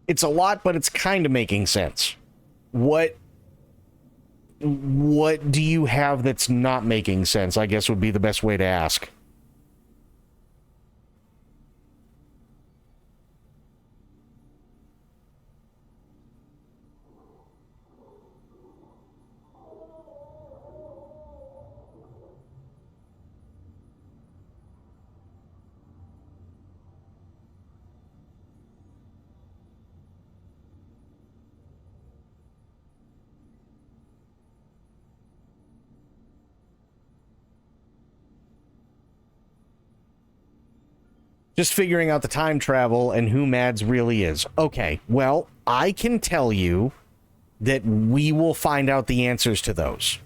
It's a lot, but it's kind of making sense. What what do you have that's not making sense, I guess would be the best way to ask. Just figuring out the time travel and who Mads really is. Okay, well, I can tell you that we will find out the answers to those.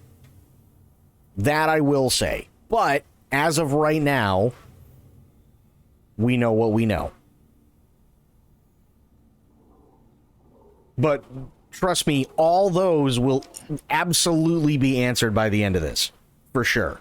That I will say. But as of right now, we know what we know. But trust me, all those will absolutely be answered by the end of this. For sure.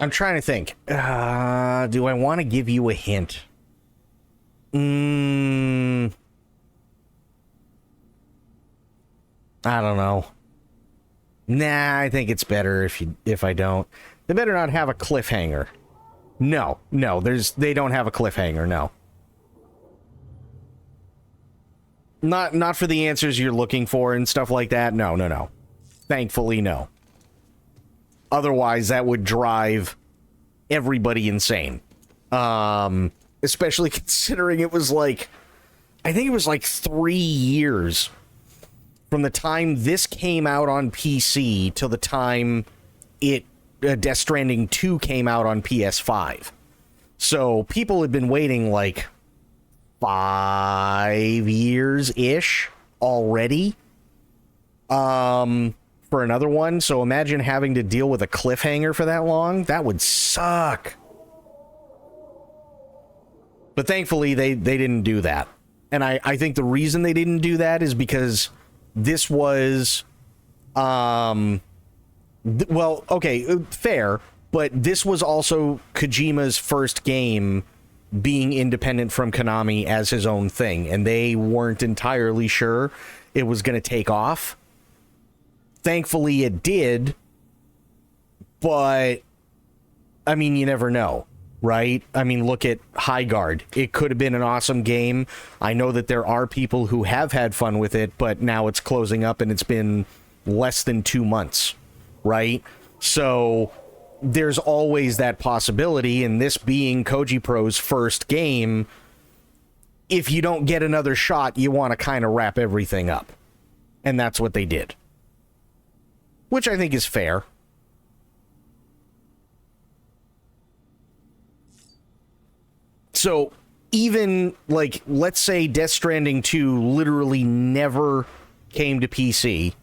I'm trying to think. Do I want to give you a hint? I don't know. Nah, I think it's better if I don't. They better not have a cliffhanger. No, they don't have a cliffhanger, no. Not for the answers you're looking for and stuff like that. No. Thankfully, no. Otherwise, that would drive everybody insane. Especially considering it was I think it was 3 years from the time this came out on PC till the time Death Stranding 2 came out on PS5. So people had been waiting 5 years-ish already. For another one, so imagine having to deal with a cliffhanger for that long. That would suck. But thankfully, they didn't do that. And I think the reason they didn't do that is because this was... well, okay, fair, but this was also Kojima's first game being independent from Konami as his own thing, and they weren't entirely sure it was going to take off. Thankfully, it did, but, I mean, you never know, right? I mean, look at High Guard. It could have been an awesome game. I know that there are people who have had fun with it, but now it's closing up and it's been less than 2 months, right? So, there's always that possibility, and this being Koji Pro's first game, if you don't get another shot, you want to kind of wrap everything up. And that's what they did. Which I think is fair. So, even, let's say Death Stranding 2 literally never came to PC,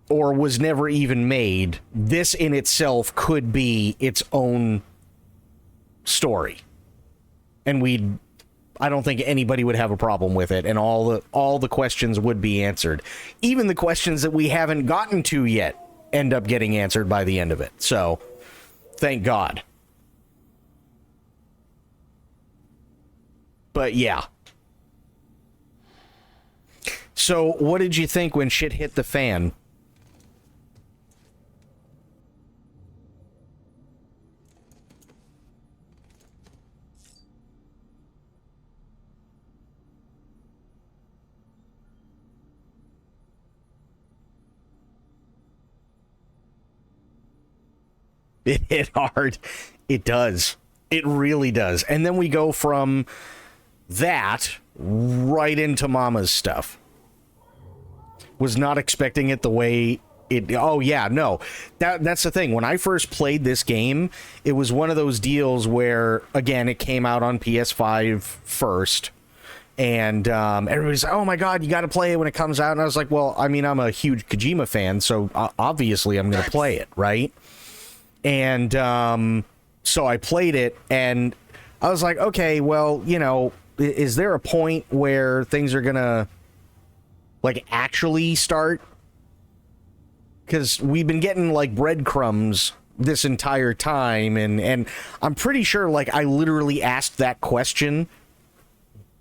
or was never even made, this in itself could be its own story. And I don't think anybody would have a problem with it, and all the questions would be answered. Even the questions that we haven't gotten to yet end up getting answered by the end of it. So, thank God. But yeah. So, what did you think when shit hit the fan? It hit hard. It does. It really does. And then we go from that right into Mama's stuff. Was not expecting it the way it... Oh, yeah, no. That's the thing. When I first played this game, it was one of those deals where, again, it came out on PS5 first. And everybody's like, oh, my God, you got to play it when it comes out. And I was like, well, I mean, I'm a huge Kojima fan, so obviously I'm going to play it, right? And so I played it, and I was like, okay, well, Is there a point where things are gonna, like, actually start? Because we've been getting, like, breadcrumbs this entire time, and I'm pretty sure, like, I literally asked that question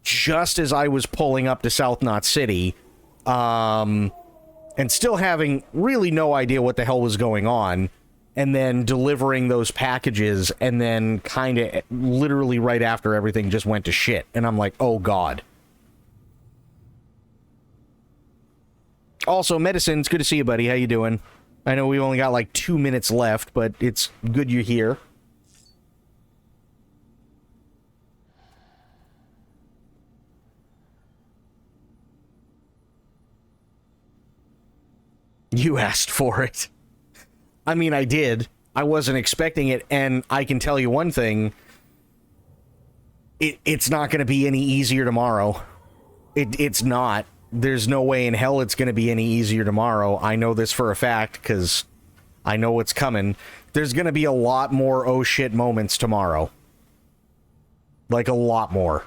just as I was pulling up to South Knot City, and still having really no idea what the hell was going on, and then delivering those packages, and then kind of literally right after everything just went to shit, and I'm like, oh god. Also, Medicine, it's good to see you, buddy. How you doing? I know we only got like 2 minutes left, but it's good you're here. You asked for it. I mean, I did. I wasn't expecting it, and I can tell you one thing. It's not going to be any easier tomorrow. It's not. There's no way in hell it's going to be any easier tomorrow. I know this for a fact, because I know what's coming. There's going to be a lot more oh shit moments tomorrow. Like, a lot more.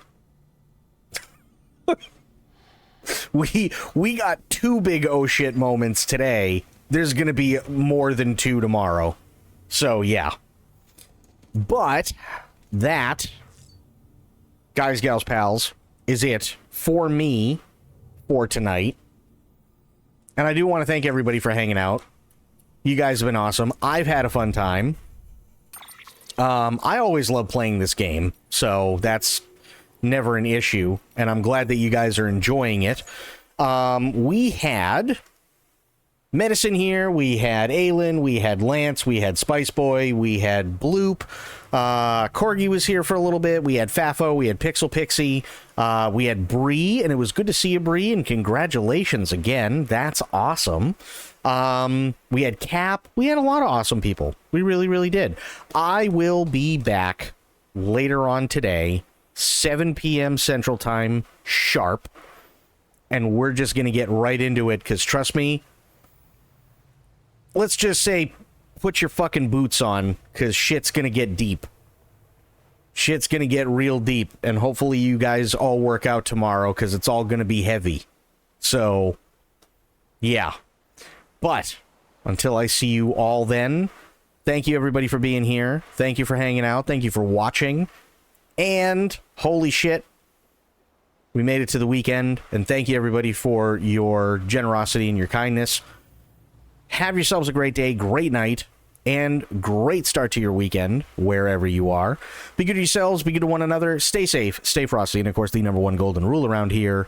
We got 2 big oh shit moments today. There's going to be more than 2 tomorrow. So, yeah. But that, guys, gals, pals, is it for me for tonight. And I do want to thank everybody for hanging out. You guys have been awesome. I've had a fun time. I always love playing this game, so that's never an issue, and I'm glad that you guys are enjoying it. We had Medicine here, we had Aylin, we had Lance, we had Spice Boy, we had Bloop, Corgi was here for a little bit, we had Fafo, we had Pixel Pixie, we had Bree, and it was good to see you, Bree, and congratulations again, that's awesome. We had Cap, we had a lot of awesome people, we really, really did. I will be back later on today, 7 p.m. Central Time, sharp, and we're just going to get right into it, because trust me, let's just say, put your fucking boots on, because shit's going to get deep. Shit's going to get real deep, and hopefully you guys all work out tomorrow, because it's all going to be heavy. So, yeah. But, until I see you all then, thank you everybody for being here. Thank you for hanging out. Thank you for watching. And, holy shit, we made it to the weekend, and thank you everybody for your generosity and your kindness. Have yourselves a great day, great night, and great start to your weekend, wherever you are. Be good to yourselves, be good to one another, stay safe, stay frosty, and of course the #1 golden rule around here,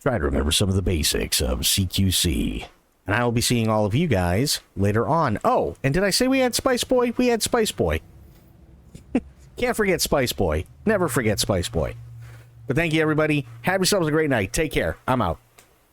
try to remember some of the basics of CQC. And I will be seeing all of you guys later on. Oh, and did I say we had Spice Boy? We had Spice Boy. Can't forget Spice Boy. Never forget Spice Boy. But thank you, everybody. Have yourselves a great night. Take care. I'm out.